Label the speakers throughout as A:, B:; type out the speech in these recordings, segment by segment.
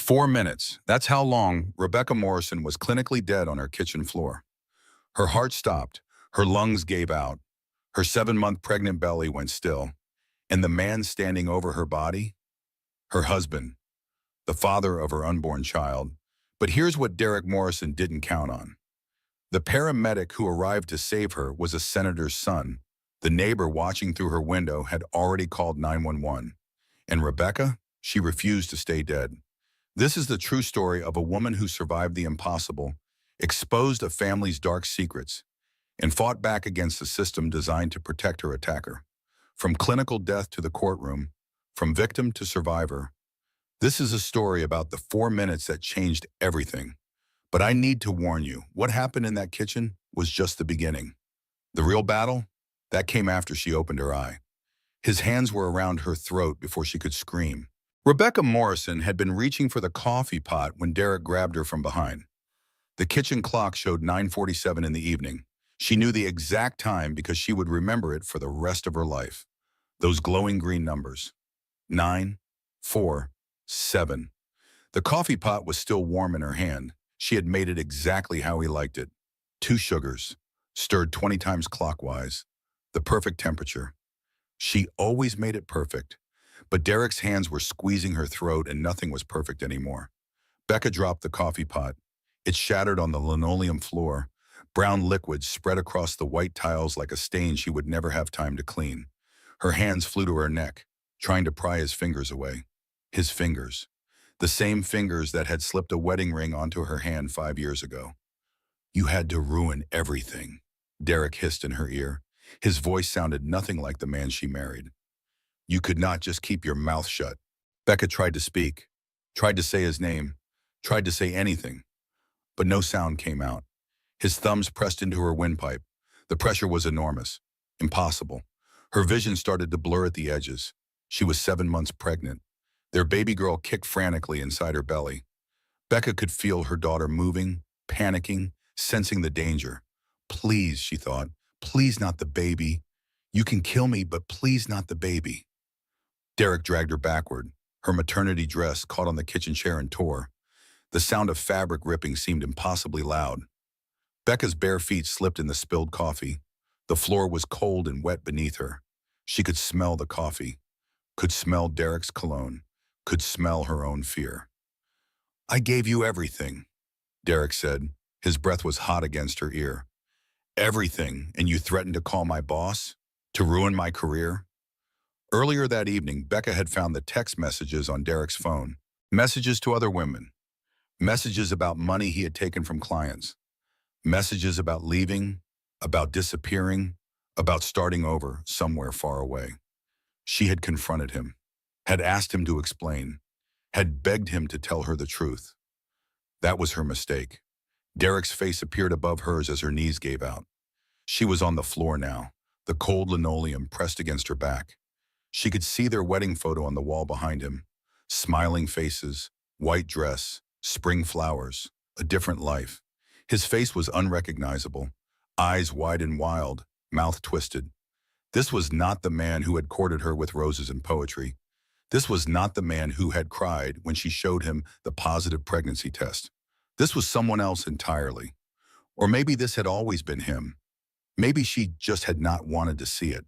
A: 4 minutes. That's how long Rebecca Morrison was clinically dead on her kitchen floor. Her heart stopped, her lungs gave out, her 7-month pregnant belly went still, and the man standing over her body? Her husband, the father of her unborn child. But here's what Derek Morrison didn't count on. The paramedic who arrived to save her was a senator's son. The neighbor watching through her window had already called 911. And Rebecca? She refused to stay dead. This is the true story of a woman who survived the impossible, exposed a family's dark secrets, and fought back against a system designed to protect her attacker. From clinical death to the courtroom, from victim to survivor, this is a story about the 4 minutes that changed everything. But I need to warn you, what happened in that kitchen was just the beginning. The real battle? That came after she opened her eye. His hands were around her throat before she could scream. Rebecca Morrison had been reaching for the coffee pot when Derek grabbed her from behind. The kitchen clock showed 9:47 in the evening. She knew the exact time because she would remember it for the rest of her life. Those glowing green numbers. 9, 4, 7. The coffee pot was still warm in her hand. She had made it exactly how he liked it. 2 sugars, stirred 20 times clockwise. The perfect temperature. She always made it perfect. But Derek's hands were squeezing her throat and nothing was perfect anymore. Becca dropped the coffee pot. It shattered on the linoleum floor. Brown liquid spread across the white tiles like a stain she would never have time to clean. Her hands flew to her neck, trying to pry his fingers away. His fingers. The same fingers that had slipped a wedding ring onto her hand 5 years ago. "You had to ruin everything," Derek hissed in her ear. His voice sounded nothing like the man she married. "You could not just keep your mouth shut." Becca tried to speak, tried to say his name, tried to say anything, but no sound came out. His thumbs pressed into her windpipe. The pressure was enormous, impossible. Her vision started to blur at the edges. She was 7 months pregnant. Their baby girl kicked frantically inside her belly. Becca could feel her daughter moving, panicking, sensing the danger. "Please," she thought, "please not the baby. You can kill me, but please not the baby." Derek dragged her backward. Her maternity dress caught on the kitchen chair and tore. The sound of fabric ripping seemed impossibly loud. Becca's bare feet slipped in the spilled coffee. The floor was cold and wet beneath her. She could smell the coffee, could smell Derek's cologne, could smell her own fear. "I gave you everything," Derek said. His breath was hot against her ear. "Everything, and you threatened to call my boss? To ruin my career?" Earlier that evening, Becca had found the text messages on Derek's phone. Messages to other women. Messages about money he had taken from clients. Messages about leaving, about disappearing, about starting over somewhere far away. She had confronted him, had asked him to explain, had begged him to tell her the truth. That was her mistake. Derek's face appeared above hers as her knees gave out. She was on the floor now, the cold linoleum pressed against her back. She could see their wedding photo on the wall behind him. Smiling faces, white dress, spring flowers, a different life. His face was unrecognizable, eyes wide and wild, mouth twisted. This was not the man who had courted her with roses and poetry. This was not the man who had cried when she showed him the positive pregnancy test. This was someone else entirely. Or maybe this had always been him. Maybe she just had not wanted to see it.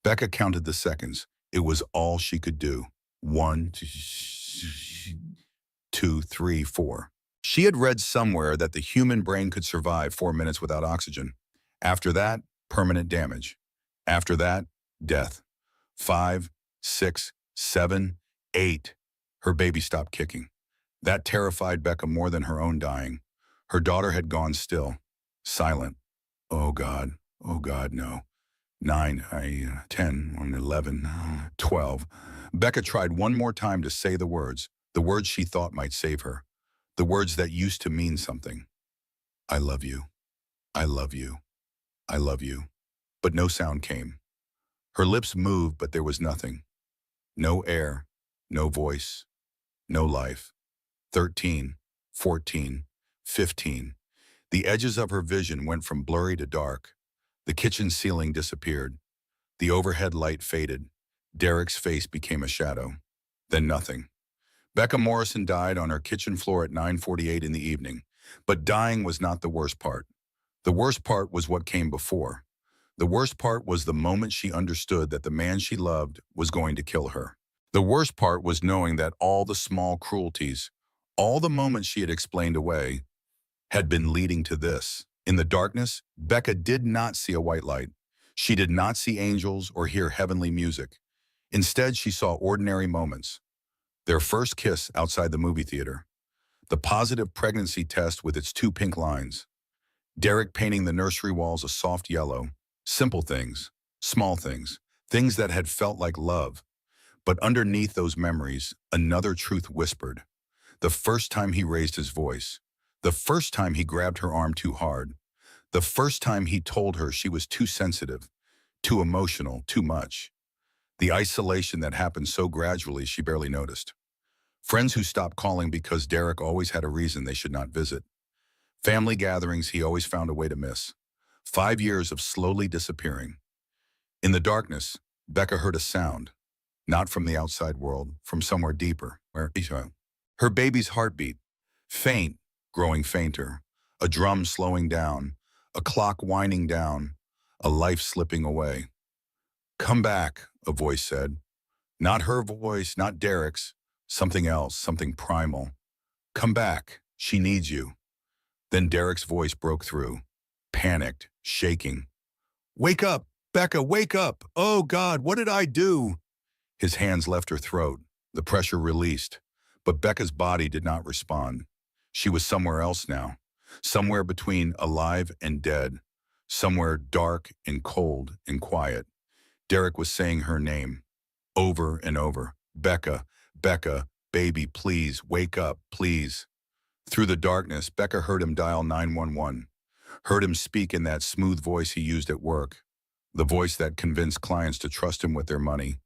A: Becca counted the seconds. It was all she could do. 1, 2, 3, 4. She had read somewhere that the human brain could survive 4 minutes without oxygen. After that, permanent damage. After that, death. 5, 6, 7, 8. Her baby stopped kicking. That terrified Becca more than her own dying. Her daughter had gone still, silent. Oh God, no. 9, 10, 11, 12. Becca tried one more time to say the words she thought might save her, the words that used to mean something. "I love you. I love you. I love you." But no sound came. Her lips moved, but there was nothing. No air, no voice, no life. 13, 14, 15. The edges of her vision went from blurry to dark. The kitchen ceiling disappeared. The overhead light faded. Derek's face became a shadow. Then nothing. Becca Morrison died on her kitchen floor at 9:48 in the evening. But dying was not the worst part. The worst part was what came before. The worst part was the moment she understood that the man she loved was going to kill her. The worst part was knowing that all the small cruelties, all the moments she had explained away, had been leading to this. In the darkness, Becca did not see a white light. She did not see angels or hear heavenly music. Instead, she saw ordinary moments. Their first kiss outside the movie theater. The positive pregnancy test with its two pink lines. Derek painting the nursery walls a soft yellow. Simple things, small things, things that had felt like love. But underneath those memories, another truth whispered. The first time he raised his voice. The first time he grabbed her arm too hard. The first time he told her she was too sensitive, too emotional, too much. The isolation that happened so gradually she barely noticed. Friends who stopped calling because Derek always had a reason they should not visit. Family gatherings he always found a way to miss. 5 years of slowly disappearing. In the darkness, Becca heard a sound, not from the outside world, from somewhere deeper, where her baby's heartbeat, faint, growing fainter, a drum slowing down, a clock winding down, a life slipping away. "Come back," a voice said. Not her voice, not Derek's, something else, something primal. "Come back, she needs you." Then Derek's voice broke through, panicked, shaking. "Wake up, Becca, wake up! Oh God, what did I do?" His hands left her throat, the pressure released, but Becca's body did not respond. She was somewhere else now, somewhere between alive and dead, somewhere dark and cold and quiet. Derek was saying her name, over and over. "Becca, Becca, baby, please, wake up, please." Through the darkness, Becca heard him dial 911, heard him speak in that smooth voice he used at work, the voice that convinced clients to trust him with their money,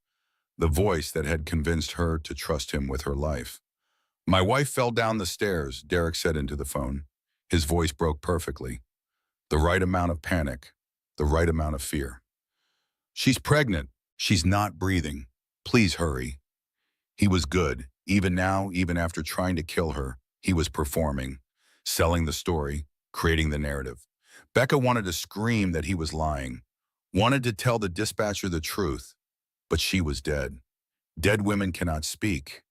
A: the voice that had convinced her to trust him with her life. "My wife fell down the stairs," Derek said into the phone. His voice broke perfectly. The right amount of panic, the right amount of fear. "She's pregnant. She's not breathing. Please hurry." He was good. Even now, even after trying to kill her, he was performing, selling the story, creating the narrative. Becca wanted to scream that he was lying, wanted to tell the dispatcher the truth, but she was dead. Dead women cannot speak.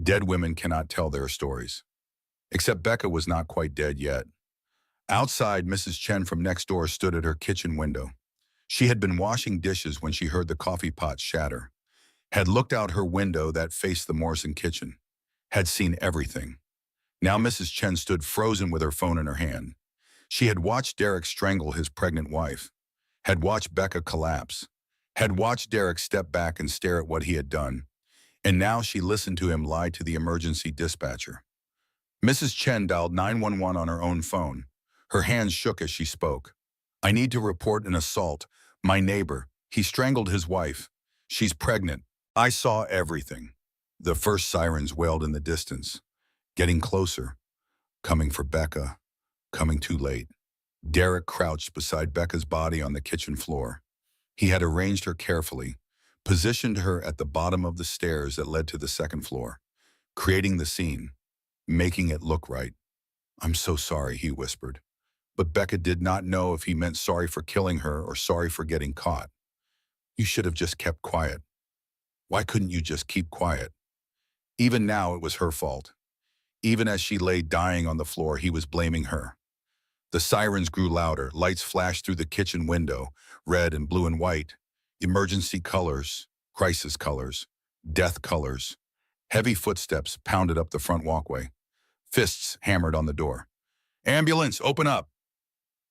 A: Dead women cannot tell their stories. Except Becca was not quite dead yet. Outside, Mrs. Chen from next door stood at her kitchen window. She had been washing dishes when she heard the coffee pot shatter, had looked out her window that faced the Morrison kitchen, had seen everything. Now Mrs. Chen stood frozen with her phone in her hand. She had watched Derek strangle his pregnant wife, had watched Becca collapse, had watched Derek step back and stare at what he had done, and now she listened to him lie to the emergency dispatcher. Mrs. Chen dialed 911 on her own phone. Her hands shook as she spoke. "I need to report an assault. My neighbor, he strangled his wife. She's pregnant. I saw everything." The first sirens wailed in the distance, getting closer, coming for Becca, coming too late. Derek crouched beside Becca's body on the kitchen floor. He had arranged her carefully, positioned her at the bottom of the stairs that led to the second floor, creating the scene, making it look right. "I'm so sorry," he whispered. But Becca did not know if he meant sorry for killing her or sorry for getting caught. "You should have just kept quiet. Why couldn't you just keep quiet?" Even now, it was her fault. Even as she lay dying on the floor, he was blaming her. The sirens grew louder. Lights flashed through the kitchen window, red and blue and white. Emergency colors, crisis colors, death colors. Heavy footsteps pounded up the front walkway. Fists hammered on the door. "Ambulance, open up!"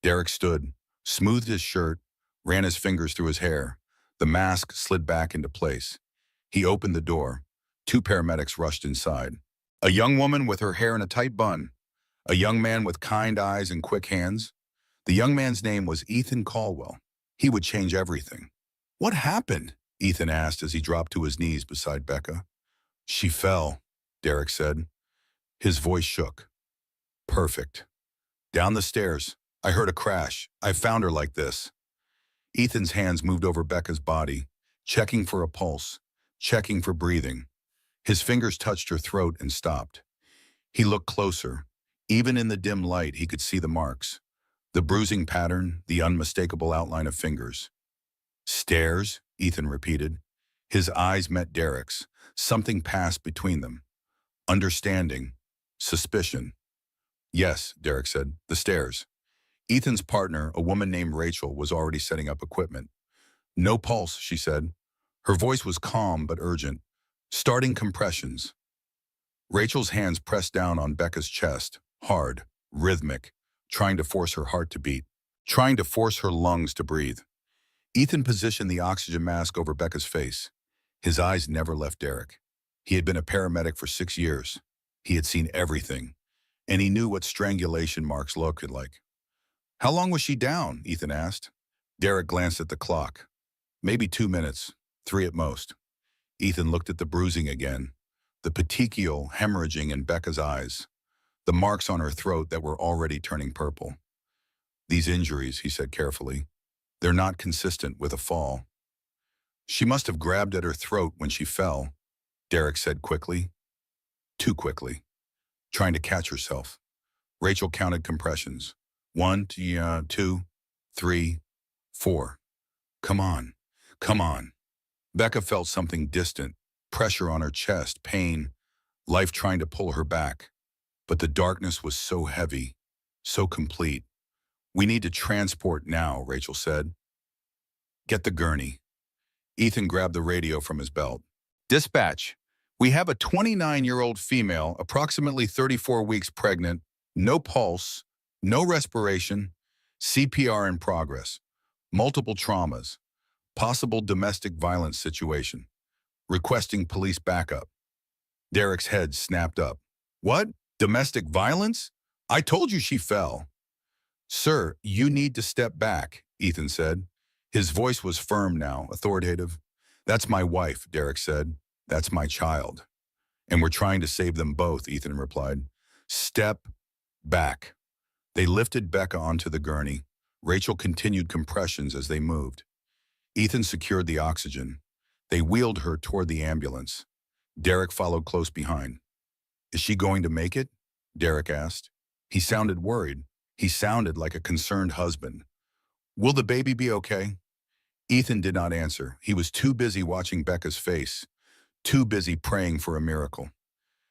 A: Derek stood, smoothed his shirt, ran his fingers through his hair. The mask slid back into place. He opened the door. 2 paramedics rushed inside. A young woman with her hair in a tight bun. A young man with kind eyes and quick hands. The young man's name was Ethan Caldwell. He would change everything. "What happened?" Ethan asked as he dropped to his knees beside Becca. "She fell," Derek said. His voice shook. "Perfect. Down the stairs. I heard a crash. I found her like this." Ethan's hands moved over Becca's body, checking for a pulse, checking for breathing. His fingers touched her throat and stopped. He looked closer. Even in the dim light, he could see the marks. The bruising pattern, the unmistakable outline of fingers. Stairs, Ethan repeated. His eyes met Derek's. Something passed between them. Understanding. Suspicion. Yes, Derek said. The stairs. Ethan's partner, a woman named Rachel, was already setting up equipment. No pulse, she said. Her voice was calm but urgent. Starting compressions. Rachel's hands pressed down on Becca's chest, hard, rhythmic, trying to force her heart to beat, trying to force her lungs to breathe. Ethan positioned the oxygen mask over Becca's face. His eyes never left Derek. He had been a paramedic for 6 years. He had seen everything, and he knew what strangulation marks looked like. How long was she down? Ethan asked. Derek glanced at the clock. Maybe 2 minutes, 3 at most. Ethan looked at the bruising again, the petechial hemorrhaging in Becca's eyes, the marks on her throat that were already turning purple. These injuries, he said carefully, they're not consistent with a fall. She must have grabbed at her throat when she fell, Derek said quickly. Too quickly. Trying to catch herself. Rachel counted compressions. 1, 2, 3, 4. Come on, come on. Becca felt something distant, pressure on her chest, pain, life trying to pull her back. But the darkness was so heavy, so complete. We need to transport now, Rachel said. Get the gurney. Ethan grabbed the radio from his belt. Dispatch, we have a 29-year-old female, approximately 34 weeks pregnant, no pulse, no respiration, CPR in progress, multiple traumas, possible domestic violence situation, requesting police backup. Derek's head snapped up. What? Domestic violence? I told you she fell. Sir, you need to step back, Ethan said. His voice was firm now, authoritative. That's my wife, Derek said. That's my child. And we're trying to save them both, Ethan replied. Step back. They lifted Becca onto the gurney. Rachel continued compressions as they moved. Ethan secured the oxygen. They wheeled her toward the ambulance. Derek followed close behind. Is she going to make it? Derek asked. He sounded worried. He sounded like a concerned husband. Will the baby be okay? Ethan did not answer. He was too busy watching Becca's face, too busy praying for a miracle.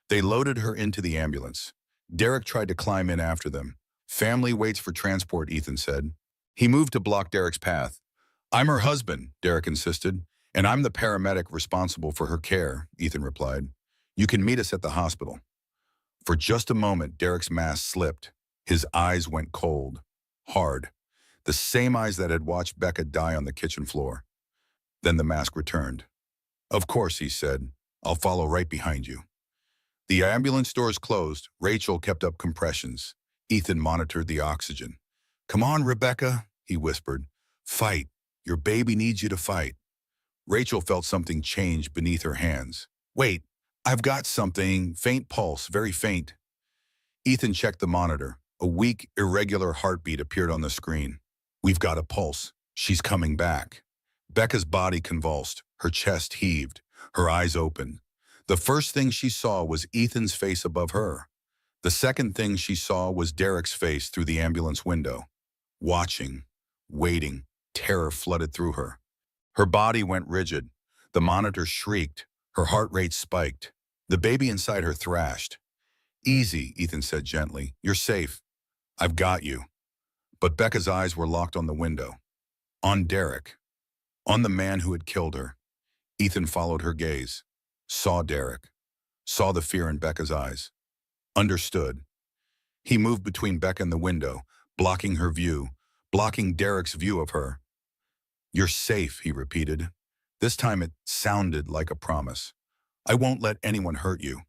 A: They loaded her into the ambulance. Derek tried to climb in after them. Family waits for transport, Ethan said. He moved to block Derek's path. I'm her husband, Derek insisted, and I'm the paramedic responsible for her care, Ethan replied. You can meet us at the hospital. For just a moment, Derek's mask slipped. His eyes went cold, hard, the same eyes that had watched Becca die on the kitchen floor. Then the mask returned. Of course, he said. I'll follow right behind you. The ambulance doors closed. Rachel kept up compressions. Ethan monitored the oxygen. Come on, Rebecca, he whispered. Fight. Your baby needs you to fight. Rachel felt something change beneath her hands. Wait, I've got something. Faint pulse, very faint. Ethan checked the monitor. A weak, irregular heartbeat appeared on the screen. We've got a pulse. She's coming back. Becca's body convulsed. Her chest heaved. Her eyes opened. The first thing she saw was Ethan's face above her. The second thing she saw was Derek's face through the ambulance window. Watching, waiting, terror flooded through her. Her body went rigid. The monitor shrieked. Her heart rate spiked. The baby inside her thrashed. Easy, Ethan said gently. You're safe. I've got you. But Becca's eyes were locked on the window. On Derek. On the man who had killed her. Ethan followed her gaze. Saw Derek. Saw the fear in Becca's eyes. Understood. He moved between Becca and the window, blocking her view, blocking Derek's view of her. You're safe, he repeated. This time it sounded like a promise. I won't let anyone hurt you.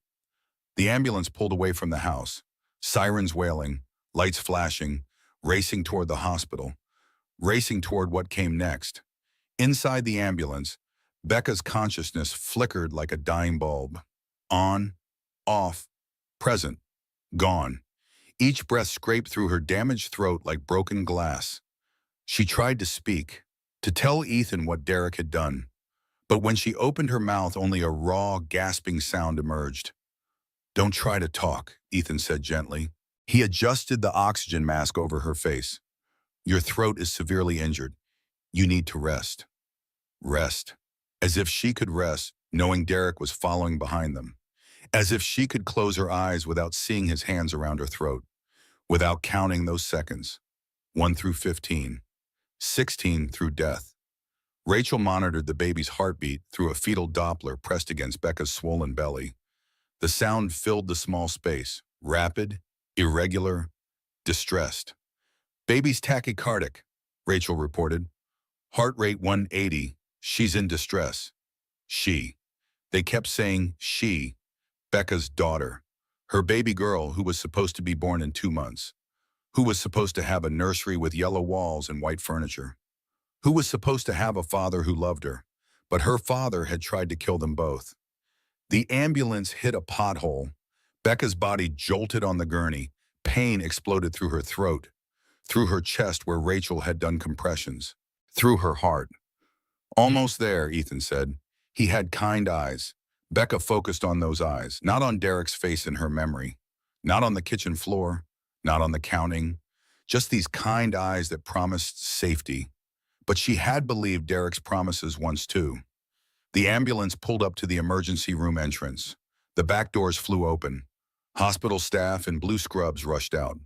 A: The ambulance pulled away from the house, sirens wailing, lights flashing, racing toward the hospital, racing toward what came next. Inside the ambulance, Becca's consciousness flickered like a dying bulb. On, off, present, gone. Each breath scraped through her damaged throat like broken glass. She tried to speak, to tell Ethan what Derek had done. But when she opened her mouth, only a raw, gasping sound emerged. "Don't try to talk," Ethan said gently. He adjusted the oxygen mask over her face. "Your throat is severely injured. You need to rest." Rest. As if she could rest, knowing Derek was following behind them. As if she could close her eyes without seeing his hands around her throat, without counting those seconds. 1 through 15. 16 through death. Rachel monitored the baby's heartbeat through a fetal Doppler pressed against Becca's swollen belly. The sound filled the small space, rapid, irregular, distressed. "Baby's tachycardic," Rachel reported. "Heart rate 180. She's in distress." She. They kept saying she, Becca's daughter, her baby girl who was supposed to be born in 2 months, who was supposed to have a nursery with yellow walls and white furniture, who was supposed to have a father who loved her, but her father had tried to kill them both. The ambulance hit a pothole. Becca's body jolted on the gurney. Pain exploded through her throat, through her chest where Rachel had done compressions, through her heart. "Almost there," Ethan said. He had kind eyes. Becca focused on those eyes, not on Derek's face in her memory, not on the kitchen floor, not on the counting, just these kind eyes that promised safety. But she had believed Derek's promises once too. The ambulance pulled up to the emergency room entrance. The back doors flew open. Hospital staff in blue scrubs rushed out.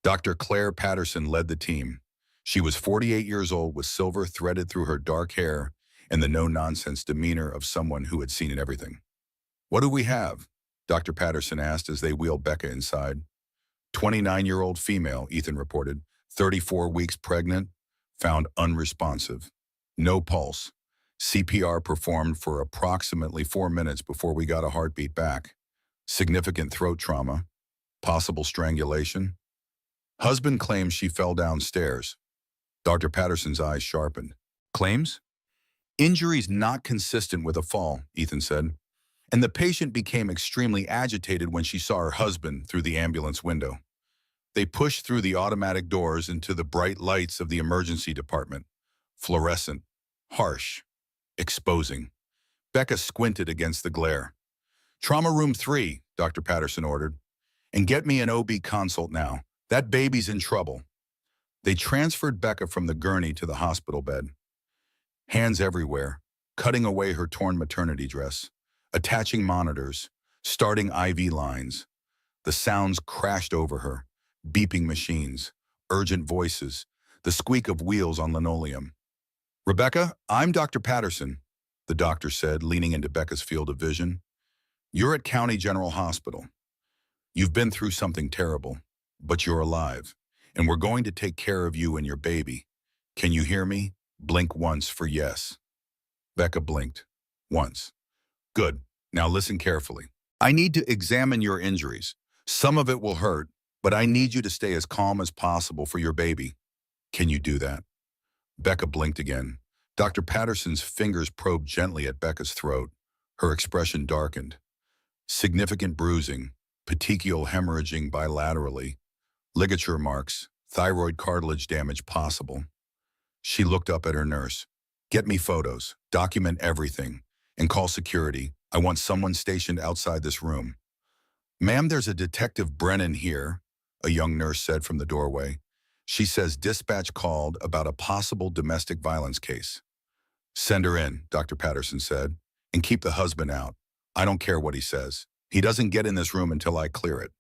A: Dr. Claire Patterson led the team. She was 48 years old with silver threaded through her dark hair and the no-nonsense demeanor of someone who had seen everything. "What do we have?" Dr. Patterson asked as they wheeled Becca inside. 29-year-old female, Ethan reported, 34 weeks pregnant, found unresponsive. No pulse. CPR performed for approximately 4 minutes before we got a heartbeat back. Significant throat trauma. Possible strangulation. Husband claims she fell downstairs. Dr. Patterson's eyes sharpened. "Claims?" "Injuries not consistent with a fall," Ethan said. And the patient became extremely agitated when she saw her husband through the ambulance window. They pushed through the automatic doors into the bright lights of the emergency department. Fluorescent, harsh, exposing. Becca squinted against the glare. "Trauma room 3, Dr. Patterson ordered. And get me an OB consult now. That baby's in trouble." They transferred Becca from the gurney to the hospital bed. Hands everywhere, cutting away her torn maternity dress, attaching monitors, starting IV lines. The sounds crashed over her, beeping machines, urgent voices, the squeak of wheels on linoleum. "Rebecca, I'm Dr. Patterson," the doctor said, leaning into Becca's field of vision. "You're at County General Hospital. You've been through something terrible, but you're alive, and we're going to take care of you and your baby. Can you hear me? Blink once for yes." Becca blinked. Once. "Good. Now listen carefully. I need to examine your injuries. Some of it will hurt, but I need you to stay as calm as possible for your baby. Can you do that?" Becca blinked again. Dr. Patterson's fingers probed gently at Becca's throat. Her expression darkened. Significant bruising, petechial hemorrhaging bilaterally, ligature marks, thyroid cartilage damage possible. She looked up at her nurse. "Get me photos, document everything, and call security. I want someone stationed outside this room." "Ma'am, there's a Detective Brennan here," a young nurse said from the doorway. "She says dispatch called about a possible domestic violence case." "Send her in," Dr. Patterson said, "and keep the husband out. I don't care what he says. He doesn't get in this room until I clear it."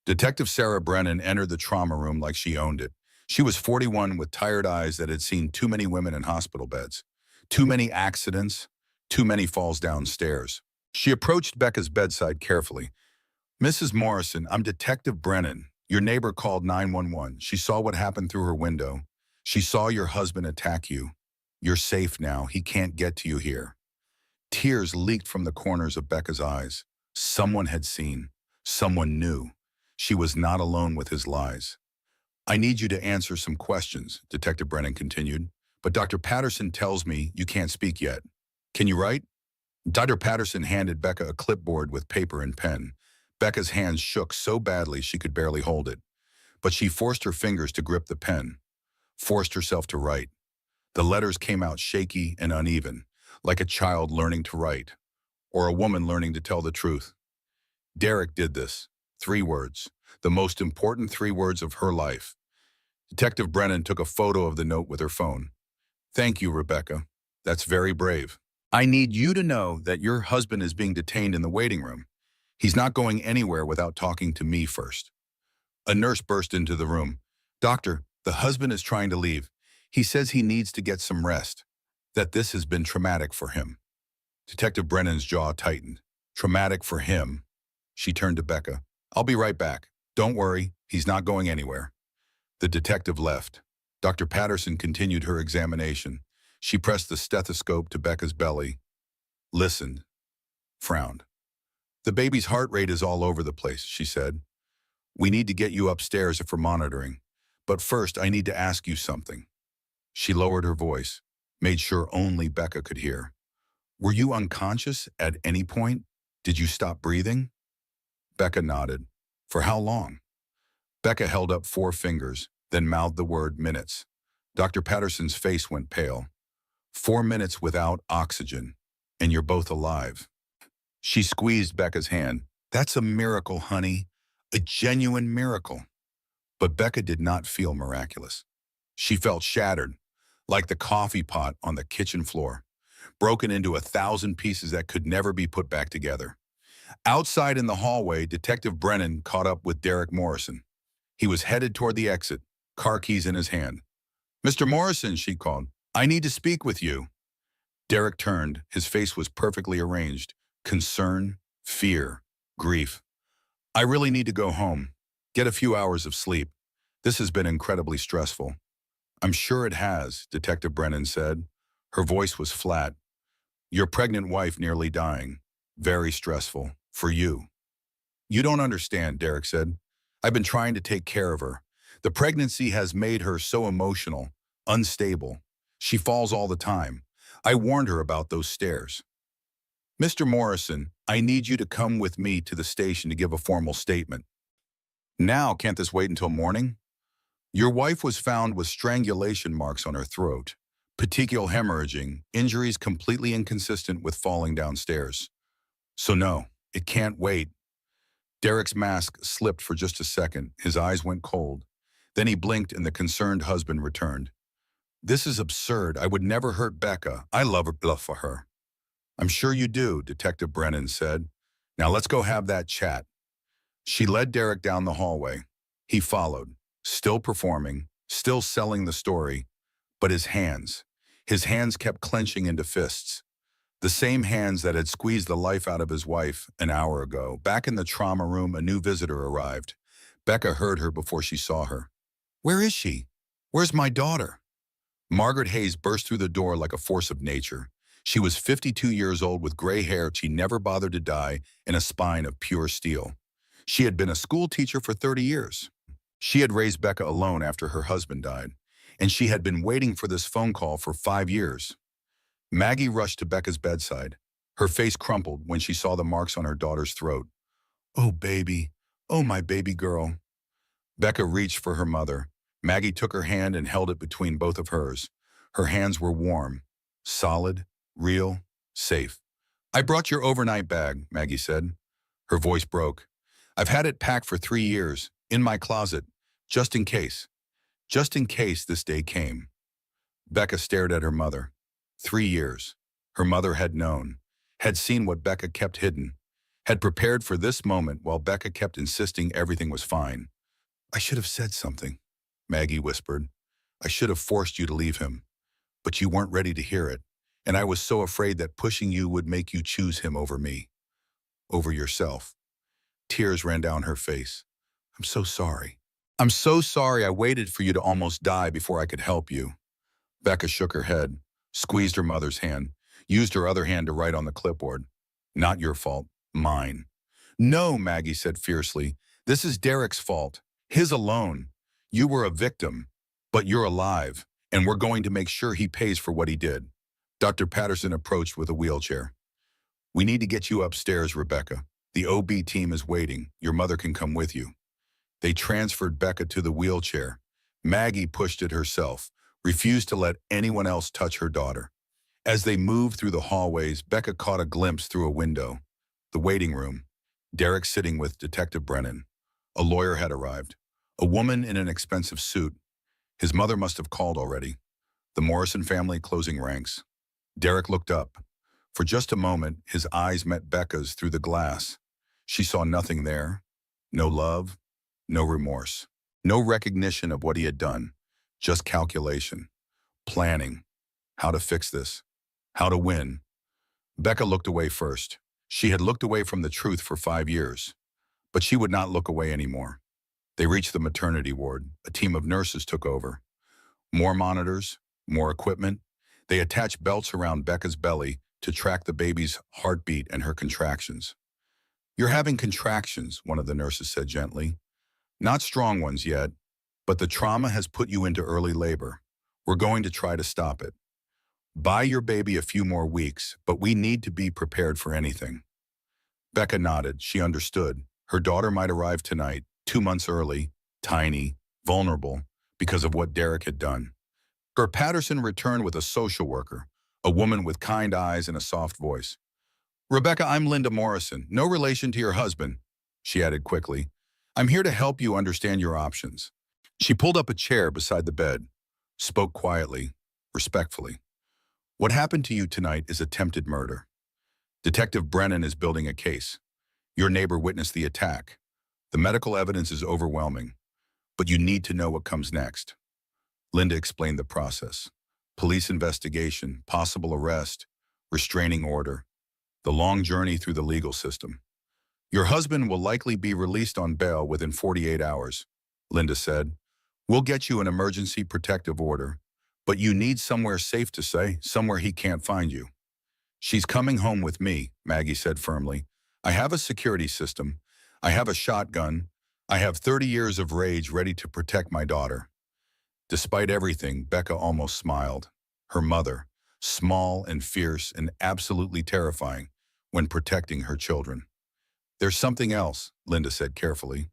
A: Detective Sarah Brennan entered the trauma room like she owned it. She was 41 with tired eyes that had seen too many women in hospital beds, too many accidents, too many falls downstairs. She approached Becca's bedside carefully. "Mrs. Morrison, I'm Detective Brennan. Your neighbor called 911. She saw what happened through her window. She saw your husband attack you. You're safe now. He can't get to you here." Tears leaked from the corners of Becca's eyes. Someone had seen. Someone knew. She was not alone with his lies. "I need you to answer some questions," Detective Brennan continued. "But Dr. Patterson tells me you can't speak yet. Can you write?" Dr. Patterson handed Becca a clipboard with paper and pen. Becca's hands shook so badly she could barely hold it. But she forced her fingers to grip the pen, forced herself to write. The letters came out shaky and uneven, like a child learning to write, or a woman learning to tell the truth. Derek did this. 3 words. The most important 3 words of her life. Detective Brennan took a photo of the note with her phone. Thank you, Rebecca. That's very brave. I need you to know that your husband is being detained in the waiting room. He's not going anywhere without talking to me first. A nurse burst into the room. Doctor, the husband is trying to leave. He says he needs to get some rest, that this has been traumatic for him. Detective Brennan's jaw tightened. Traumatic for him. She turned to Becca. I'll be right back. Don't worry, he's not going anywhere. The detective left. Dr. Patterson continued her examination. She pressed the stethoscope to Becca's belly, listened, frowned. The baby's heart rate is all over the place, she said. We need to get you upstairs for monitoring. But first, I need to ask you something. She lowered her voice, made sure only Becca could hear. Were you unconscious at any point? Did you stop breathing? Becca nodded. For how long? Becca held up 4 fingers, then mouthed the word minutes. Dr. Patterson's face went pale. 4 minutes without oxygen, and you're both alive. She squeezed Becca's hand. That's a miracle, honey. A genuine miracle. But Becca did not feel miraculous. She felt shattered, like the coffee pot on the kitchen floor, broken into 1,000 pieces that could never be put back together. Outside in the hallway, Detective Brennan caught up with Derek Morrison. He was headed toward the exit, car keys in his hand. Mr. Morrison, she called, I need to speak with you. Derek turned. His face was perfectly arranged. Concern, fear, grief. I really need to go home. Get a few hours of sleep. This has been incredibly stressful. I'm sure it has, Detective Brennan said. Her voice was flat. Your pregnant wife nearly dying. Very stressful. For you. You don't understand, Derek said. I've been trying to take care of her. The pregnancy has made her so emotional, unstable. She falls all the time. I warned her about those stairs. Mr. Morrison, I need you to come with me to the station to give a formal statement. Now, can't this wait until morning? Your wife was found with strangulation marks on her throat, petechial hemorrhaging, injuries completely inconsistent with falling downstairs. So no, it can't wait. Derek's mask slipped for just a second. His eyes went cold. Then he blinked and the concerned husband returned. This is absurd. I would never hurt Becca. I love her for her. I'm sure you do, Detective Brennan said. Now let's go have that chat. She led Derek down the hallway. He followed, still performing, still selling the story, but his hands kept clenching into fists. The same hands that had squeezed the life out of his wife an hour ago. Back in the trauma room, a new visitor arrived. Becca heard her before she saw her. Where is she? Where's my daughter? Margaret Hayes burst through the door like a force of nature. She was 52 years old with gray hair she never bothered to dye and a spine of pure steel. She had been a school teacher for 30 years. She had raised Becca alone after her husband died, and she had been waiting for this phone call for 5 years. Maggie rushed to Becca's bedside. Her face crumpled when she saw the marks on her daughter's throat. Oh, baby. Oh, my baby girl. Becca reached for her mother. Maggie took her hand and held it between both of hers. Her hands were warm, solid, real, safe. I brought your overnight bag, Maggie said. Her voice broke. I've had it packed for 3 years, in my closet, just in case. Just in case this day came. Becca stared at her mother. 3 years. Her mother had known, had seen what Becca kept hidden, had prepared for this moment while Becca kept insisting everything was fine. I should have said something, Maggie whispered. I should have forced you to leave him, but you weren't ready to hear it, and I was so afraid that pushing you would make you choose him over me, over yourself. Tears ran down her face. I'm so sorry. I'm so sorry I waited for you to almost die before I could help you. Becca shook her head, squeezed her mother's hand, used her other hand to write on the clipboard. Not your fault, mine. No, Maggie said fiercely. This is Derek's fault. His alone. You were a victim, but you're alive, and we're going to make sure he pays for what he did. Dr. Patterson approached with a wheelchair. We need to get you upstairs, Rebecca. The OB team is waiting. Your mother can come with you. They transferred Becca to the wheelchair. Maggie pushed it herself, refused to let anyone else touch her daughter. As they moved through the hallways, Becca caught a glimpse through a window. The waiting room. Derek sitting with Detective Brennan. A lawyer had arrived. A woman in an expensive suit. His mother must have called already. The Morrison family closing ranks. Derek looked up. For just a moment, his eyes met Becca's through the glass. She saw nothing there. No love, no remorse, no recognition of what he had done. Just calculation, planning, how to fix this, how to win. Becca looked away first. She had looked away from the truth for 5 years, but she would not look away anymore. They reached the maternity ward. A team of nurses took over. More monitors, more equipment. They attached belts around Becca's belly to track the baby's heartbeat and her contractions. "You're having contractions," one of the nurses said gently. "Not strong ones yet, but the trauma has put you into early labor. We're going to try to stop it. Buy your baby a few more weeks, but we need to be prepared for anything." Becca nodded. She understood. Her daughter might arrive tonight, 2 months early, tiny, vulnerable, because of what Derek had done. Patterson returned with a social worker, a woman with kind eyes and a soft voice. "Rebecca, I'm Linda Morrison, no relation to your husband," she added quickly. "I'm here to help you understand your options." She pulled up a chair beside the bed, spoke quietly, respectfully. "What happened to you tonight is attempted murder. Detective Brennan is building a case. Your neighbor witnessed the attack. The medical evidence is overwhelming, but you need to know what comes next." Linda explained the process. Police investigation, possible arrest, restraining order, the long journey through the legal system. "Your husband will likely be released on bail within 48 hours, Linda said. "We'll get you an emergency protective order, but you need somewhere safe to stay, somewhere he can't find you." "She's coming home with me," Maggie said firmly. "I have a security system. I have a shotgun. I have 30 years of rage ready to protect my daughter." Despite everything, Becca almost smiled. Her mother, small and fierce and absolutely terrifying when protecting her children. "There's something else," Linda said carefully.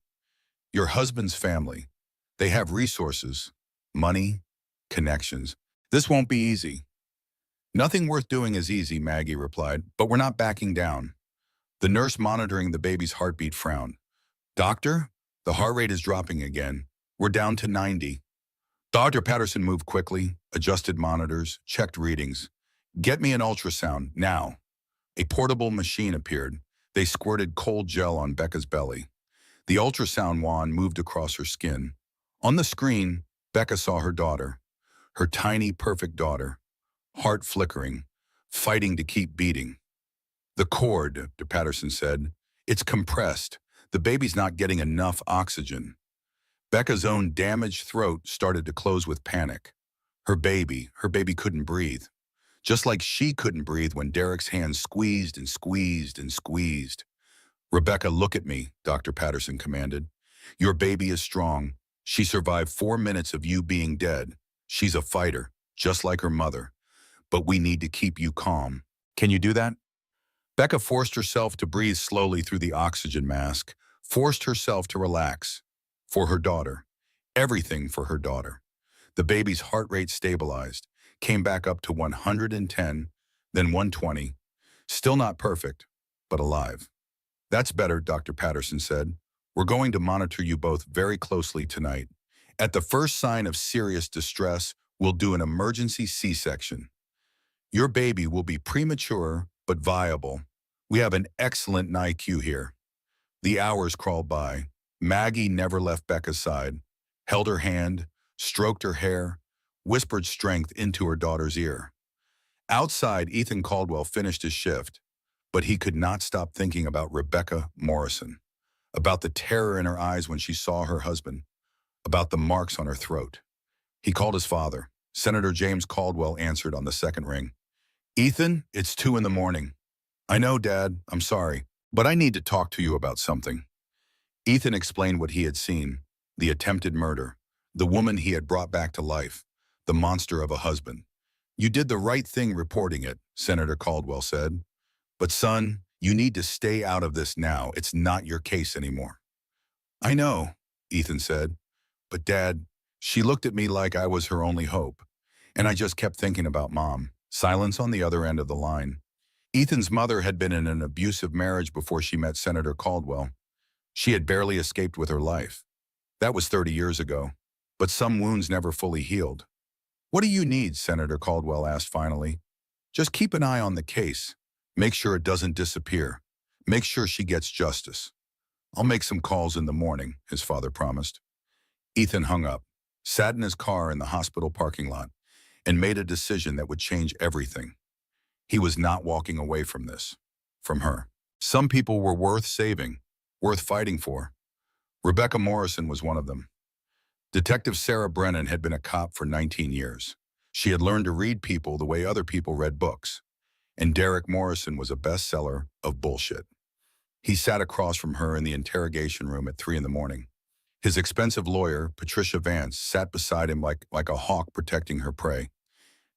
A: "Your husband's family. They have resources, money, connections. This won't be easy." "Nothing worth doing is easy," Maggie replied, "but we're not backing down." The nurse monitoring the baby's heartbeat frowned. "Doctor, the heart rate is dropping again. We're down to 90. Dr. Patterson moved quickly, adjusted monitors, checked readings. "Get me an ultrasound, now." A portable machine appeared. They squirted cold gel on Becca's belly. The ultrasound wand moved across her skin. On the screen, Becca saw her daughter, her tiny, perfect daughter, heart flickering, fighting to keep beating. "The cord," Dr. Patterson said. "It's compressed. The baby's not getting enough oxygen." Becca's own damaged throat started to close with panic. Her baby couldn't breathe. Just like she couldn't breathe when Derek's hand squeezed and squeezed and squeezed. "Rebecca, look at me," Dr. Patterson commanded. "Your baby is strong. She survived 4 minutes of you being dead. She's a fighter, just like her mother. But we need to keep you calm. Can you do that?" Becca forced herself to breathe slowly through the oxygen mask, forced herself to relax. For her daughter. Everything for her daughter. The baby's heart rate stabilized, came back up to 110, then 120. Still not perfect, but alive. "That's better," Dr. Patterson said. "We're going to monitor you both very closely tonight. At the first sign of serious distress, we'll do an emergency C-section. Your baby will be premature, but viable. We have an excellent NICU here." The hours crawled by. Maggie never left Becca's side, held her hand, stroked her hair, whispered strength into her daughter's ear. Outside, Ethan Caldwell finished his shift, but he could not stop thinking about Rebecca Morrison, about the terror in her eyes when she saw her husband, about the marks on her throat. He called his father. Senator James Caldwell answered on the second ring. "Ethan, it's 2 in the morning. "I know, Dad, I'm sorry, but I need to talk to you about something." Ethan explained what he had seen, the attempted murder, the woman he had brought back to life, the monster of a husband. "You did the right thing reporting it," Senator Caldwell said. "But son, you need to stay out of this now. It's not your case anymore." "I know," Ethan said. "But Dad, she looked at me like I was her only hope. And I just kept thinking about Mom. Silence on the other end of the line. Ethan's mother had been in an abusive marriage before she met Senator Caldwell. She had barely escaped with her life. That was 30 years ago. But some wounds never fully healed. "What do you need?" Senator Caldwell asked finally. "Just keep an eye on the case. Make sure it doesn't disappear. Make sure she gets justice." "I'll make some calls in the morning," his father promised. Ethan hung up, sat in his car in the hospital parking lot, and made a decision that would change everything. He was not walking away from this, from her. Some people were worth saving, worth fighting for. Rebecca Morrison was one of them. Detective Sarah Brennan had been a cop for 19 years. She had learned to read people the way other people read books. And Derek Morrison was a bestseller of bullshit. He sat across from her in the interrogation room at 3 in the morning. His expensive lawyer, Patricia Vance, sat beside him like a hawk protecting her prey.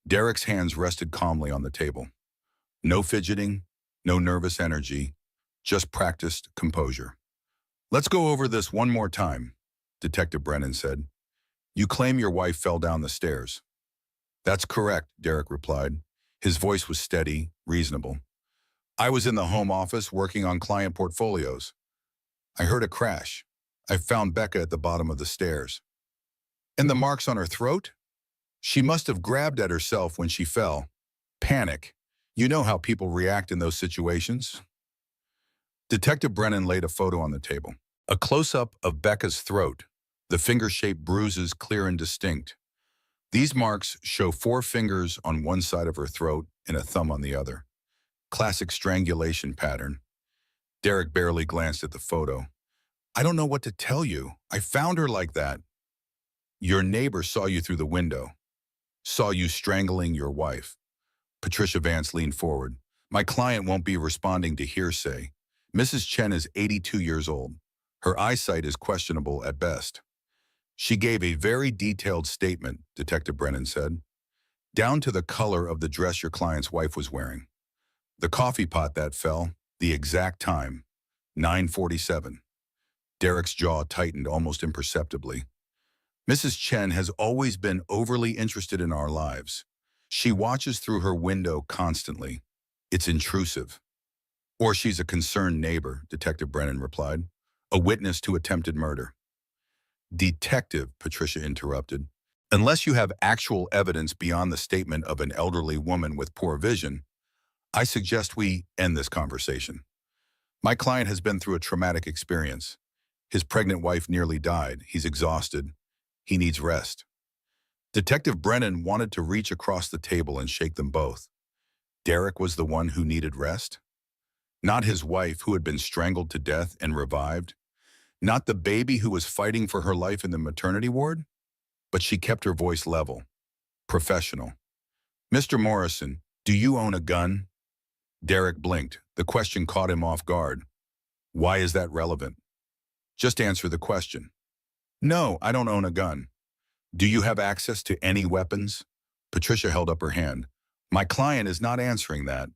A: Derek's hands rested calmly on the table. No fidgeting, no nervous energy, just practiced composure. "Let's go over this one more time," Detective Brennan said. "You claim your wife fell down the stairs." "That's correct," Derek replied. His voice was steady, reasonable. "I was in the home office working on client portfolios. I heard a crash. I found Becca at the bottom of the stairs." "And the marks on her throat?" "She must have grabbed at herself when she fell. Panic. You know how people react in those situations." Detective Brennan laid a photo on the table. A close-up of Becca's throat, the finger-shaped bruises clear and distinct. These marks show 4 fingers on one side of her throat and a thumb on the other. Classic strangulation pattern. Derek barely glanced at the photo. "I don't know what to tell you. I found her like that." "Your neighbor saw you through the window. Saw you strangling your wife." Patricia Vance leaned forward. "My client won't be responding to hearsay. Mrs. Chen is 82 years old. Her eyesight is questionable at best." "She gave a very detailed statement," Detective Brennan said, "down to the color of the dress your client's wife was wearing. The coffee pot that fell, the exact time, 9:47. Derek's jaw tightened almost imperceptibly. "Mrs. Chen has always been overly interested in our lives. She watches through her window constantly. It's intrusive." "Or she's a concerned neighbor," Detective Brennan replied. "A witness to attempted murder." "Detective," Patricia interrupted, "unless you have actual evidence beyond the statement of an elderly woman with poor vision, I suggest we end this conversation. My client has been through a traumatic experience. His pregnant wife nearly died. He's exhausted. He needs rest." Detective Brennan wanted to reach across the table and shake them both. Derek was the one who needed rest? Not his wife who had been strangled to death and revived? Not the baby who was fighting for her life in the maternity ward? But she kept her voice level, professional. "Mr. Morrison, do you own a gun?" Derek blinked. The question caught him off guard. "Why is that relevant?" "Just answer the question." "No, I don't own a gun." "Do you have access to any weapons?" Patricia held up her hand. "My client is not answering that.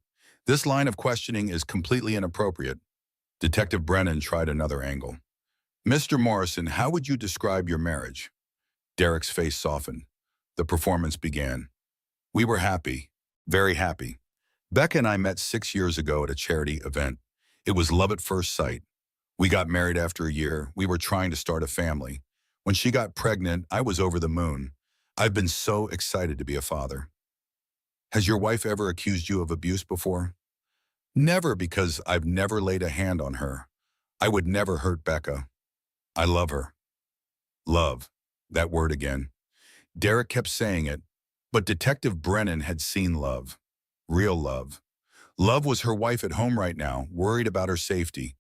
A: This line of questioning is completely inappropriate." Detective Brennan tried another angle. "Mr. Morrison, how would you describe your marriage?" Derek's face softened. The performance began. "We were happy, very happy. Becca and I met 6 years ago at a charity event. It was love at first sight. We got married after a year. We were trying to start a family. When she got pregnant, I was over the moon. I've been so excited to be a father." "Has your wife ever accused you of abuse before?" "Never, because I've never laid a hand on her. I would never hurt Becca. I love her." Love. That word again. Derek kept saying it, but Detective Brennan had seen love. Real love. Love was her wife at home right now, worried about her safety.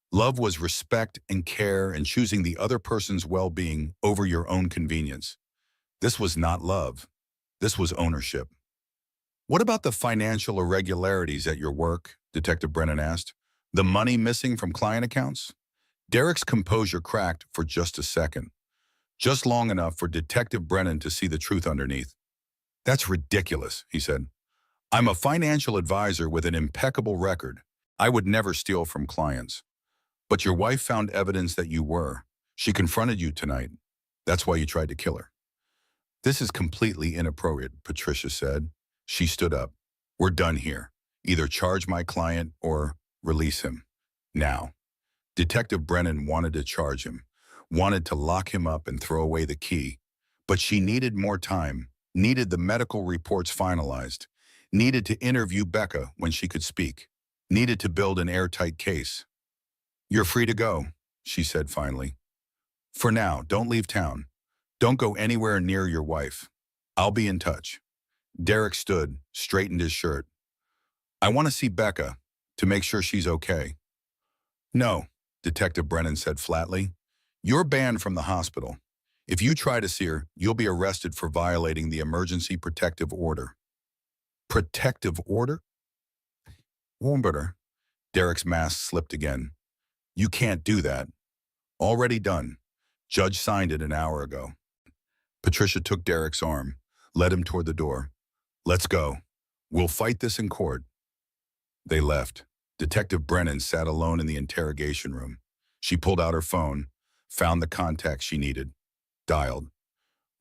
A: Love was respect and care and choosing the other person's well-being over your own convenience. This was not love. This was ownership. "What about the financial irregularities at your work?" Detective Brennan asked. "The money missing from client accounts?" Derek's composure cracked for just a second. Just long enough for Detective Brennan to see the truth underneath. "That's ridiculous," he said. "I'm a financial advisor with an impeccable record. I would never steal from clients. But your wife found evidence that you were. She confronted you tonight. That's why you tried to kill her." "This is completely inappropriate," Patricia said. She stood up. We're done here. Either charge my client or release him. Now. Detective Brennan wanted to charge him, wanted to lock him up and throw away the key. But she needed more time, needed the medical reports finalized, needed to interview Becca when she could speak, needed to build an airtight case. You're free to go, she said finally. For now, don't leave town. Don't go anywhere near your wife. I'll be in touch. Derek stood, straightened his shirt. I want to see Becca, to make sure she's okay. No, Detective Brennan said flatly. You're banned from the hospital. If you try to see her, you'll be arrested for violating the emergency protective order. Protective order? Warmbutter. Derek's mask slipped again. You can't do that. Already done. Judge signed it an hour ago. Patricia took Derek's arm, led him toward the door. Let's go. We'll fight this in court. They left. Detective Brennan sat alone in the interrogation room. She pulled out her phone, found the contact she needed, dialed.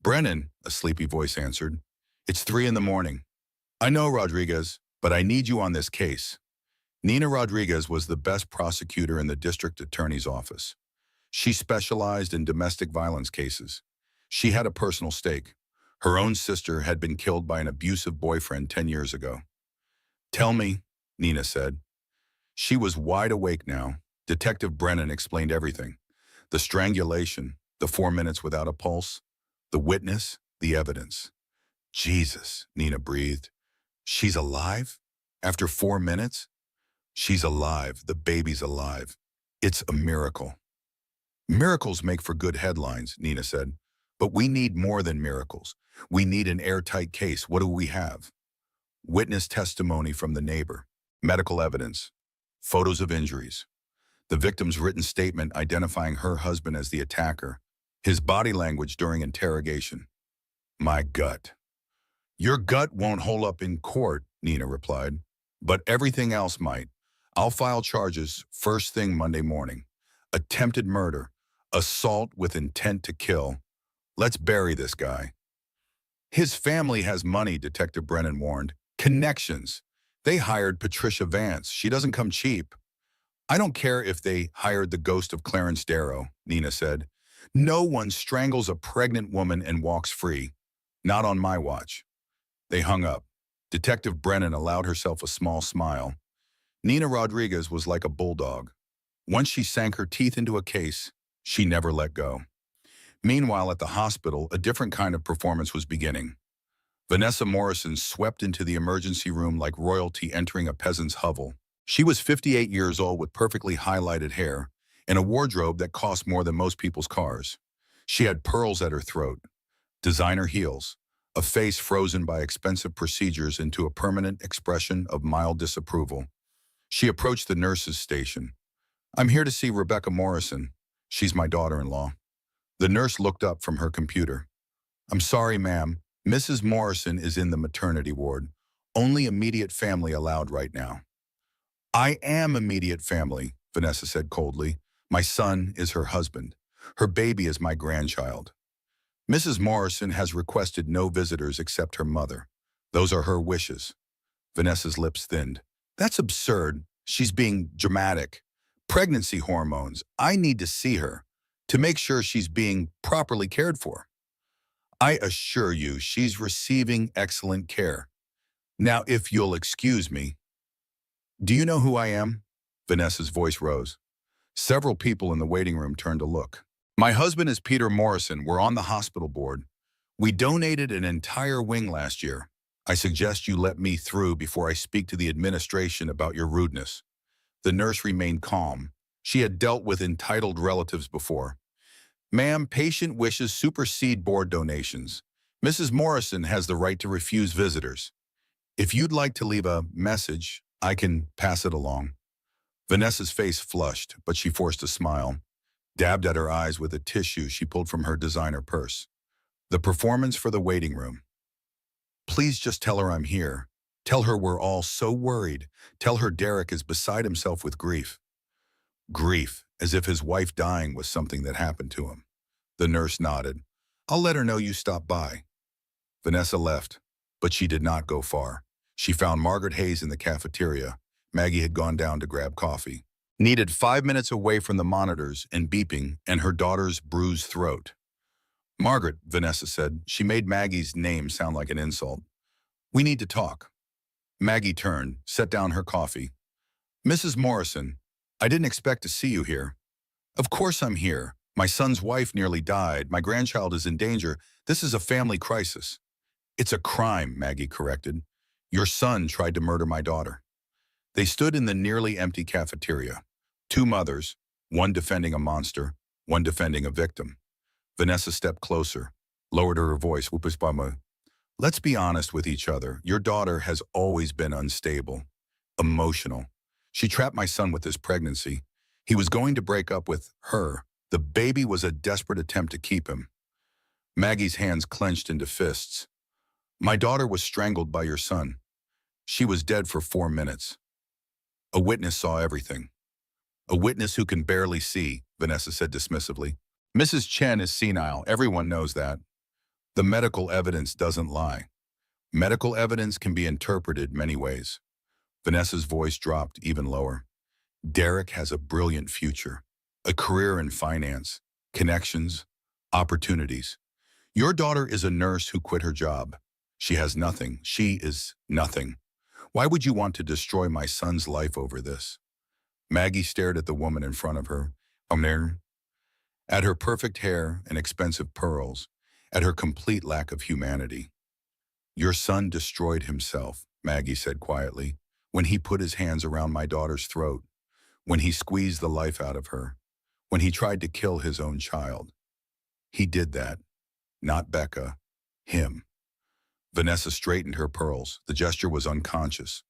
A: Brennan, a sleepy voice answered. It's 3 in the morning. I know, Rodriguez, but I need you on this case. Nina Rodriguez was the best prosecutor in the district attorney's office. She specialized in domestic violence cases. She had a personal stake. Her own sister had been killed by an abusive boyfriend 10 years ago. Tell me, Nina said. She was wide awake now. Detective Brennan explained everything. The strangulation, the 4 minutes without a pulse, the witness, the evidence. Jesus, Nina breathed. She's alive? After 4 minutes? She's alive. The baby's alive. It's a miracle. Miracles make for good headlines, Nina said. But we need more than miracles. We need an airtight case. What do we have? Witness testimony from the neighbor, medical evidence, photos of injuries, the victim's written statement identifying her husband as the attacker, his body language during interrogation. My gut. Your gut won't hold up in court, Nina replied, but everything else might. I'll file charges first thing Monday morning. Attempted murder, assault with intent to kill. Let's bury this guy. His family has money, Detective Brennan warned. Connections. They hired Patricia Vance. She doesn't come cheap. I don't care if they hired the ghost of Clarence Darrow, Nina said. No one strangles a pregnant woman and walks free. Not on my watch. They hung up. Detective Brennan allowed herself a small smile. Nina Rodriguez was like a bulldog. Once she sank her teeth into a case, she never let go. Meanwhile, at the hospital, a different kind of performance was beginning. Vanessa Morrison swept into the emergency room like royalty entering a peasant's hovel. She was 58 years old with perfectly highlighted hair and a wardrobe that cost more than most people's cars. She had pearls at her throat, designer heels, a face frozen by expensive procedures into a permanent expression of mild disapproval. She approached the nurse's station. I'm here to see Rebecca Morrison. She's my daughter-in-law. The nurse looked up from her computer. I'm sorry, ma'am. Mrs. Morrison is in the maternity ward. Only immediate family allowed right now. I am immediate family, Vanessa said coldly. My son is her husband. Her baby is my grandchild. Mrs. Morrison has requested no visitors except her mother. Those are her wishes. Vanessa's lips thinned. That's absurd. She's being dramatic. Pregnancy hormones. I need to see her to make sure she's being properly cared for. I assure you she's receiving excellent care. Now, if you'll excuse me. Do you know who I am? Vanessa's voice rose. Several people in the waiting room turned to look. My husband is Peter Morrison. We're on the hospital board. We donated an entire wing last year. I suggest you let me through before I speak to the administration about your rudeness. The nurse remained calm. She had dealt with entitled relatives before. Ma'am, patient wishes supersede board donations. Mrs. Morrison has the right to refuse visitors. If you'd like to leave a message, I can pass it along. Vanessa's face flushed, but she forced a smile, dabbed at her eyes with a tissue she pulled from her designer purse. The performance for the waiting room. Please just tell her I'm here. Tell her we're all so worried. Tell her Derek is beside himself with grief. Grief, as if his wife dying was something that happened to him. The nurse nodded. I'll let her know you stopped by. Vanessa left. But she did not go far. She found Margaret Hayes in the cafeteria. Maggie had gone down to grab coffee. Needed 5 minutes away from the monitors and beeping and her daughter's bruised throat. Margaret, Vanessa said. She made Maggie's name sound like an insult. We need to talk. Maggie turned, set down her coffee. Mrs. Morrison, I didn't expect to see you here. Of course I'm here. My son's wife nearly died. My grandchild is in danger. This is a family crisis. It's a crime, Maggie corrected. Your son tried to murder my daughter. They stood in the nearly empty cafeteria. Two mothers, one defending a monster, one defending a victim. Vanessa stepped closer, lowered her voice. Let's be honest with each other. Your daughter has always been unstable, emotional. She trapped my son with this pregnancy. He was going to break up with her. The baby was a desperate attempt to keep him. Maggie's hands clenched into fists. My daughter was strangled by your son. She was dead for 4 minutes. A witness saw everything. A witness who can barely see, Vanessa said dismissively. Mrs. Chen is senile. Everyone knows that. The medical evidence doesn't lie. Medical evidence can be interpreted many ways. Vanessa's voice dropped even lower. Derek has a brilliant future, a career in finance, connections, opportunities. Your daughter is a nurse who quit her job. She has nothing. She is nothing. Why would you want to destroy my son's life over this? Maggie stared at the woman in front of her, at her perfect hair and expensive pearls, at her complete lack of humanity. Your son destroyed himself, Maggie said quietly, when he put his hands around my daughter's throat, when he squeezed the life out of her, when he tried to kill his own child. He did that, not Becca, him. Vanessa straightened her pearls. The gesture was unconscious,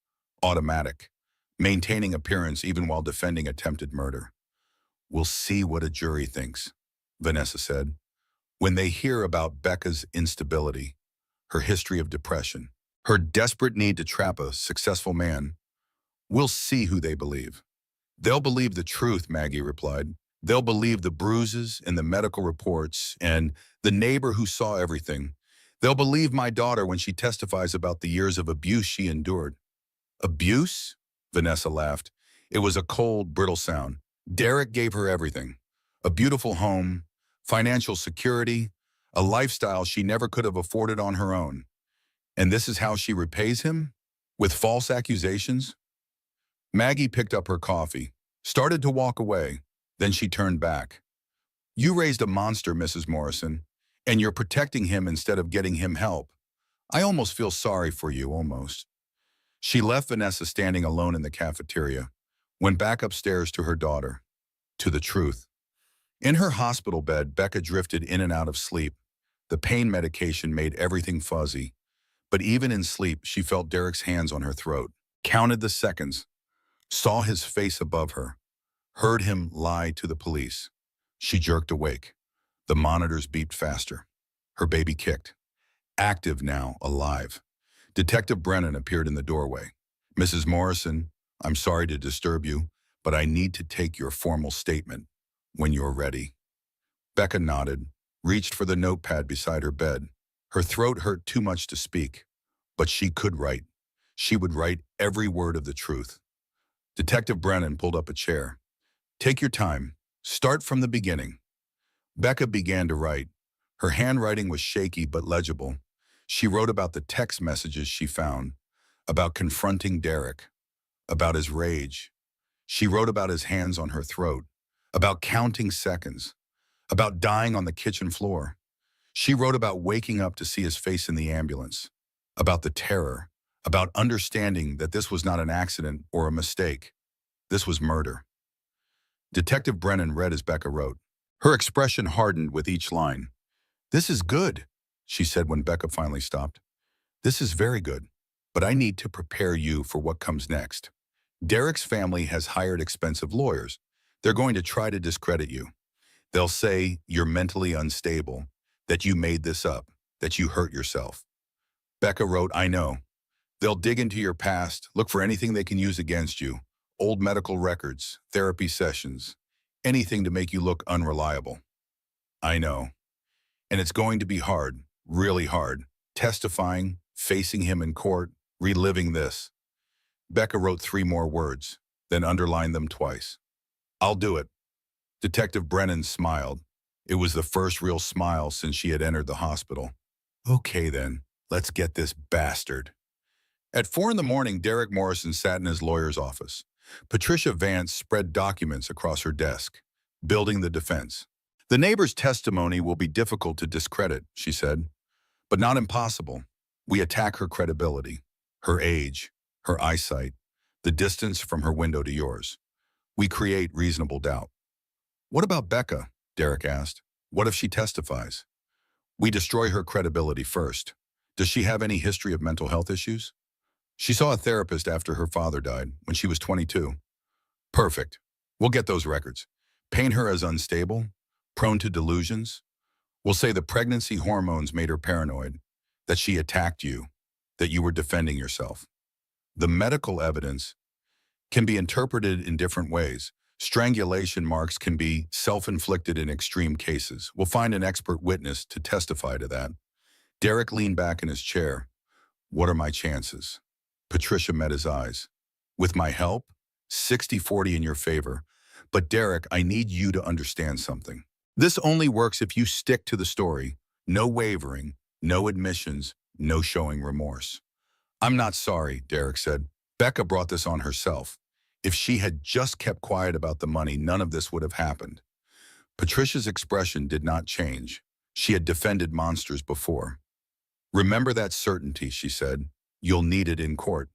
A: automatic, maintaining appearance even while defending attempted murder. We'll see what a jury thinks, Vanessa said. When they hear about Becca's instability, her history of depression, her desperate need to trap a successful man, we'll see who they believe. They'll believe the truth, Maggie replied. They'll believe the bruises and the medical reports and the neighbor who saw everything. They'll believe my daughter when she testifies about the years of abuse she endured. Abuse? Vanessa laughed. It was a cold, brittle sound. Derek gave her everything. A beautiful home, financial security, a lifestyle she never could have afforded on her own. And this is how she repays him? With false accusations? Maggie picked up her coffee, started to walk away. Then she turned back. You raised a monster, Mrs. Morrison, and you're protecting him instead of getting him help. I almost feel sorry for you, almost. She left Vanessa standing alone in the cafeteria, went back upstairs to her daughter, to the truth. In her hospital bed, Becca drifted in and out of sleep. The pain medication made everything fuzzy, but even in sleep, she felt Derek's hands on her throat, counted the seconds, saw his face above her, heard him lie to the police. She jerked awake. The monitors beeped faster. Her baby kicked. Active now, alive. Detective Brennan appeared in the doorway. Mrs. Morrison, I'm sorry to disturb you, but I need to take your formal statement when you're ready. Becca nodded, reached for the notepad beside her bed. Her throat hurt too much to speak, but she could write. She would write every word of the truth. Detective Brennan pulled up a chair. Take your time. Start from the beginning. Becca began to write. Her handwriting was shaky but legible. She wrote about the text messages she found, about confronting Derek, about his rage. She wrote about his hands on her throat, about counting seconds, about dying on the kitchen floor. She wrote about waking up to see his face in the ambulance, about the terror, about understanding that this was not an accident or a mistake. This was murder. Detective Brennan read as Becca wrote. Her expression hardened with each line. This is good, she said when Becca finally stopped. This is very good, but I need to prepare you for what comes next. Derek's family has hired expensive lawyers. They're going to try to discredit you. They'll say you're mentally unstable, that you made this up, that you hurt yourself. Becca wrote, I know. They'll dig into your past, look for anything they can use against you. Old medical records, therapy sessions, anything to make you look unreliable. I know. And it's going to be hard, really hard, testifying, facing him in court, reliving this. Becca wrote 3 more words, then underlined them twice. I'll do it. Detective Brennan smiled. It was the first real smile since she had entered the hospital. Okay then, let's get this bastard. At 4 in the morning, Derek Morrison sat in his lawyer's office. Patricia Vance spread documents across her desk, building the defense. The neighbor's testimony will be difficult to discredit, she said, but not impossible. We attack her credibility, her age, her eyesight, the distance from her window to yours. We create reasonable doubt. What about Becca? Derek asked. What if she testifies? We destroy her credibility first. Does she have any history of mental health issues? She saw a therapist after her father died, when she was 22. Perfect. We'll get those records. Paint her as unstable, prone to delusions. We'll say the pregnancy hormones made her paranoid, that she attacked you, that you were defending yourself. The medical evidence can be interpreted in different ways. Strangulation marks can be self-inflicted in extreme cases. We'll find an expert witness to testify to that. Derek leaned back in his chair. What are my chances? Patricia met his eyes. With my help, 60-40 in your favor. But Derek, I need you to understand something. This only works if you stick to the story. No wavering, no admissions, no showing remorse. I'm not sorry, Derek said. Becca brought this on herself. If she had just kept quiet about the money, none of this would have happened. Patricia's expression did not change. She had defended monsters before. Remember that certainty, she said. You'll need it in court.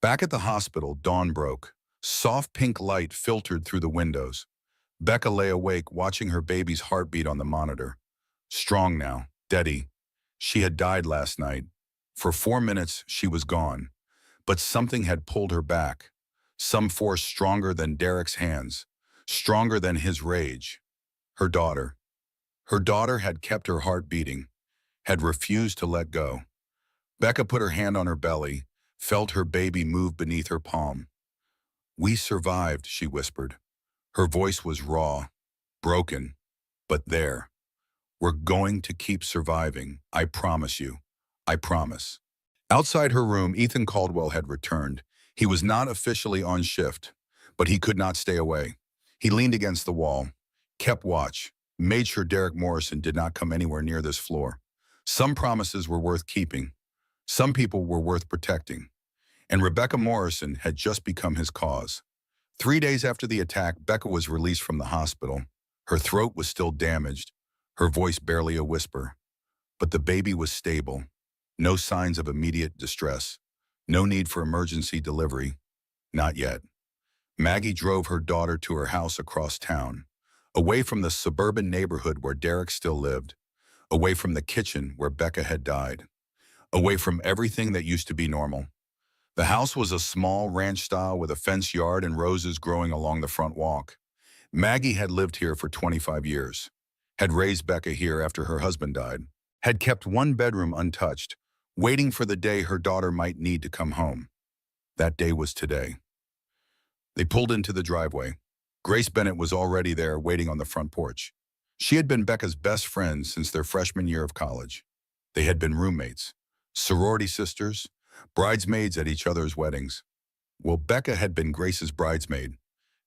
A: Back at the hospital, dawn broke. Soft pink light filtered through the windows. Becca lay awake, watching her baby's heartbeat on the monitor. Strong now, steady. She had died last night. For 4 minutes, she was gone. But something had pulled her back. Some force stronger than Derek's hands, stronger than his rage. Her daughter. Her daughter had kept her heart beating, had refused to let go. Becca put her hand on her belly, felt her baby move beneath her palm. We survived, she whispered. Her voice was raw, broken, but there. We're going to keep surviving, I promise you. I promise. Outside her room, Ethan Caldwell had returned. He was not officially on shift, but he could not stay away. He leaned against the wall, kept watch, made sure Derek Morrison did not come anywhere near this floor. Some promises were worth keeping. Some people were worth protecting. And Rebecca Morrison had just become his cause. 3 days after the attack, Becca was released from the hospital. Her throat was still damaged, her voice barely a whisper. But the baby was stable. No signs of immediate distress. No need for emergency delivery. Not yet. Maggie drove her daughter to her house across town, away from the suburban neighborhood where Derek still lived, away from the kitchen where Becca had died, away from everything that used to be normal. The house was a small ranch style with a fenced yard and roses growing along the front walk. Maggie had lived here for 25 years, had raised Becca here after her husband died, had kept one bedroom untouched, waiting for the day her daughter might need to come home. That day was today. They pulled into the driveway. Grace Bennett was already there, waiting on the front porch. She had been Becca's best friend since their freshman year of college. They had been roommates, sorority sisters, bridesmaids at each other's weddings. Well, Becca had been Grace's bridesmaid.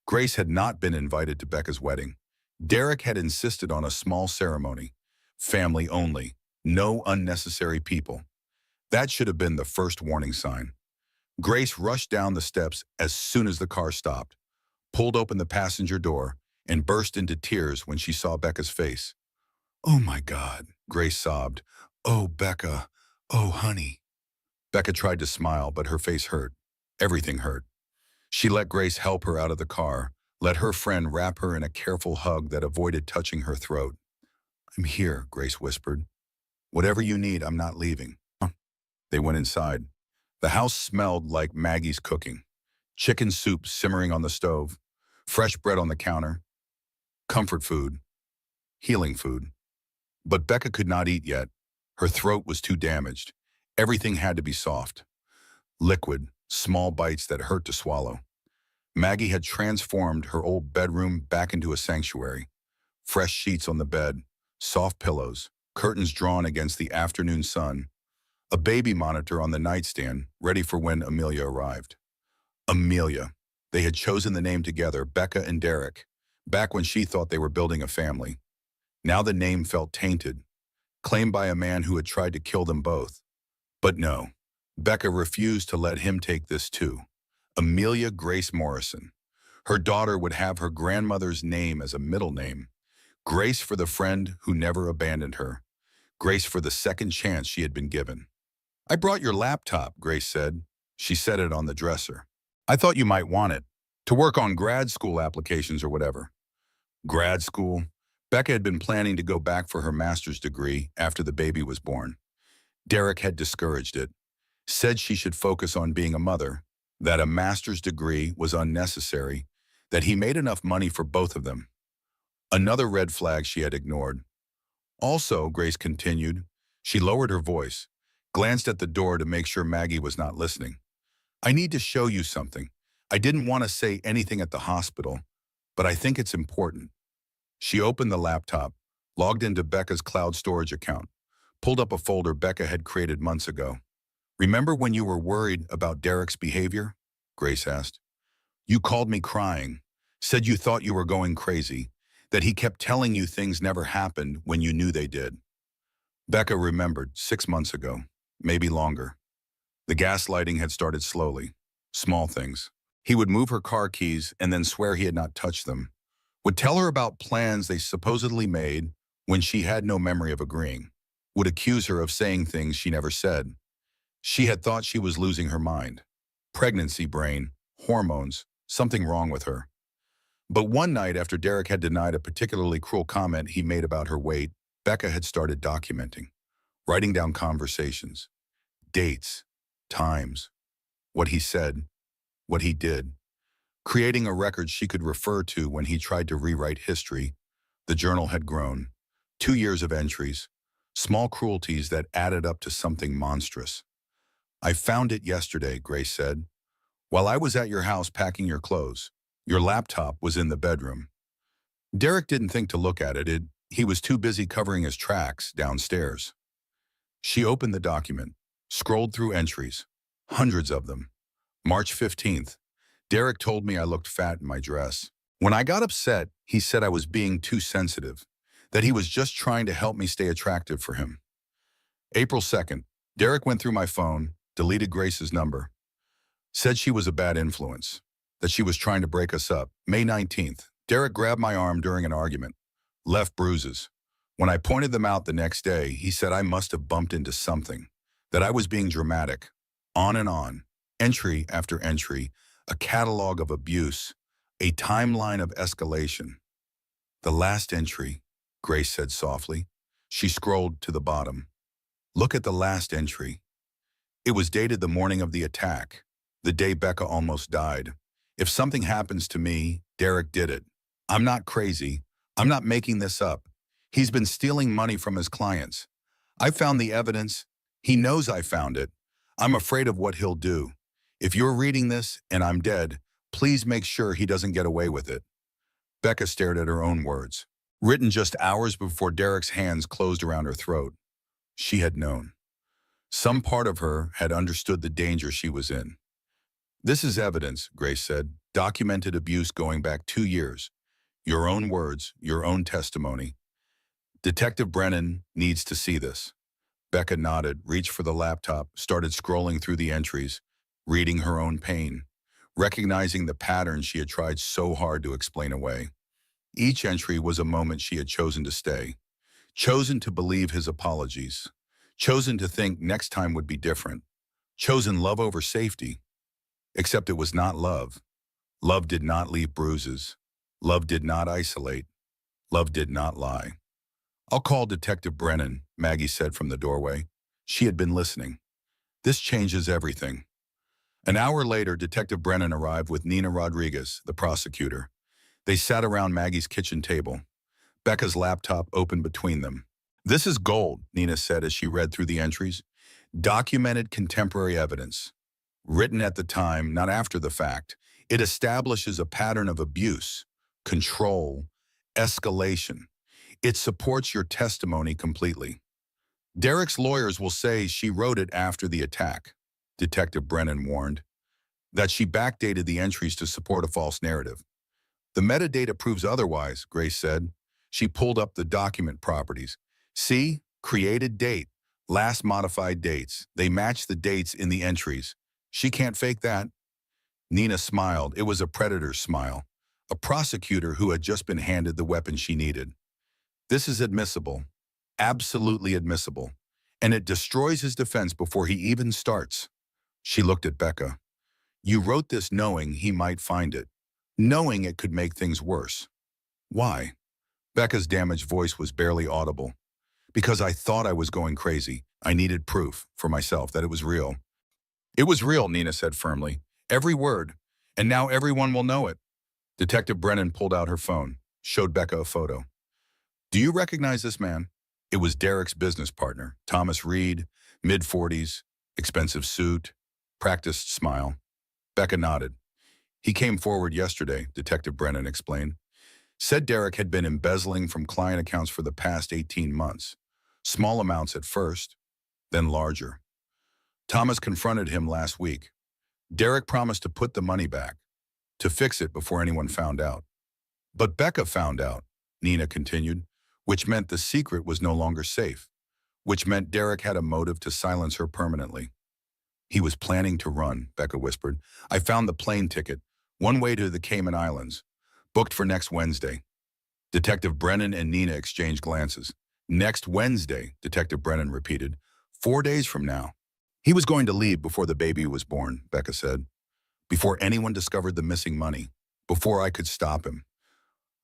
A: Grace had not been invited to Becca's wedding. Derek had insisted on a small ceremony, family only, no unnecessary people. That should have been the first warning sign. Grace rushed down the steps as soon as the car stopped, pulled open the passenger door, and burst into tears when she saw Becca's face. Oh my God, Grace sobbed. Oh, Becca. Oh, honey. Becca tried to smile, but her face hurt. Everything hurt. She let Grace help her out of the car, let her friend wrap her in a careful hug that avoided touching her throat. I'm here, Grace whispered. Whatever you need, I'm not leaving. They went inside. The house smelled like Maggie's cooking. Chicken soup simmering on the stove, fresh bread on the counter, comfort food, healing food. But Becca could not eat yet. Her throat was too damaged. Everything had to be soft. Liquid, small bites that hurt to swallow. Maggie had transformed her old bedroom back into a sanctuary. Fresh sheets on the bed, soft pillows, curtains drawn against the afternoon sun. A baby monitor on the nightstand, ready for when Amelia arrived. Amelia. They had chosen the name together, Becca and Derek, back when she thought they were building a family. Now the name felt tainted, claimed by a man who had tried to kill them both. But no, Becca refused to let him take this too. Amelia Grace Morrison. Her daughter would have her grandmother's name as a middle name. Grace for the friend who never abandoned her. Grace for the second chance she had been given. "I brought your laptop," Grace said. She set it on the dresser. "I thought you might want it, to work on grad school applications or whatever." Grad school? Becca had been planning to go back for her master's degree after the baby was born. Derek had discouraged it, said she should focus on being a mother, that a master's degree was unnecessary, that he made enough money for both of them. Another red flag she had ignored. Also, Grace continued, she lowered her voice, glanced at the door to make sure Maggie was not listening. "I need to show you something. I didn't want to say anything at the hospital, but I think it's important." She opened the laptop, logged into Becca's cloud storage account, pulled up a folder Becca had created months ago. "Remember when you were worried about Derek's behavior?" Grace asked. "You called me crying, said you thought you were going crazy, that he kept telling you things never happened when you knew they did." Becca remembered 6 months ago, maybe longer. The gaslighting had started slowly, small things. He would move her car keys and then swear he had not touched them. Would tell her about plans they supposedly made when she had no memory of agreeing. Would accuse her of saying things she never said. She had thought she was losing her mind. Pregnancy brain, hormones, something wrong with her. But one night after Derek had denied a particularly cruel comment he made about her weight, Becca had started documenting, writing down conversations, dates, times, what he said, what he did, creating a record she could refer to when he tried to rewrite history. The journal had grown. 2 years of entries, small cruelties that added up to something monstrous. "I found it yesterday," Grace said. "While I was at your house packing your clothes. Your laptop was in the bedroom." Derek didn't think to look at it. He was too busy covering his tracks downstairs. She opened the document, scrolled through entries, hundreds of them. March 15th. Derek told me I looked fat in my dress. When I got upset, he said I was being too sensitive, that he was just trying to help me stay attractive for him. April 2nd. Derek went through my phone, deleted Grace's number, said she was a bad influence, that she was trying to break us up. May 19th. Derek grabbed my arm during an argument, left bruises. When I pointed them out the next day, he said I must have bumped into something, that I was being dramatic. On and on, entry after entry, a catalog of abuse, a timeline of escalation. "The last entry," Grace said softly. She scrolled to the bottom. "Look at the last entry." It was dated the morning of the attack, the day Becca almost died. "If something happens to me, Derek did it. I'm not crazy. I'm not making this up. He's been stealing money from his clients. I found the evidence. He knows I found it. I'm afraid of what he'll do. If you're reading this and I'm dead, please make sure he doesn't get away with it." Becca stared at her own words, written just hours before Derek's hands closed around her throat. She had known. Some part of her had understood the danger she was in. "This is evidence," Grace said, "documented abuse going back 2 years. Your own words, your own testimony. Detective Brennan needs to see this." Becca nodded, reached for the laptop, started scrolling through the entries, reading her own pain, recognizing the pattern she had tried so hard to explain away. Each entry was a moment she had chosen to stay, chosen to believe his apologies, chosen to think next time would be different, chosen love over safety. Except it was not love. Love did not leave bruises. Love did not isolate. Love did not lie. "I'll call Detective Brennan," Maggie said from the doorway. She had been listening. "This changes everything." An hour later, Detective Brennan arrived with Nina Rodriguez, the prosecutor. They sat around Maggie's kitchen table. Becca's laptop open between them. "This is gold," Nina said as she read through the entries. "Documented contemporary evidence. Written at the time, not after the fact. It establishes a pattern of abuse, control, escalation. It supports your testimony completely." Derek's lawyers will say she wrote it after the attack, Detective Brennan warned, that she backdated the entries to support a false narrative. The metadata proves otherwise, Grace said. She pulled up the document properties. See? Created date. Last modified dates. They match the dates in the entries. She can't fake that. Nina smiled. It was a predator's smile. A prosecutor who had just been handed the weapon she needed. This is admissible. Absolutely admissible. And it destroys his defense before he even starts. She looked at Becca. You wrote this knowing he might find it. Knowing it could make things worse. Why? Becca's damaged voice was barely audible. Because I thought I was going crazy. I needed proof for myself that it was real. It was real, Nina said firmly. Every word. And now everyone will know it. Detective Brennan pulled out her phone, showed Becca a photo. Do you recognize this man? It was Derek's business partner, Thomas Reed, mid-40s, expensive suit, practiced smile. Becca nodded. He came forward yesterday, Detective Brennan explained. Said Derek had been embezzling from client accounts for the past 18 months. Small amounts at first, then larger. Thomas confronted him last week. Derek promised to put the money back, to fix it before anyone found out. But Becca found out, Nina continued, which meant the secret was no longer safe, which meant Derek had a motive to silence her permanently. He was planning to run, Becca whispered. I found the plane ticket, one way to the Cayman Islands, booked for next Wednesday. Detective Brennan and Nina exchanged glances. Next Wednesday, Detective Brennan repeated. 4 days from now. He was going to leave before the baby was born, Becca said. Before anyone discovered the missing money. Before I could stop him.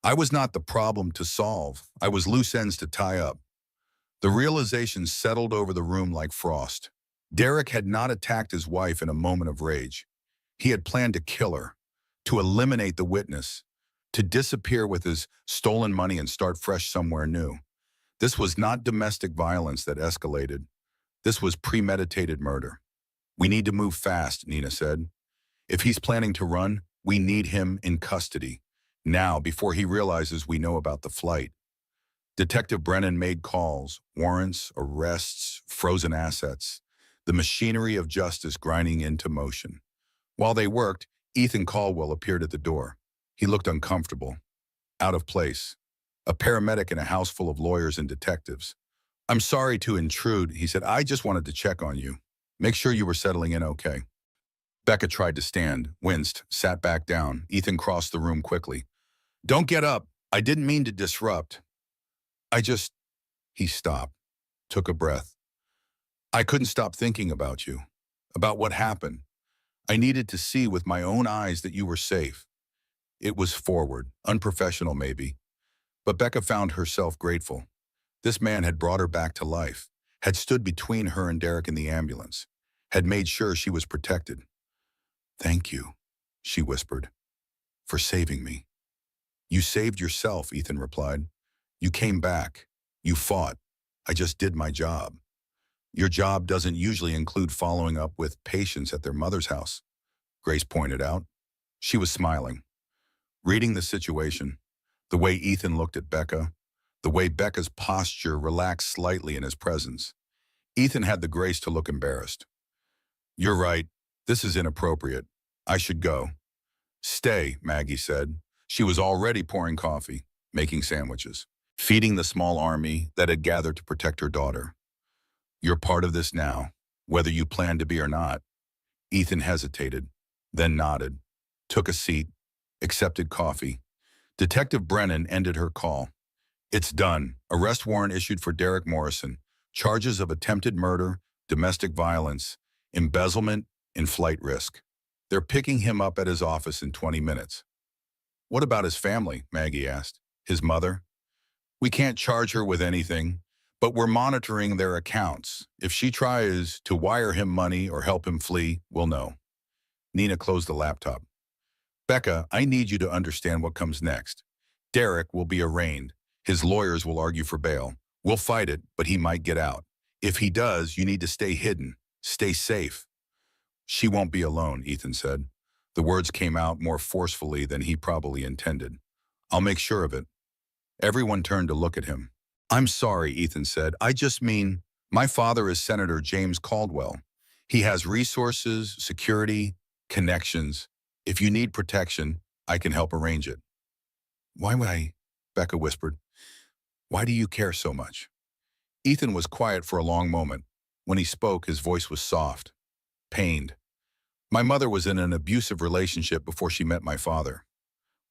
A: I was not the problem to solve. I was loose ends to tie up. The realization settled over the room like frost. Derek had not attacked his wife in a moment of rage. He had planned to kill her, to eliminate the witness, to disappear with his stolen money and start fresh somewhere new. This was not domestic violence that escalated. This was premeditated murder. We need to move fast, Nina said. If he's planning to run, we need him in custody. Now, before he realizes we know about the flight. Detective Brennan made calls, warrants, arrests, frozen assets. The machinery of justice grinding into motion. While they worked, Ethan Caldwell appeared at the door. He looked uncomfortable, out of place. A paramedic in a house full of lawyers and detectives. I'm sorry to intrude, he said. I just wanted to check on you. Make sure you were settling in okay. Becca tried to stand, winced, sat back down. Ethan crossed the room quickly. Don't get up. I didn't mean to disrupt. He stopped, took a breath. I couldn't stop thinking about you, about what happened. I needed to see with my own eyes that you were safe. It was forward, unprofessional maybe. But Becca found herself grateful. This man had brought her back to life, had stood between her and Derek in the ambulance, had made sure she was protected. Thank you, she whispered, for saving me. You saved yourself, Ethan replied. You came back. You fought. I just did my job. Your job doesn't usually include following up with patients at their mother's house, Grace pointed out. She was smiling, reading the situation, the way Ethan looked at Becca, the way Becca's posture relaxed slightly in his presence. Ethan had the grace to look embarrassed. You're right. This is inappropriate. I should go. Stay, Maggie said. She was already pouring coffee, making sandwiches, feeding the small army that had gathered to protect her daughter. You're part of this now, whether you plan to be or not. Ethan hesitated, then nodded, took a seat, accepted coffee. Detective Brennan ended her call. It's done. Arrest warrant issued for Derek Morrison. Charges of attempted murder, domestic violence, embezzlement, and flight risk. They're picking him up at his office in 20 minutes. What about his family? Maggie asked. His mother? We can't charge her with anything, but we're monitoring their accounts. If she tries to wire him money or help him flee, we'll know. Nina closed the laptop. Becca, I need you to understand what comes next. Derek will be arraigned. His lawyers will argue for bail. We'll fight it, but he might get out. If he does, you need to stay hidden. Stay safe. She won't be alone, Ethan said. The words came out more forcefully than he probably intended. I'll make sure of it. Everyone turned to look at him. I'm sorry, Ethan said. I just mean, My father is Senator James Caldwell. He has resources, security, connections. If you need protection, I can help arrange it. Why would I? Becca whispered. Why do you care so much? Ethan was quiet for a long moment. When he spoke, his voice was soft, pained. My mother was in an abusive relationship before she met my father.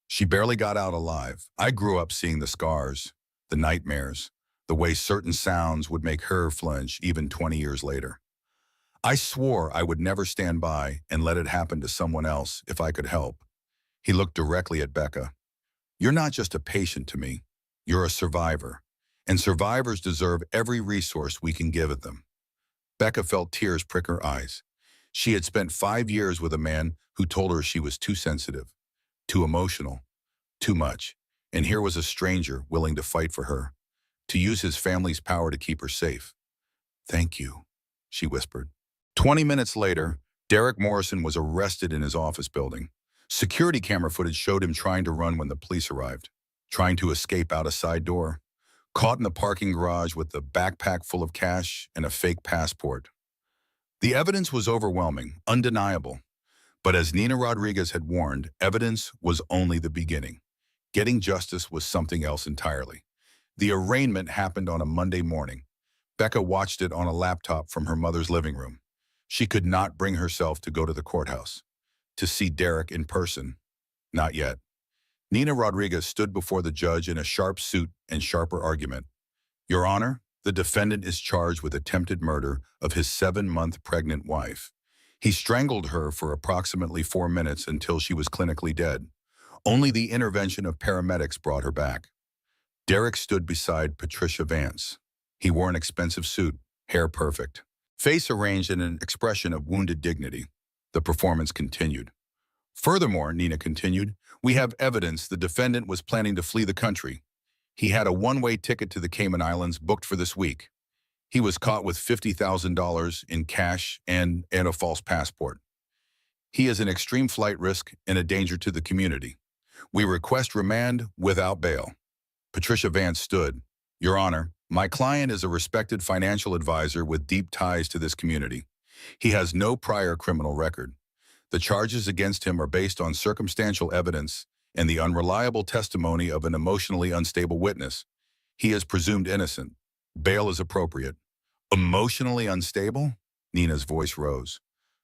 A: She barely got out alive. I grew up seeing the scars, the nightmares, the way certain sounds would make her flinch even 20 years later. I swore I would never stand by and let it happen to someone else if I could help. He looked directly at Becca. You're not just a patient to me. You're a survivor. And survivors deserve every resource we can give them. Becca felt tears prick her eyes. She had spent 5 years with a man who told her she was too sensitive, too emotional, too much. And here was a stranger willing to fight for her, to use his family's power to keep her safe. Thank you, she whispered. 20 minutes later, Derek Morrison was arrested in his office building. Security camera footage showed him trying to run when the police arrived, trying to escape out a side door, caught in the parking garage with a backpack full of cash and a fake passport. The evidence was overwhelming, undeniable. But as Nina Rodriguez had warned, evidence was only the beginning. Getting justice was something else entirely. The arraignment happened on a Monday morning. Becca watched it on a laptop from her mother's living room. She could not bring herself to go to the courthouse, to see Derek in person. Not yet. Nina Rodriguez stood before the judge in a sharp suit and sharper argument. Your Honor, the defendant is charged with attempted murder of his 7-month pregnant wife. He strangled her for approximately 4 minutes until she was clinically dead. Only the intervention of paramedics brought her back. Derek stood beside Patricia Vance. He wore an expensive suit, hair perfect, face arranged in an expression of wounded dignity. The performance continued. Furthermore, Nina continued, we have evidence the defendant was planning to flee the country. He had a one-way ticket to the Cayman Islands booked for this week. He was caught with $50,000 in cash and a false passport. He is an extreme flight risk and a danger to the community. We request remand without bail. Patricia Vance stood. Your Honor, my client is a respected financial advisor with deep ties to this community. He has no prior criminal record. The charges against him are based on circumstantial evidence and the unreliable testimony of an emotionally unstable witness. He is presumed innocent. Bail is appropriate. Emotionally unstable? Nina's voice rose.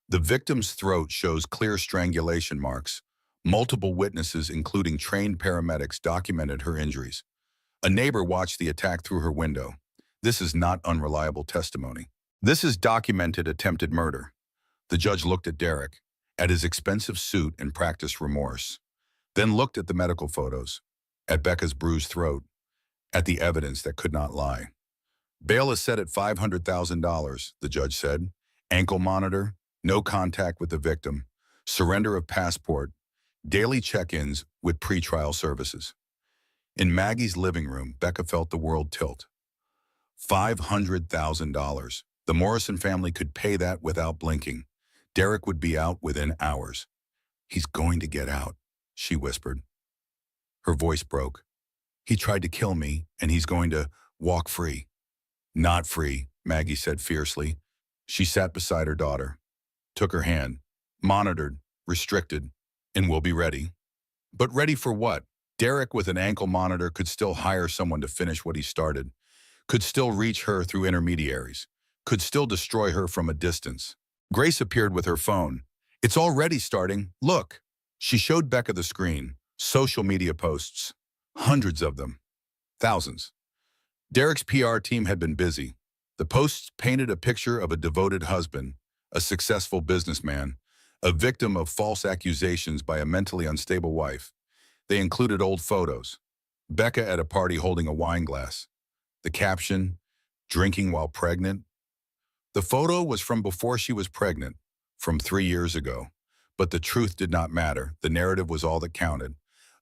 A: The victim's throat shows clear strangulation marks. Multiple witnesses, including trained paramedics, documented her injuries. A neighbor watched the attack through her window. This is not unreliable testimony. This is documented attempted murder. The judge looked at Derek, at his expensive suit and practiced remorse, then looked at the medical photos, at Becca's bruised throat, at the evidence that could not lie. Bail is set at $500,000, the judge said. Ankle monitor, no contact with the victim, surrender of passport, daily check-ins with pretrial services. In Maggie's living room, Becca felt the world tilt. $500,000. The Morrison family could pay that without blinking. Derek would be out within hours. He's going to get out, she whispered. Her voice broke. He tried to kill me, and he's going to walk free. Not free, Maggie said fiercely. She sat beside her daughter, took her hand, monitored, restricted, and will be ready. But ready for what? Derek with an ankle monitor could still hire someone to finish what he started, could still reach her through intermediaries, could still destroy her from a distance. Grace appeared with her phone. It's already starting. Look. She showed Becca the screen. Social media posts. Hundreds of them. Thousands. Derek's PR team had been busy. The posts painted a picture of a devoted husband, a successful businessman, a victim of false accusations by a mentally unstable wife. They included old photos. Becca at a party holding a wine glass. The caption, drinking while pregnant. The photo was from before she was pregnant, from 3 years ago. But the truth did not matter. The narrative was all that counted.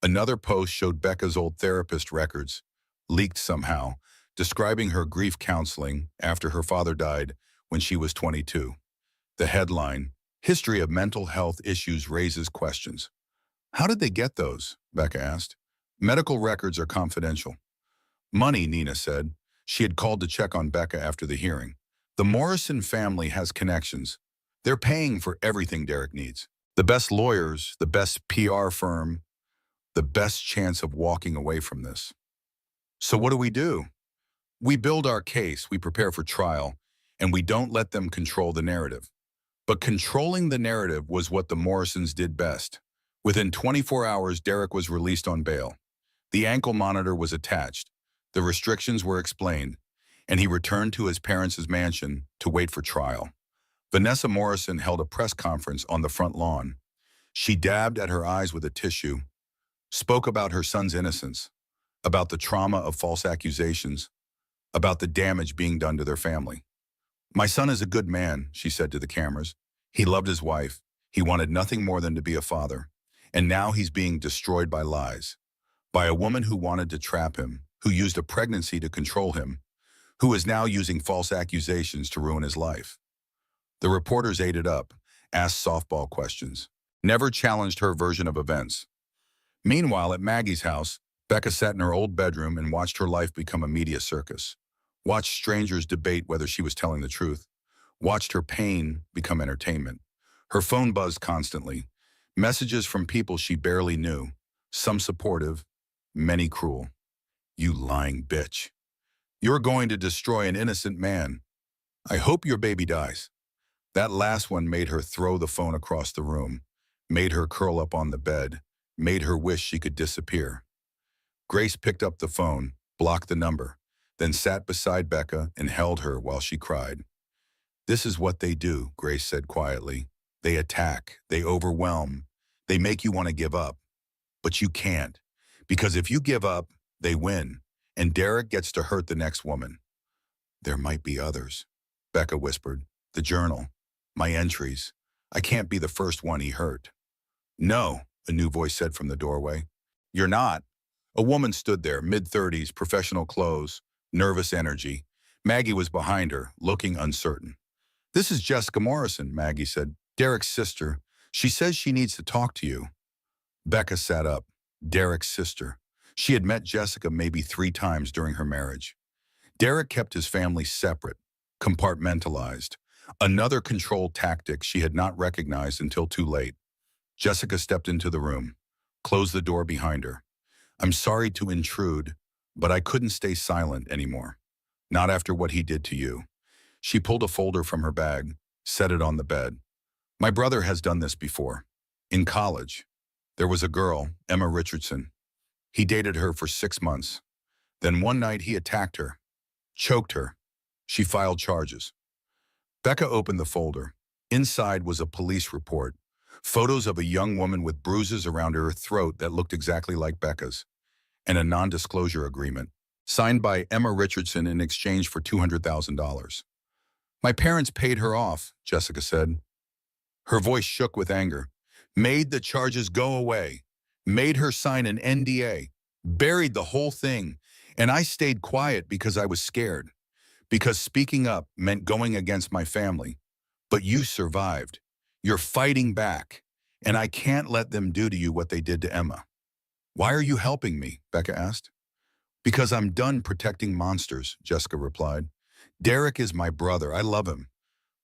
A: Another post showed Becca's old therapist records, leaked somehow, describing her grief counseling after her father died when she was 22. The headline, History of Mental Health Issues Raises Questions. How did they get those? Becca asked. Medical records are confidential. Money, Nina said. She had called to check on Becca after the hearing. The Morrison family has connections. They're paying for everything Derek needs. The best lawyers, the best PR firm, the best chance of walking away from this. So what do? We build our case, we prepare for trial, and we don't let them control the narrative. But controlling the narrative was what the Morrisons did best. Within 24 hours, Derek was released on bail. The ankle monitor was attached, the restrictions were explained, and he returned to his parents' mansion to wait for trial. Vanessa Morrison held a press conference on the front lawn. She dabbed at her eyes with a tissue, spoke about her son's innocence, about the trauma of false accusations, about the damage being done to their family. "My son is a good man," she said to the cameras. "He loved his wife. He wanted nothing more than to be a father. And now he's being destroyed by lies. By a woman who wanted to trap him, who used a pregnancy to control him, who is now using false accusations to ruin his life." The reporters ate it up, asked softball questions, never challenged her version of events. Meanwhile, at Maggie's house, Becca sat in her old bedroom and watched her life become a media circus. Watched strangers debate whether she was telling the truth. Watched her pain become entertainment. Her phone buzzed constantly. Messages from people she barely knew. Some supportive, many cruel. "You lying bitch. You're going to destroy an innocent man. I hope your baby dies." That last one made her throw the phone across the room, made her curl up on the bed, made her wish she could disappear. Grace picked up the phone, blocked the number, then sat beside Becca and held her while she cried. "This is what they do," Grace said quietly. "They attack, they overwhelm, they make you want to give up. But you can't, because if you give up, they win, and Derek gets to hurt the next woman." "There might be others," Becca whispered. "The journal, my entries. I can't be the first one he hurt." "No," a new voice said from the doorway. "You're not." A woman stood there, mid-30s, professional clothes, nervous energy. Maggie was behind her, looking uncertain. "This is Jessica Morrison," Maggie said. "Derek's sister. She says she needs to talk to you." Becca sat up. Derek's sister. She had met Jessica maybe 3 times during her marriage. Derek kept his family separate, compartmentalized. Another control tactic she had not recognized until too late. Jessica stepped into the room, closed the door behind her. "I'm sorry to intrude, but I couldn't stay silent anymore. Not after what he did to you." She pulled a folder from her bag, set it on the bed. "My brother has done this before. In college. There was a girl, Emma Richardson. He dated her for 6 months. Then one night he attacked her, choked her. She filed charges." Becca opened the folder. Inside was a police report. Photos of a young woman with bruises around her throat that looked exactly like Becca's, and a non-disclosure agreement, signed by Emma Richardson in exchange for $200,000. "My parents paid her off," Jessica said. Her voice shook with anger. "Made the charges go away. Made her sign an NDA. Buried the whole thing. And I stayed quiet because I was scared. Because speaking up meant going against my family. But you survived. You're fighting back. And I can't let them do to you what they did to Emma." "Why are you helping me?" Becca asked. "Because I'm done protecting monsters," Jessica replied. "Derek is my brother. I love him.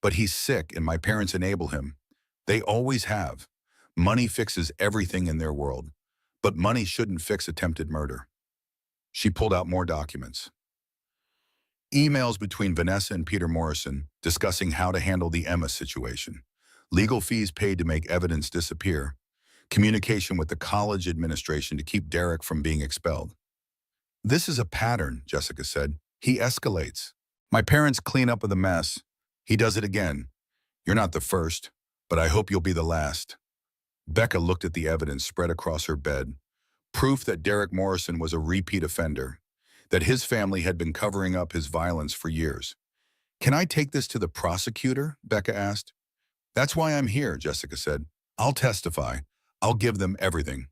A: But he's sick and my parents enable him. They always have. Money fixes everything in their world. But money shouldn't fix attempted murder." She pulled out more documents. Emails between Vanessa and Peter Morrison discussing how to handle the Emma situation. Legal fees paid to make evidence disappear. Communication with the college administration to keep Derek from being expelled. "This is a pattern," Jessica said. "He escalates. My parents clean up with a mess. He does it again. You're not the first, but I hope you'll be the last." Becca looked at the evidence spread across her bed. Proof that Derek Morrison was a repeat offender, that his family had been covering up his violence for years. "Can I take this to the prosecutor?" Becca asked. "That's why I'm here," Jessica said. "I'll testify. I'll give them everything.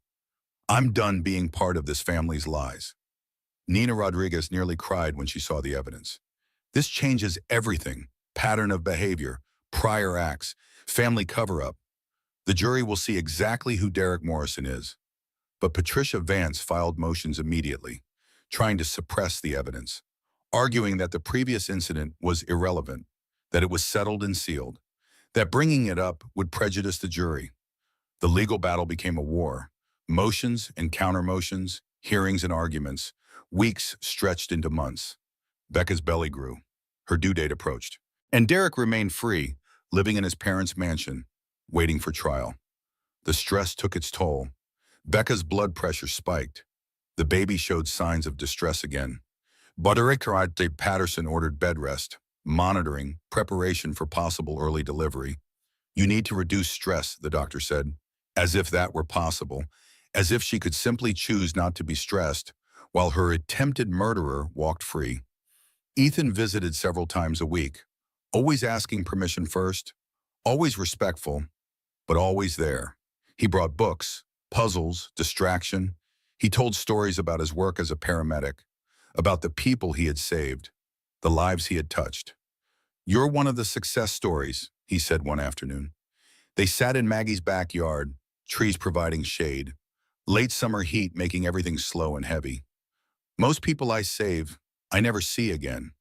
A: I'm done being part of this family's lies." Nina Rodriguez nearly cried when she saw the evidence. "This changes everything. Pattern of behavior, prior acts, family cover-up. The jury will see exactly who Derek Morrison is." But Patricia Vance filed motions immediately, trying to suppress the evidence. arguing that the previous incident was irrelevant, that it was settled and sealed, that bringing it up would prejudice the jury. The legal battle became a war. Motions and counter-motions, hearings and arguments, weeks stretched into months. Becca's belly grew. Her due date approached. And Derek remained free, living in his parents' mansion, waiting for trial. The stress took its toll. Becca's blood pressure spiked. The baby showed signs of distress again. Paramedic Patterson ordered bed rest, monitoring, preparation for possible early delivery. You need to reduce stress, the doctor said, as if that were possible, as if she could simply choose not to be stressed, while her attempted murderer walked free. Ethan visited several times a week, always asking permission first, always respectful, but always there. He brought books, puzzles, distraction. He told stories about his work as a paramedic, about the people he had saved, the lives he had touched. "You're one of the success stories," he said one afternoon. They sat in Maggie's backyard, trees providing shade, late summer heat making everything slow and heavy. "Most people I save, I never see again.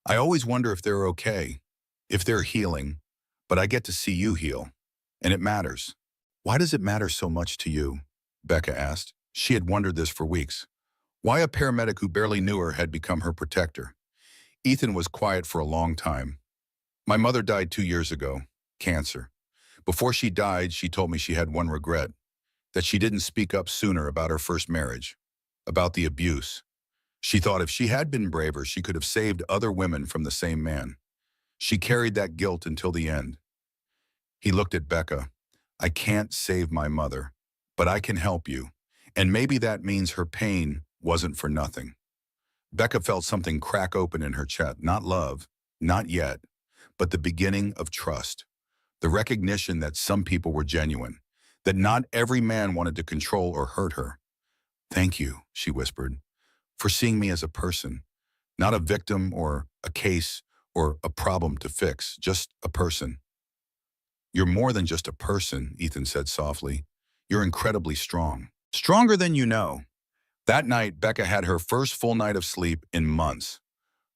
A: I always wonder if they're okay, if they're healing, but I get to see you heal, and it matters." "Why does it matter so much to you?" Becca asked. She had wondered this for weeks. Why a paramedic who barely knew her had become her protector. Ethan was quiet for a long time. "My mother died 2 years ago, cancer. Before she died, she told me she had one regret, that she didn't speak up sooner about her first marriage, about the abuse. She thought if she had been braver, she could have saved other women from the same man. She carried that guilt until the end." He looked at Becca. "I can't save my mother, but I can help you. And maybe that means her pain wasn't for nothing." Becca felt something crack open in her chest. Not love, not yet, but the beginning of trust. The recognition that some people were genuine, that not every man wanted to control or hurt her. "Thank you," she whispered, "for seeing me as a person, not a victim or a case or a problem to fix, just a person." "You're more than just a person," Ethan said softly. "You're incredibly strong. Stronger than you know." That night, Becca had her first full night of sleep in months.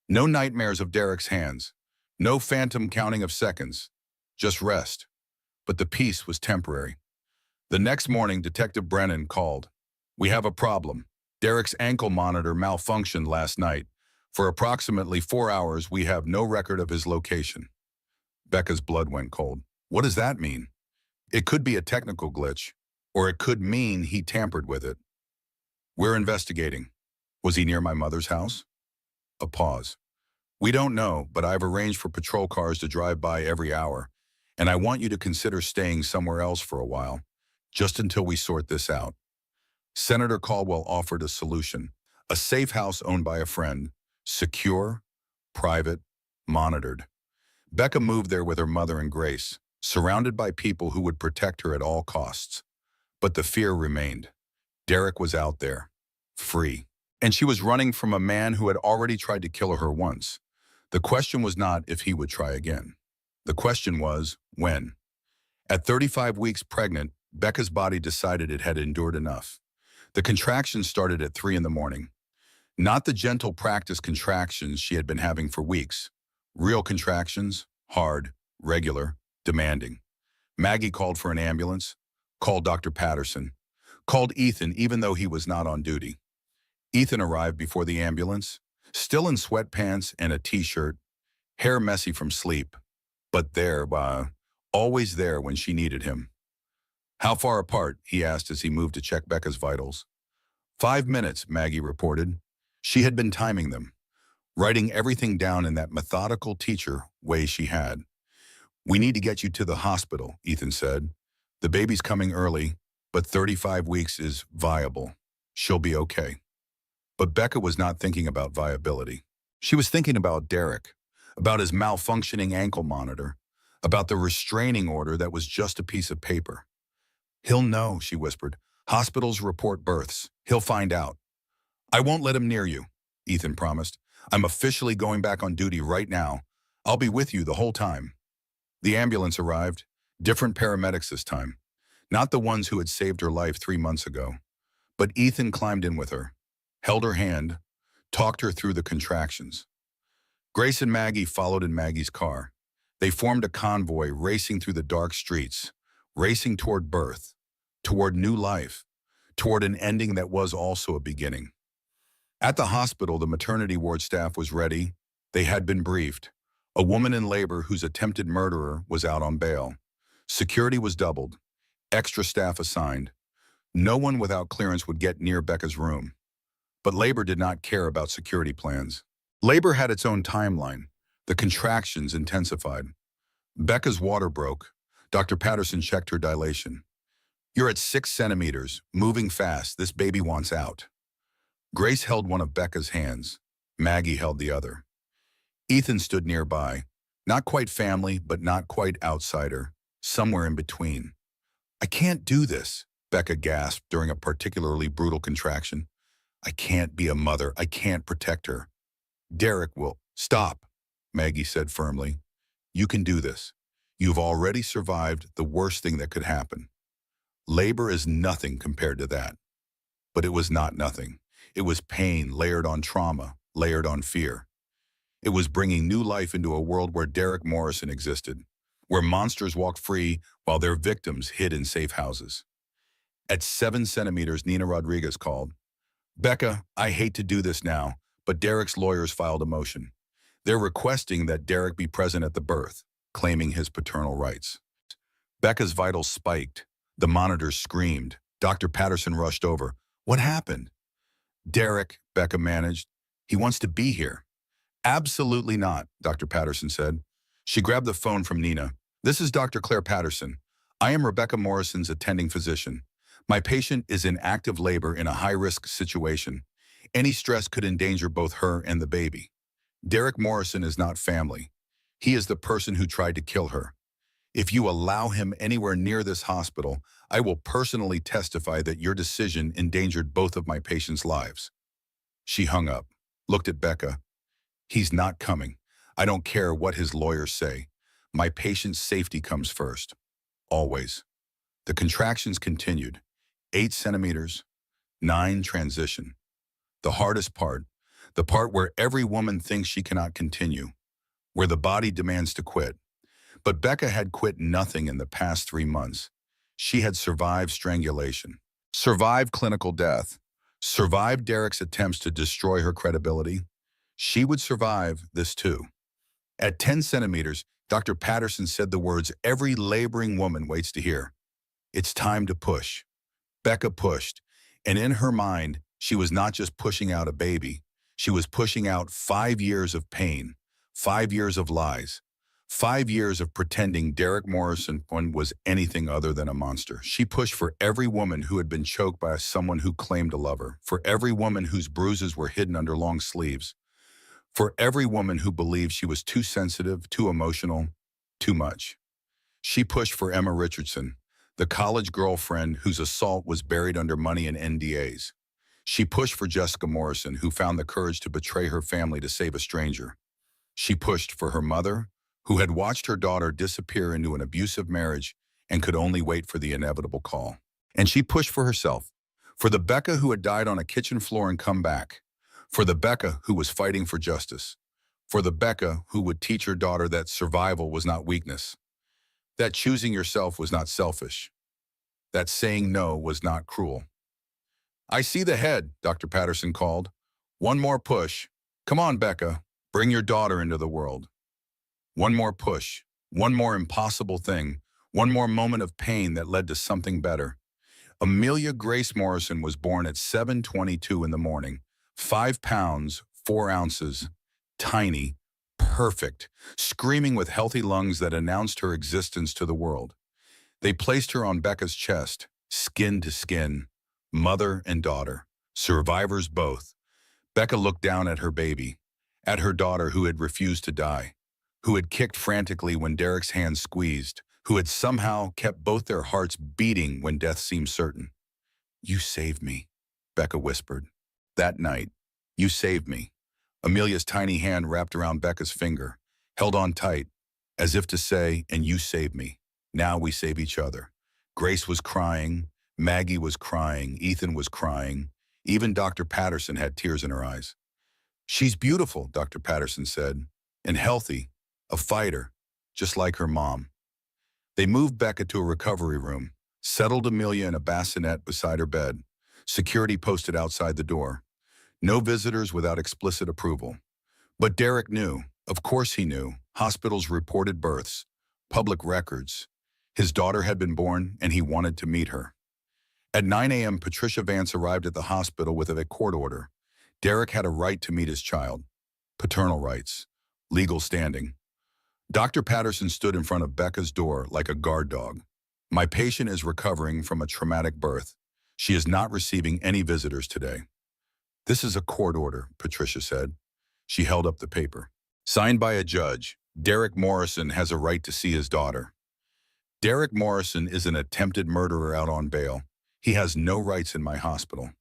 A: No nightmares of Derek's hands. No phantom counting of seconds. Just rest. But the peace was temporary. The next morning, Detective Brennan called. "We have a problem. Derek's ankle monitor malfunctioned last night. For approximately 4 hours, we have no record of his location." Becca's blood went cold. "What does that mean?" "It could be a technical glitch, or it could mean he tampered with it. We're investigating." "Was he near my mother's house?" A pause. "We don't know, but I've arranged for patrol cars to drive by every hour, and I want you to consider staying somewhere else for a while, just until we sort this out." Senator Caldwell offered a solution: a safe house owned by a friend, secure, private, monitored. Becca moved there with her mother and Grace, surrounded by people who would protect her at all costs. But the fear remained. Derek was out there, free. And she was running from a man who had already tried to kill her once. The question was not if he would try again. The question was, when? At 35 weeks pregnant, Becca's body decided it had endured enough. The contractions started at 3 in the morning. Not the gentle practice contractions she had been having for weeks. Real contractions, hard, regular, demanding. Maggie called for an ambulance, called Dr. Patterson, called Ethan even though he was not on duty. Ethan arrived before the ambulance, still in sweatpants and a t-shirt, hair messy from sleep, but there, always there when she needed him. "How far apart?" he asked as he moved to check Becca's vitals. 5 minutes, Maggie reported. She had been timing them, writing everything down in that methodical teacher way she had. "We need to get you to the hospital," Ethan said. "The baby's coming early, but 35 weeks is viable. She'll be okay." But Becca was not thinking about viability. She was thinking about Derek, about his malfunctioning ankle monitor, about the restraining order that was just a piece of paper. "He'll know," she whispered. "Hospitals report births. He'll find out." "I won't let him near you," Ethan promised. "I'm officially going back on duty right now. I'll be with you the whole time." The ambulance arrived, different paramedics this time. Not the ones who had saved her life 3 months ago. But Ethan climbed in with her, held her hand, talked her through the contractions. Grace and Maggie followed in Maggie's car. They formed a convoy racing through the dark streets, racing toward birth, toward new life, toward an ending that was also a beginning. At the hospital, the maternity ward staff was ready. They had been briefed. A woman in labor whose attempted murderer was out on bail. Security was doubled. Extra staff assigned. No one without clearance would get near Becca's room. But labor did not care about security plans. Labor had its own timeline. The contractions intensified. Becca's water broke. Dr. Patterson checked her dilation. "You're at 6 centimeters, moving fast. This baby wants out." Grace held one of Becca's hands. Maggie held the other. Ethan stood nearby. Not quite family, but not quite outsider. Somewhere in between. "I can't do this," Becca gasped during a particularly brutal contraction. "I can't be a mother. I can't protect her." "Derek will." "Stop," Maggie said firmly. "You can do this. You've already survived the worst thing that could happen. Labor is nothing compared to that." But it was not nothing. It was pain layered on trauma, layered on fear. It was bringing new life into a world where Derek Morrison existed, where monsters walked free while their victims hid in safe houses. At 7 centimeters, Nina Rodriguez called. "Becca, I hate to do this now, but Derek's lawyers filed a motion. They're requesting that Derek be present at the birth, claiming his paternal rights." Becca's vitals spiked. The monitors screamed. Dr. Patterson rushed over. "What happened?" "Derek," Becca managed. "He wants to be here." "Absolutely not," Dr. Patterson said. She grabbed the phone from Nina. "This is Dr. Claire Patterson. I am Rebecca Morrison's attending physician. My patient is in active labor in a high-risk situation. Any stress could endanger both her and the baby. Derek Morrison is not family. He is the person who tried to kill her. If you allow him anywhere near this hospital, I will personally testify that your decision endangered both of my patients' lives." She hung up, looked at Becca. "He's not coming. I don't care what his lawyers say. My patient's safety comes first. Always." The contractions continued. 8 centimeters, 9 transition. The hardest part, the part where every woman thinks she cannot continue, where the body demands to quit. But Becca had quit nothing in the past 3 months. She had survived strangulation, survived clinical death, survived Derek's attempts to destroy her credibility. She would survive this too. At 10 centimeters, Dr. Patterson said the words every laboring woman waits to hear. "It's time to push." Becca pushed, and in her mind, she was not just pushing out a baby. She was pushing out 5 years of pain, 5 years of lies, 5 years of pretending Derek Morrison was anything other than a monster. She pushed for every woman who had been choked by someone who claimed to love her, for every woman whose bruises were hidden under long sleeves, for every woman who believed she was too sensitive, too emotional, too much. She pushed for Emma Richardson, the college girlfriend whose assault was buried under money and NDAs. She pushed for Jessica Morrison, who found the courage to betray her family to save a stranger. She pushed for her mother, who had watched her daughter disappear into an abusive marriage and could only wait for the inevitable call. And she pushed for herself, for the Becca who had died on a kitchen floor and come back, for the Becca who was fighting for justice, for the Becca who would teach her daughter that survival was not weakness, that choosing yourself was not selfish, that saying no was not cruel. "I see the head," Dr. Patterson called. "One more push. Come on, Becca. Bring your daughter into the world." One more push. One more impossible thing. One more moment of pain that led to something better. Amelia Grace Morrison was born at 7:22 in the morning. 5 pounds, 4 ounces. Tiny. Perfect. Screaming with healthy lungs that announced her existence to the world. They placed her on Becca's chest, skin to skin. Mother and daughter. Survivors both. Becca looked down at her baby, at her daughter who had refused to die, who had kicked frantically when Derek's hand squeezed, who had somehow kept both their hearts beating when death seemed certain. "You saved me," Becca whispered. That night, "You saved me." Amelia's tiny hand wrapped around Becca's finger, held on tight, as if to say, "And you saved me. Now we save each other." Grace was crying. Maggie was crying. Ethan was crying. Even Dr. Patterson had tears in her eyes. She's beautiful, Dr. Patterson said, and healthy, a fighter, just like her mom. They moved Becca to a recovery room, settled Amelia in a bassinet beside her bed, security posted outside the door. No visitors without explicit approval. But Derek knew, of course he knew, hospitals reported births, public records. His daughter had been born and he wanted to meet her. At 9 a.m., Patricia Vance arrived at the hospital with a court order. Derek had a right to meet his child. Paternal rights. Legal standing. Dr. Patterson stood in front of Becca's door like a guard dog. My patient is recovering from a traumatic birth. She is not receiving any visitors today. This is a court order, Patricia said. She held up the paper. Signed by a judge, Derek Morrison has a right to see his daughter. Derek Morrison is an attempted murderer out on bail. He has no rights in my hospital.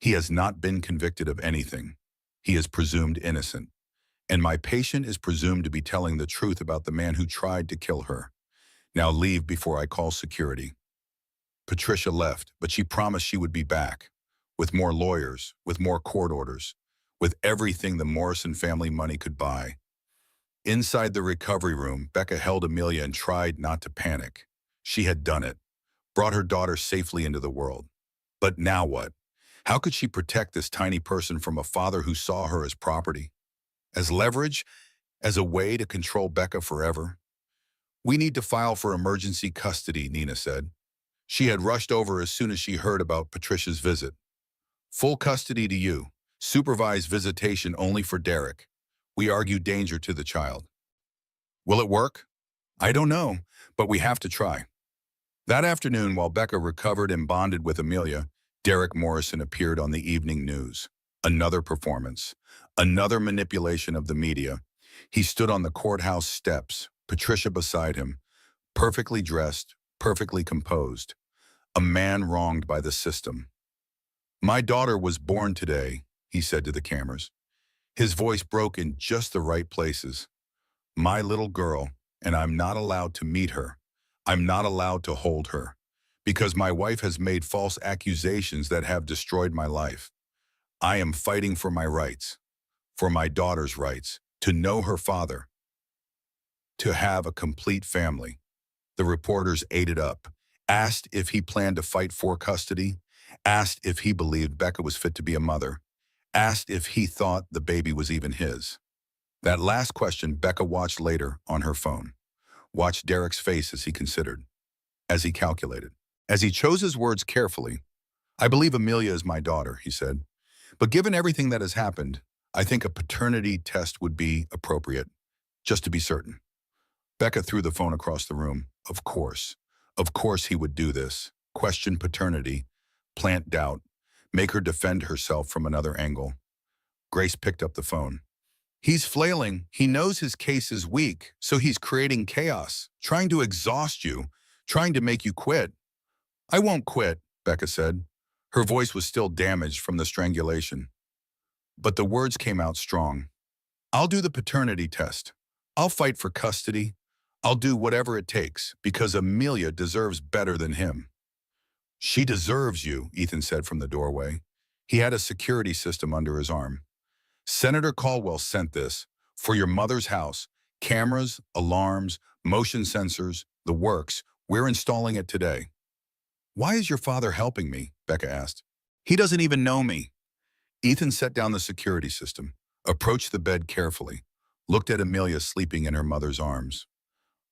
A: He has not been convicted of anything. He is presumed innocent. And my patient is presumed to be telling the truth about the man who tried to kill her. Now leave before I call security. Patricia left, but she promised she would be back. With more lawyers, with more court orders, with everything the Morrison family money could buy. Inside the recovery room, Becca held Amelia and tried not to panic. She had done it, brought her daughter safely into the world. But now what? How could she protect this tiny person from a father who saw her as property? As leverage? As a way to control Becca forever? We need to file for emergency custody, Nina said. She had rushed over as soon as she heard about Patricia's visit. Full custody to you. Supervised visitation only for Derek. We argue danger to the child. Will it work? I don't know, but we have to try. That afternoon, while Becca recovered and bonded with Amelia, Derek Morrison appeared on the evening news. Another performance. Another manipulation of the media. He stood on the courthouse steps, Patricia beside him, perfectly dressed, perfectly composed. A man wronged by the system. My daughter was born today, he said to the cameras. His voice broke in just the right places. My little girl, and I'm not allowed to meet her. I'm not allowed to hold her. Because my wife has made false accusations that have destroyed my life. I am fighting for my rights. For my daughter's rights. To know her father. To have a complete family. The reporters ate it up. Asked if he planned to fight for custody. Asked if he believed Becca was fit to be a mother. Asked if he thought the baby was even his. That last question Becca watched later on her phone. Watched Derek's face as he considered. As he calculated. As he chose his words carefully. I believe Amelia is my daughter, he said. But given everything that has happened, I think a paternity test would be appropriate, just to be certain. Becca threw the phone across the room. Of course. Of course he would do this. Question paternity. Plant doubt. Make her defend herself from another angle. Grace picked up the phone. He's flailing. He knows his case is weak, so he's creating chaos, trying to exhaust you, trying to make you quit. I won't quit, Becca said. Her voice was still damaged from the strangulation. But the words came out strong. I'll do the paternity test. I'll fight for custody. I'll do whatever it takes, because Amelia deserves better than him. She deserves you, Ethan said from the doorway. He had a security system under his arm. Senator Caldwell sent this. For your mother's house. Cameras, alarms, motion sensors, the works. We're installing it today. Why is your father helping me? Becca asked. He doesn't even know me. Ethan set down the security system, approached the bed carefully, looked at Amelia sleeping in her mother's arms.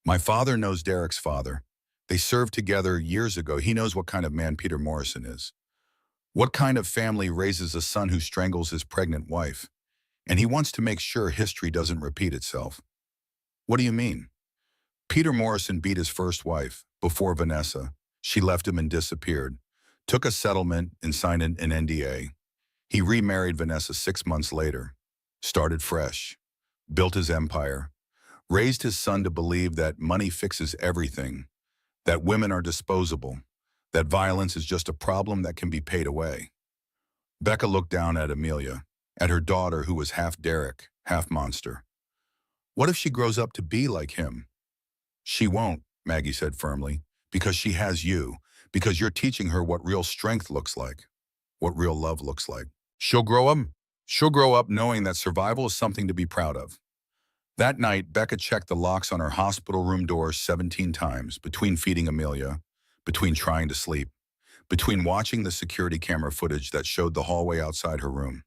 A: My father knows Derek's father. They served together years ago. He knows what kind of man Peter Morrison is. What kind of family raises a son who strangles his pregnant wife? And he wants to make sure history doesn't repeat itself. What do you mean? Peter Morrison beat his first wife, before Vanessa. She left him and disappeared. Took a settlement and signed an NDA. He remarried Vanessa 6 months later. Started fresh. Built his empire. Raised his son to believe that money fixes everything. That women are disposable. That violence is just a problem that can be paid away. Becca looked down at Amelia, at her daughter who was half Derek, half monster. What if she grows up to be like him? She won't, Maggie said firmly, because she has you, because you're teaching her what real strength looks like, what real love looks like. She'll grow up. She'll grow up knowing that survival is something to be proud of. That night, Becca checked the locks on her hospital room doors 17 times, between feeding Amelia, between trying to sleep, between watching the security camera footage that showed the hallway outside her room.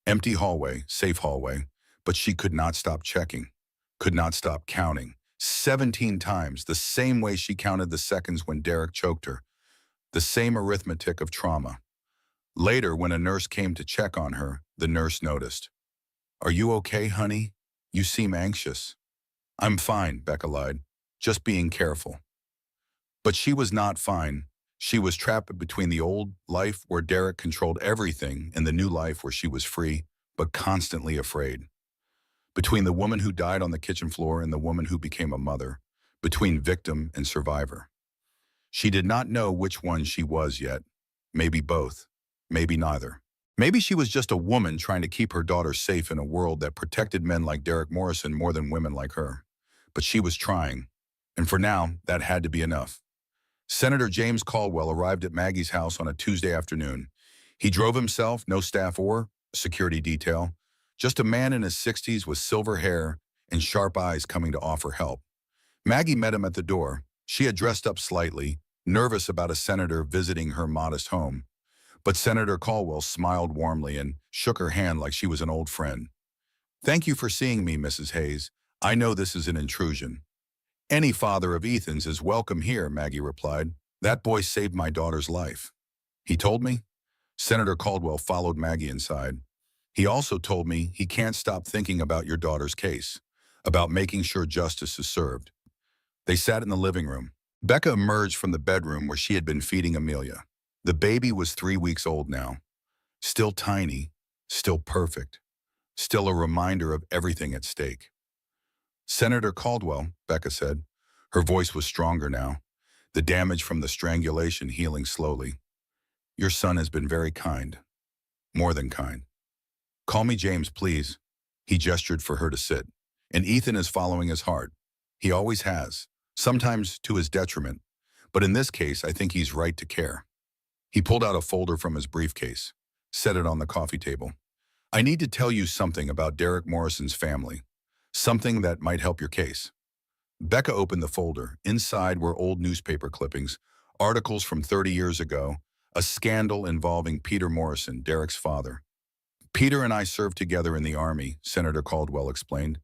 A: Empty hallway, safe hallway, but she could not stop checking, could not stop counting. 17 times, the same way she counted the seconds when Derek choked her, the same arithmetic of trauma. Later, when a nurse came to check on her, the nurse noticed. "Are you okay, honey? You seem anxious." "I'm fine," Becca lied, "just being careful." But she was not fine. She was trapped between the old life where Derek controlled everything and the new life where she was free, but constantly afraid. Between the woman who died on the kitchen floor and the woman who became a mother. Between victim and survivor. She did not know which one she was yet. Maybe both. Maybe neither. Maybe she was just a woman trying to keep her daughter safe in a world that protected men like Derek Morrison more than women like her. But she was trying. And for now, that had to be enough. Senator James Caldwell arrived at Maggie's house on a Tuesday afternoon. He drove himself, no staff or security detail, just a man in his 60s with silver hair and sharp eyes coming to offer help. Maggie met him at the door. She had dressed up slightly, nervous about a senator visiting her modest home. But Senator Caldwell smiled warmly and shook her hand like she was an old friend. "Thank you for seeing me, Mrs. Hayes. I know this is an intrusion." "Any father of Ethan's is welcome here," Maggie replied. "That boy saved my daughter's life." "He told me?" Senator Caldwell followed Maggie inside. "He also told me he can't stop thinking about your daughter's case, about making sure justice is served." They sat in the living room. Becca emerged from the bedroom where she had been feeding Amelia. The baby was 3 weeks old now. Still tiny, still perfect, still a reminder of everything at stake. "Senator Caldwell," Becca said. Her voice was stronger now, the damage from the strangulation healing slowly. "Your son has been very kind. More than kind. Call me James, please." He gestured for her to sit. "And Ethan is following his heart. He always has, sometimes to his detriment. But in this case, I think he's right to care." He pulled out a folder from his briefcase, set it on the coffee table. "I need to tell you something about Derek Morrison's family. Something that might help your case." Becca opened the folder. Inside were old newspaper clippings, articles from 30 years ago, a scandal involving Peter Morrison, Derek's father. "Peter and I served together in the Army," Senator Caldwell explained.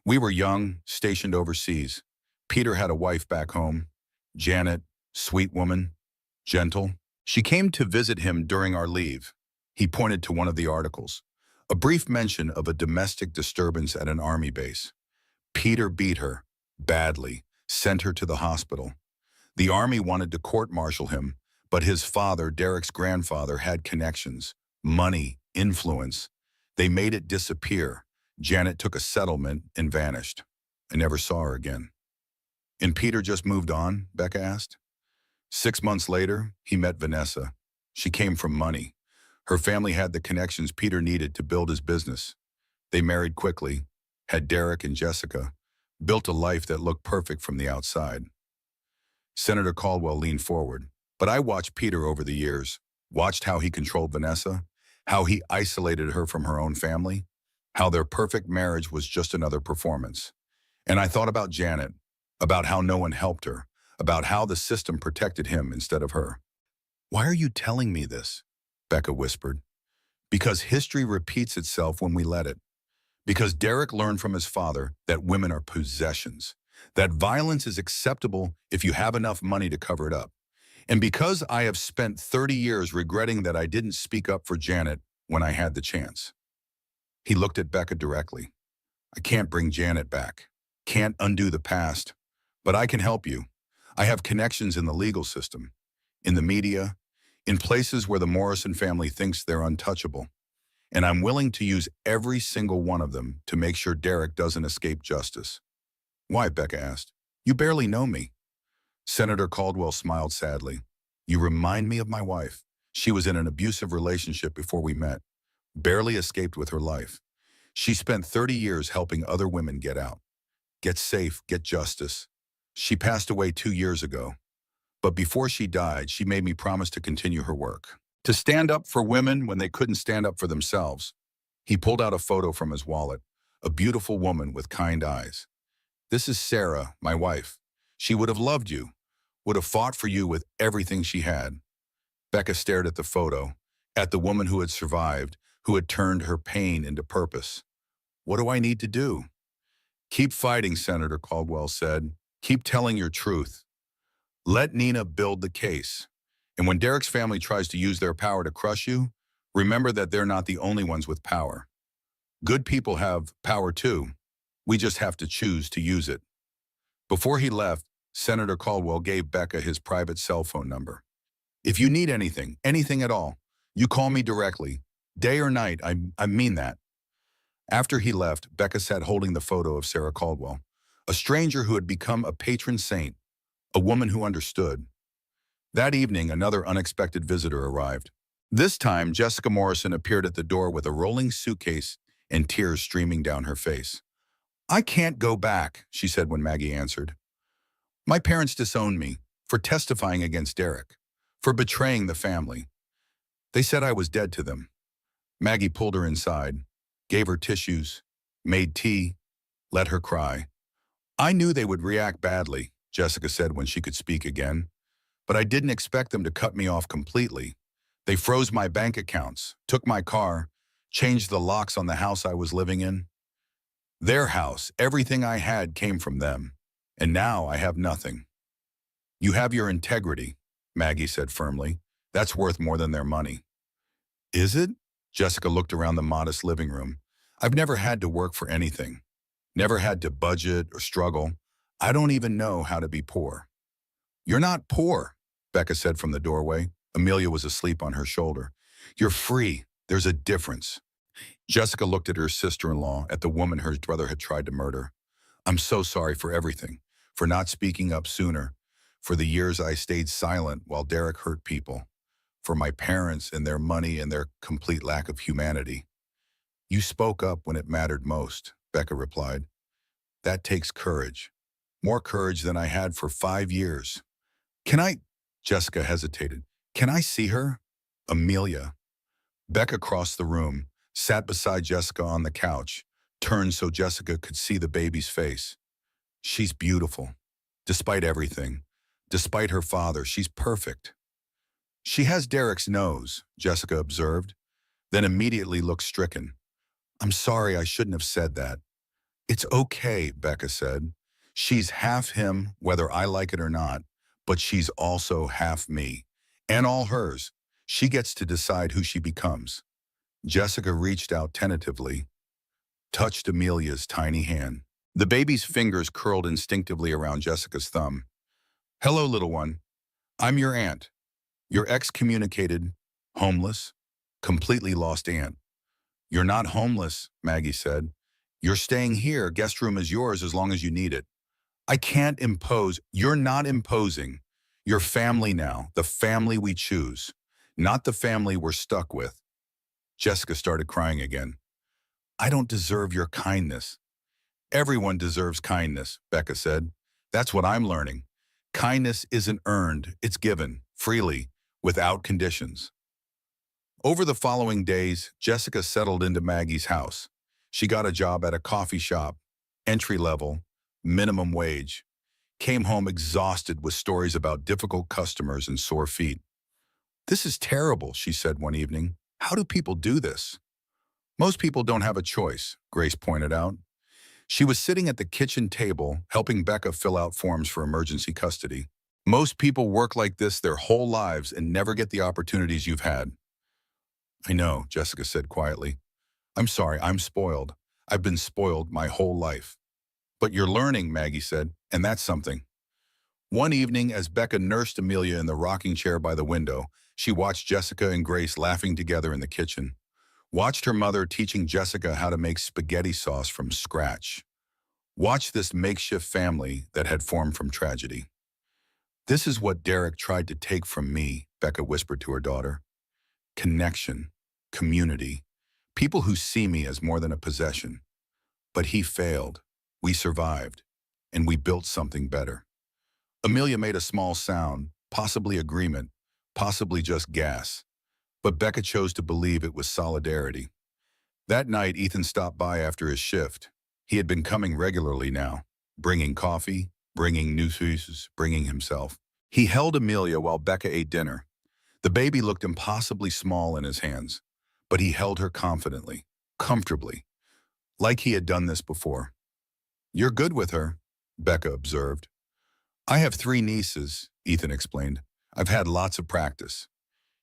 A: "We were young, stationed overseas. Peter had a wife back home, Janet, sweet woman, gentle. She came to visit him during our leave." He pointed to one of the articles. A brief mention of a domestic disturbance at an Army base. Peter beat her, badly, sent her to the hospital. The Army wanted to court-martial him, but his father, Derek's grandfather, had connections, money, influence. They made it disappear. Janet took a settlement and vanished. I never saw her again. "And Peter just moved on?" Becca asked. 6 months later, he met Vanessa. She came from money. Her family had the connections Peter needed to build his business. They married quickly, had Derek and Jessica, built a life that looked perfect from the outside. Senator Caldwell leaned forward. "But I watched Peter over the years, watched how he controlled Vanessa, how he isolated her from her own family, how their perfect marriage was just another performance. And I thought about Janet, about how no one helped her, about how the system protected him instead of her." "Why are you telling me this?" Becca whispered. "Because history repeats itself when we let it. Because Derek learned from his father that women are possessions, that violence is acceptable if you have enough money to cover it up. And because I have spent 30 years regretting that I didn't speak up for Janet when I had the chance." He looked at Becca directly. "I can't bring Janet back, can't undo the past, but I can help you. I have connections in the legal system, in the media, in places where the Morrison family thinks they're untouchable. And I'm willing to use every single one of them to make sure Derek doesn't escape justice." "Why?" Becca asked. "You barely know me." Senator Caldwell smiled sadly. "You remind me of my wife. She was in an abusive relationship before we met, barely escaped with her life. She spent 30 years helping other women get out, get safe, get justice. She passed away 2 years ago. But before she died, she made me promise to continue her work, to stand up for women when they couldn't stand up for themselves. He pulled out a photo from his wallet, a beautiful woman with kind eyes. This is Sarah, my wife. She would have loved you, would have fought for you with everything she had. Becca stared at the photo, at the woman who had survived, who had turned her pain into purpose. What do I need to do? Keep fighting, Senator Caldwell said. Keep telling your truth. Let Nina build the case. And when Derek's family tries to use their power to crush you, remember that they're not the only ones with power. Good people have power too. We just have to choose to use it. Before he left, Senator Caldwell gave Becca his private cell phone number. If you need anything, anything at all, you call me directly. Day or night, I mean that. After he left, Becca sat holding the photo of Sarah Caldwell, a stranger who had become a patron saint, a woman who understood. That evening, another unexpected visitor arrived. This time, Jessica Morrison appeared at the door with a rolling suitcase and tears streaming down her face. I can't go back, she said when Maggie answered. My parents disowned me for testifying against Derek, for betraying the family. They said I was dead to them. Maggie pulled her inside, gave her tissues, made tea, let her cry. I knew they would react badly, Jessica said when she could speak again, but I didn't expect them to cut me off completely. They froze my bank accounts, took my car, changed the locks on the house I was living in. Their house, everything I had came from them, and now I have nothing. You have your integrity, Maggie said firmly. That's worth more than their money. Is it? Jessica looked around the modest living room. I've never had to work for anything. Never had to budget or struggle. I don't even know how to be poor. You're not poor, Becca said from the doorway. Amelia was asleep on her shoulder. You're free. There's a difference. Jessica looked at her sister-in-law, at the woman her brother had tried to murder. I'm so sorry for everything, for not speaking up sooner, for the years I stayed silent while Derek hurt people, for my parents and their money and their complete lack of humanity. You spoke up when it mattered most, Becca replied. That takes courage. More courage than I had for 5 years. Can I? Jessica hesitated. Can I see her? Amelia. Becca crossed the room, sat beside Jessica on the couch, turned so Jessica could see the baby's face. She's beautiful. Despite everything, despite her father, she's perfect. She has Derek's nose, Jessica observed, then immediately looked stricken. I'm sorry, I shouldn't have said that. It's okay, Becca said. She's half him, whether I like it or not, but she's also half me, and all hers. She gets to decide who she becomes. Jessica reached out tentatively, touched Amelia's tiny hand. The baby's fingers curled instinctively around Jessica's thumb. Hello, little one. I'm your aunt. Your excommunicated, homeless, completely lost aunt. You're not homeless, Maggie said. You're staying here. Guest room is yours as long as you need it. I can't impose. You're not imposing. You're family now, the family we choose, not the family we're stuck with. Jessica started crying again. I don't deserve your kindness. Everyone deserves kindness, Becca said. That's what I'm learning. Kindness isn't earned, it's given, freely, without conditions. Over the following days, Jessica settled into Maggie's house. She got a job at a coffee shop, entry level, minimum wage. Came home exhausted with stories about difficult customers and sore feet. This is terrible, she said one evening. How do people do this? Most people don't have a choice, Grace pointed out. She was sitting at the kitchen table, helping Becca fill out forms for emergency custody. Most people work like this their whole lives and never get the opportunities you've had. I know, Jessica said quietly. I'm sorry, I'm spoiled. I've been spoiled my whole life. But you're learning, Maggie said, and that's something. One evening, as Becca nursed Amelia in the rocking chair by the window, she watched Jessica and Grace laughing together in the kitchen. Watched her mother teaching Jessica how to make spaghetti sauce from scratch. Watched this makeshift family that had formed from tragedy. This is what Derek tried to take from me, Becca whispered to her daughter. Connection, community, people who see me as more than a possession. But he failed. We survived, and we built something better. Amelia made a small sound, possibly agreement, possibly just gas. But Becca chose to believe it was solidarity. That night, Ethan stopped by after his shift. He had been coming regularly now, bringing coffee, bringing newspapers, bringing himself. He held Amelia while Becca ate dinner. The baby looked impossibly small in his hands, but he held her confidently, comfortably, like he had done this before. "You're good with her," Becca observed. "I have 3 nieces," Ethan explained. "I've had lots of practice."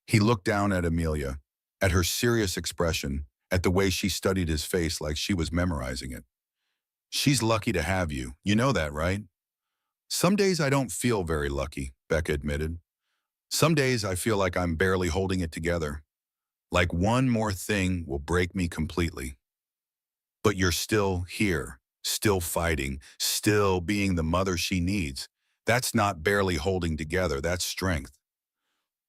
A: He looked down at Amelia, at her serious expression, at the way she studied his face like she was memorizing it. "She's lucky to have you. You know that, right?" "Some days I don't feel very lucky," Becca admitted. "Some days I feel like I'm barely holding it together. Like one more thing will break me completely. But you're still here, still fighting, still being the mother she needs. That's not barely holding together, that's strength."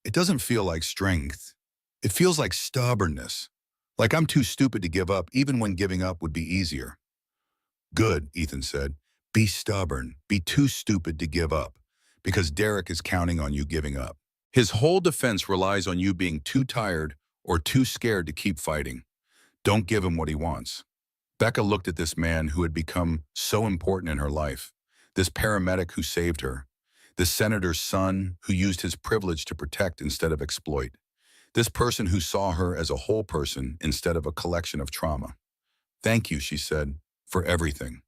A: "It doesn't feel like strength. It feels like stubbornness. Like I'm too stupid to give up, even when giving up would be easier." "Good," Ethan said. "Be stubborn. Be too stupid to give up, because Derek is counting on you giving up. His whole defense relies on you being too tired or too scared to keep fighting. Don't give him what he wants." Becca looked at this man who had become so important in her life, this paramedic who saved her, this senator's son who used his privilege to protect instead of exploit, this person who saw her as a whole person instead of a collection of trauma. "Thank you," she said, "for everything."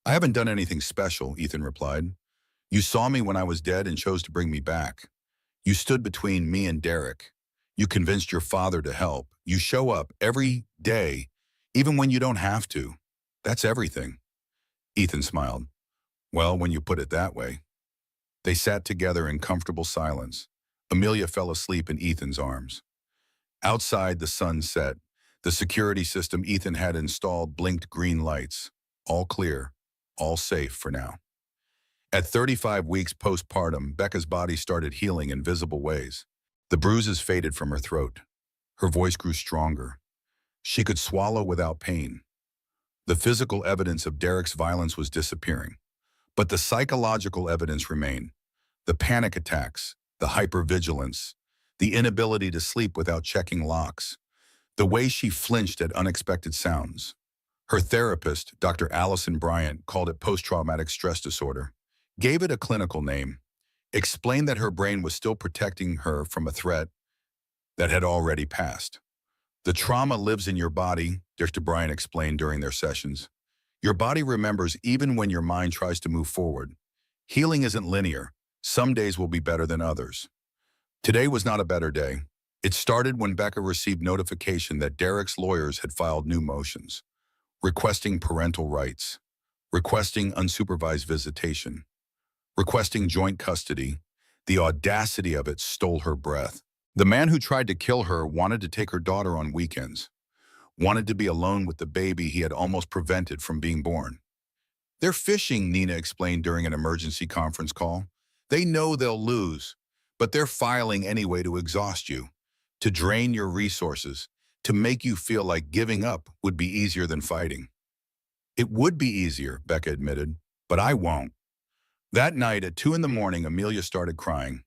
A: "I haven't done anything special," Ethan replied. "You saw me when I was dead and chose to bring me back. You stood between me and Derek. You convinced your father to help. You show up every day, even when you don't have to. That's everything." Ethan smiled. "Well, when you put it that way." They sat together in comfortable silence. Amelia fell asleep in Ethan's arms. Outside, the sun set. The security system Ethan had installed blinked green lights. All clear, all safe for now. At 35 weeks postpartum, Becca's body started healing in visible ways. The bruises faded from her throat. Her voice grew stronger. She could swallow without pain. The physical evidence of Derek's violence was disappearing, but the psychological evidence remained. The panic attacks, the hypervigilance, the inability to sleep without checking locks, the way she flinched at unexpected sounds. Her therapist, Dr. Allison Bryant, called it post-traumatic stress disorder, gave it a clinical name, explained that her brain was still protecting her from a threat that had already passed. "The trauma lives in your body," Dr. Bryant explained during their sessions. "Your body remembers even when your mind tries to move forward. Healing isn't linear. Some days will be better than others." Today was not a better day. It started when Becca received notification that Derek's lawyers had filed new motions, requesting parental rights, requesting unsupervised visitation, requesting joint custody. The audacity of it stole her breath. The man who tried to kill her wanted to take her daughter on weekends, wanted to be alone with the baby he had almost prevented from being born. "They're fishing," Nina explained during an emergency conference call. "They know they'll lose, but they're filing anyway to exhaust you, to drain your resources, to make you feel like giving up would be easier than fighting." "It would be easier," Becca admitted, "but I won't." That night at 2 in the morning, Amelia started crying.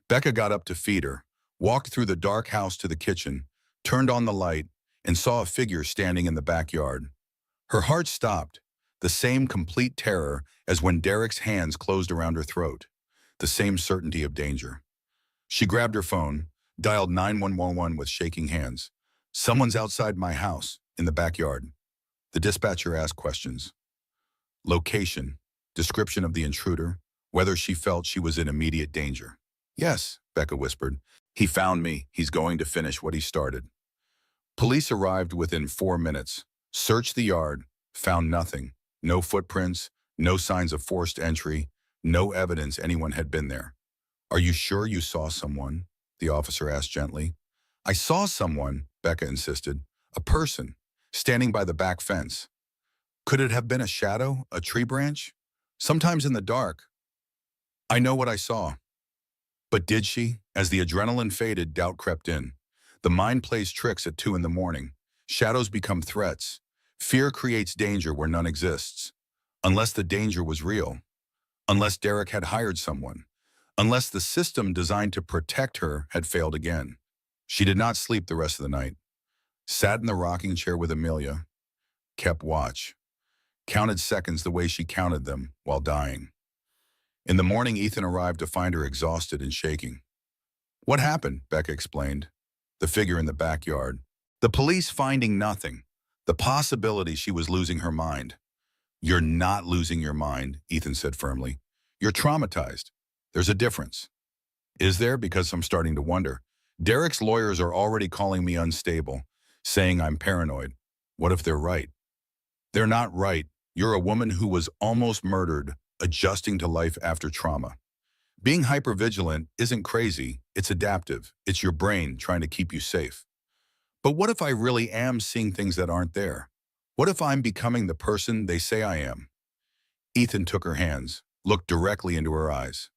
A: Becca got up to feed her, walked through the dark house to the kitchen, turned on the light, and saw a figure standing in the backyard. Her heart stopped, the same complete terror as when Derek's hands closed around her throat, the same certainty of danger. She grabbed her phone, dialed 911 with shaking hands. "Someone's outside my house, in the backyard." The dispatcher asked questions. Location, description of the intruder, whether she felt she was in immediate danger. "Yes," Becca whispered. "He found me. He's going to finish what he started." Police arrived within 4 minutes, searched the yard, found nothing. No footprints, no signs of forced entry, no evidence anyone had been there. "Are you sure you saw someone?" the officer asked gently. "I saw someone," Becca insisted. "A person, standing by the back fence." "Could it have been a shadow, a tree branch? Sometimes in the dark." "I know what I saw." But did she? As the adrenaline faded, doubt crept in. The mind plays tricks at 2 in the morning. Shadows become threats. Fear creates danger where none exists. Unless the danger was real. Unless Derek had hired someone. Unless the system designed to protect her had failed again. She did not sleep the rest of the night. sat in the rocking chair with Amelia, kept watch, counted seconds the way she counted them while dying. In the morning, Ethan arrived to find her exhausted and shaking. "What happened?" Becca explained. "The figure in the backyard. The police finding nothing. The possibility she was losing her mind." "You're not losing your mind," Ethan said firmly. "You're traumatized. There's a difference." "Is there? Because I'm starting to wonder. Derek's lawyers are already calling me unstable, saying I'm paranoid. What if they're right?" "They're not right. You're a woman who was almost murdered, adjusting to life after trauma. Being hypervigilant isn't crazy, it's adaptive. It's your brain trying to keep you safe. But what if I really am seeing things that aren't there? What if I'm becoming the person they say I am?" Ethan took her hands, looked directly into her eyes.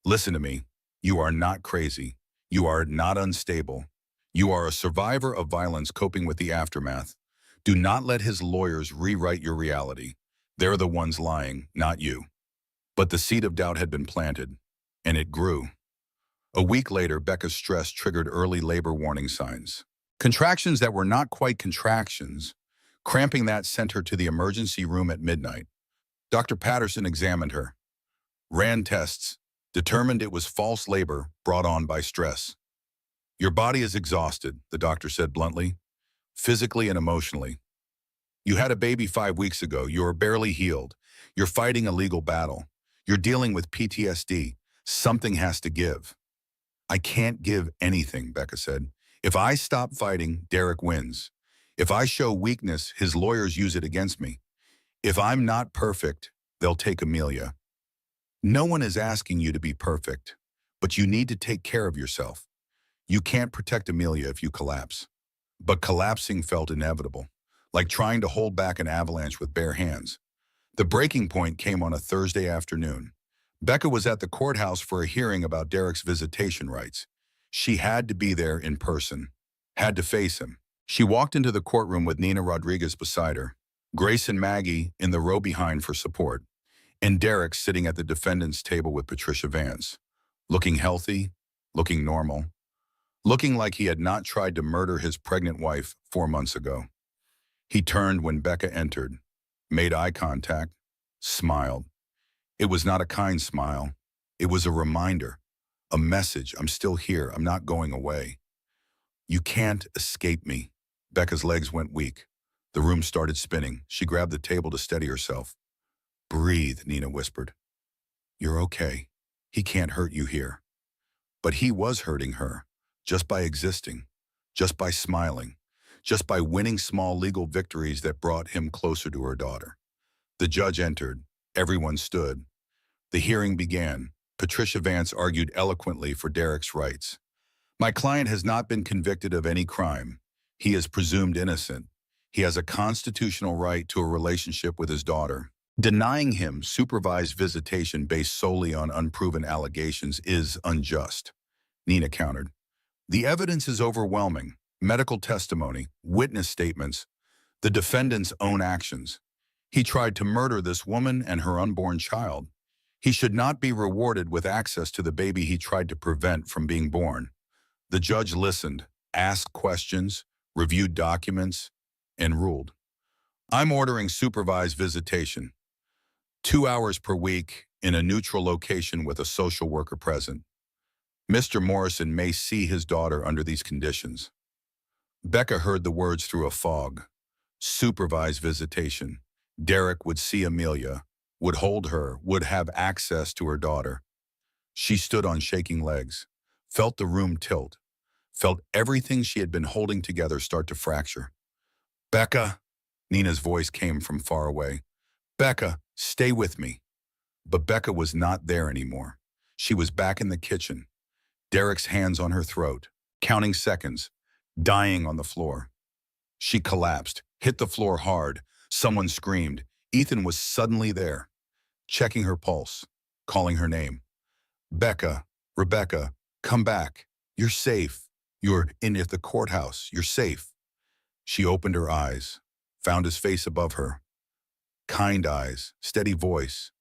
A: "Listen to me. You are not crazy. You are not unstable. You are a survivor of violence coping with the aftermath. Do not let his lawyers rewrite your reality. They're the ones lying, not you." But the seed of doubt had been planted, and it grew. A week later, Becca's stress triggered early labor warning signs. Contractions that were not quite contractions. Cramping that sent her to the emergency room at midnight. Dr. Patterson examined her, ran tests, determined it was false labor brought on by stress. "Your body is exhausted," the doctor said bluntly, "physically and emotionally. You had a baby 5 weeks ago. You're barely healed. You're fighting a legal battle. You're dealing with PTSD. Something has to give." "I can't give anything," Becca said. "If I stop fighting, Derek wins. If I show weakness, his lawyers use it against me. If I'm not perfect, they'll take Amelia." "No one is asking you to be perfect, but you need to take care of yourself. You can't protect Amelia if you collapse." But collapsing felt inevitable, like trying to hold back an avalanche with bare hands. The breaking point came on a Thursday afternoon. Becca was at the courthouse for a hearing about Derek's visitation rights. She had to be there in person, had to face him. She walked into the courtroom with Nina Rodriguez beside her, Grace and Maggie in the row behind for support, and Derek sitting at the defendant's table with Patricia Vance, looking healthy, looking normal, looking like he had not tried to murder his pregnant wife 4 months ago. He turned when Becca entered, made eye contact, smiled. It was not a kind smile. It was a reminder, a message. "I'm still here. I'm not going away." "You can't escape me." Becca's legs went weak. The room started spinning. She grabbed the table to steady herself. "Breathe," Nina whispered. "You're okay. He can't hurt you here." But he was hurting her, just by existing, just by smiling, just by winning small legal victories that brought him closer to her daughter. The judge entered. Everyone stood. The hearing began. Patricia Vance argued eloquently for Derek's rights. "My client has not been convicted of any crime. He is presumed innocent. He has a constitutional right to a relationship with his daughter. Denying him supervised visitation based solely on unproven allegations is unjust," Nina countered. "The evidence is overwhelming. Medical testimony, witness statements, the defendant's own actions. He tried to murder this woman and her unborn child. He should not be rewarded with access to the baby he tried to prevent from being born." The judge listened, asked questions, reviewed documents, and ruled. "I'm ordering supervised visitation. 2 hours per week in a neutral location with a social worker present. Mr. Morrison may see his daughter under these conditions." Becca heard the words through a fog. Supervised visitation. Derek would see Amelia, would hold her, would have access to her daughter. She stood on shaking legs, felt the room tilt, felt everything she had been holding together start to fracture. "Becca," Nina's voice came from far away. "Becca, stay with me." But Becca was not there anymore. She was back in the kitchen, Derek's hands on her throat, counting seconds, dying on the floor. She collapsed, hit the floor hard. Someone screamed. Ethan was suddenly there, checking her pulse, calling her name. "Becca, Rebecca, come back. You're safe. You're in at the courthouse. You're safe." She opened her eyes, found his face above her. Kind eyes, steady voice,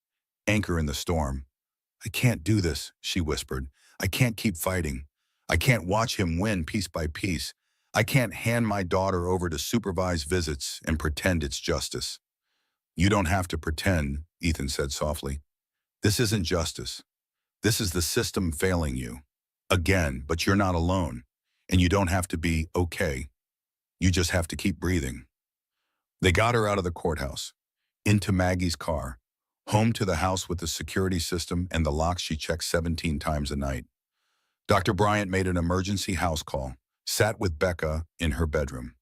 A: anchor in the storm. "I can't do this," she whispered. "I can't keep fighting. I can't watch him win piece by piece. I can't hand my daughter over to supervise visits and pretend it's justice. You don't have to pretend, Ethan said softly. This isn't justice. This is the system failing you. Again, but you're not alone. And you don't have to be okay. You just have to keep breathing. They got her out of the courthouse, into Maggie's car, home to the house with the security system and the locks she checked 17 times a night. Dr. Bryant made an emergency house call, sat with Becca in her bedroom.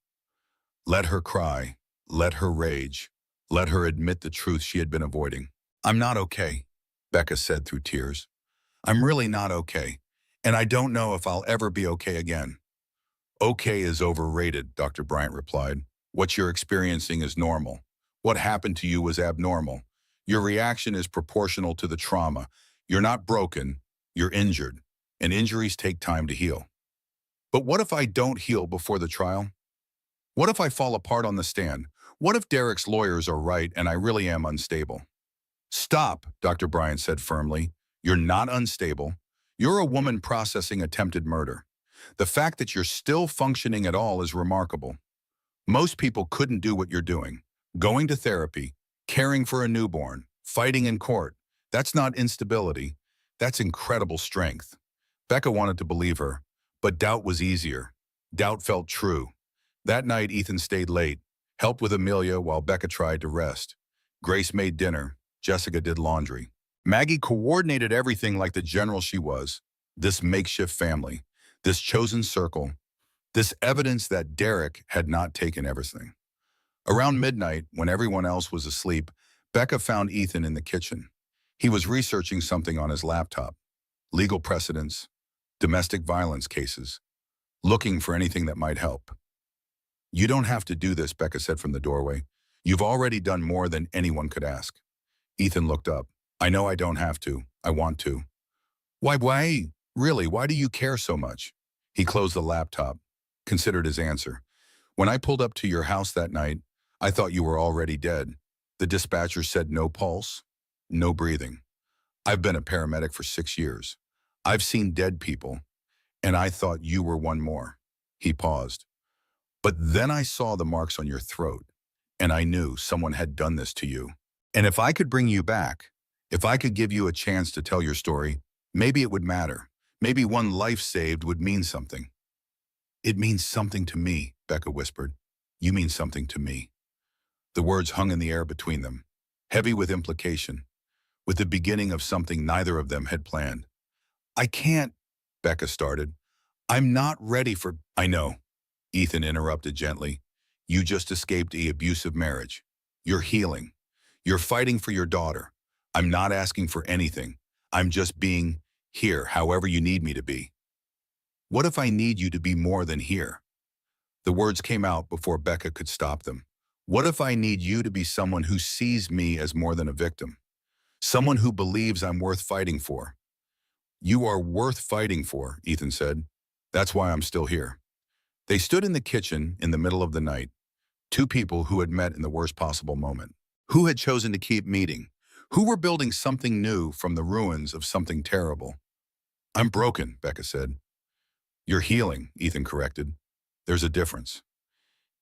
A: Let her cry, let her rage, let her admit the truth she had been avoiding. I'm not okay, Becca said through tears. I'm really not okay, and I don't know if I'll ever be okay again. Okay is overrated, Dr. Bryant replied. What you're experiencing is normal. What happened to you was abnormal. Your reaction is proportional to the trauma. You're not broken, you're injured, and injuries take time to heal. But what if I don't heal before the trial? What if I fall apart on the stand? What if Derek's lawyers are right and I really am unstable? Stop, Dr. Bryant said firmly. You're not unstable. You're a woman processing attempted murder. The fact that you're still functioning at all is remarkable. Most people couldn't do what you're doing. Going to therapy, caring for a newborn, fighting in court. That's not instability. That's incredible strength. Becca wanted to believe her, but doubt was easier. Doubt felt true. That night, Ethan stayed late, helped with Amelia while Becca tried to rest. Grace made dinner. Jessica did laundry. Maggie coordinated everything like the general she was. This makeshift family, this chosen circle, this evidence that Derek had not taken everything. Around midnight, when everyone else was asleep, Becca found Ethan in the kitchen. He was researching something on his laptop. Legal precedents, domestic violence cases, looking for anything that might help. You don't have to do this, Becca said from the doorway. You've already done more than anyone could ask. Ethan looked up. I know I don't have to. I want to. Why? Really, why do you care so much? He closed the laptop, considered his answer. When I pulled up to your house that night, I thought you were already dead. The dispatcher said no pulse, no breathing. I've been a paramedic for 6 years. I've seen dead people, and I thought you were one more. He paused. But then I saw the marks on your throat, and I knew someone had done this to you. And if I could bring you back, if I could give you a chance to tell your story, maybe it would matter. Maybe one life saved would mean something. It means something to me, Becca whispered. You mean something to me. The words hung in the air between them, heavy with implication, with the beginning of something neither of them had planned. I can't, Becca started. I'm not ready for... I know, Ethan interrupted gently. You just escaped an abusive marriage. You're healing. You're fighting for your daughter. I'm not asking for anything. I'm just being here, however you need me to be. What if I need you to be more than here? The words came out before Becca could stop them. What if I need you to be someone who sees me as more than a victim? Someone who believes I'm worth fighting for. You are worth fighting for, Ethan said. That's why I'm still here. They stood in the kitchen in the middle of the night. Two people who had met in the worst possible moment. Who had chosen to keep meeting? Who were building something new from the ruins of something terrible? I'm broken, Becca said. You're healing, Ethan corrected. There's a difference.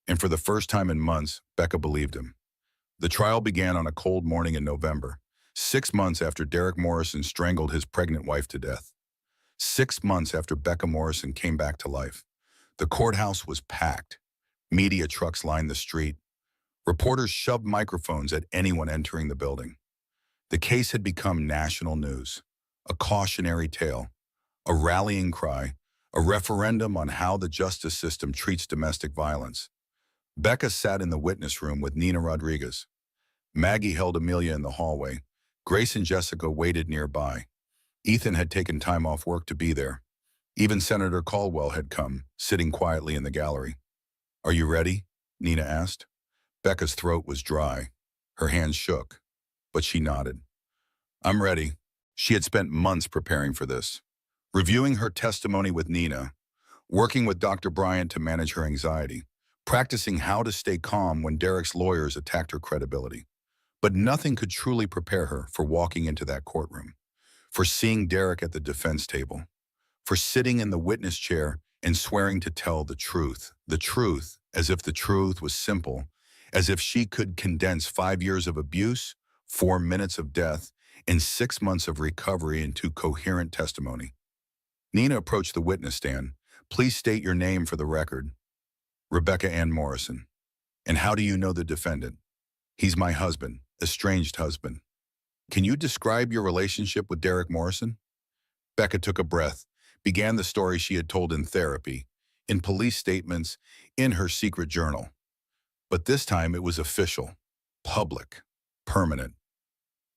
A: And for the first time in months, Becca believed him. The trial began on a cold morning in November, 6 months after Derek Morrison strangled his pregnant wife to death. 6 months after Becca Morrison came back to life. The courthouse was packed. Media trucks lined the street. Reporters shoved microphones at anyone entering the building. The case had become national news, a cautionary tale, a rallying cry, a referendum on how the justice system treats domestic violence. Becca sat in the witness room with Nina Rodriguez. Maggie held Amelia in the hallway. Grace and Jessica waited nearby. Ethan had taken time off work to be there. Even Senator Caldwell had come, sitting quietly in the gallery. Are you ready? Nina asked. Becca's throat was dry. Her hands shook, but she nodded. I'm ready. She had spent months preparing for this. Reviewing her testimony with Nina, working with Dr. Bryant to manage her anxiety, practicing how to stay calm when Derek's lawyers attacked her credibility. But nothing could truly prepare her for walking into that courtroom, for seeing Derek at the defense table, for sitting in the witness chair and swearing to tell the truth, as if the truth was simple, as if she could condense 5 years of abuse, 4 minutes of death, and 6 months of recovery into coherent testimony. Nina approached the witness stand. Please state your name for the record. Rebecca Ann Morrison. And how do you know the defendant? He's my husband, estranged husband. Can you describe your relationship with Derek Morrison? Becca took a breath, began the story she had told in therapy, in police statements, in her secret journal. But this time it was official, public, permanent.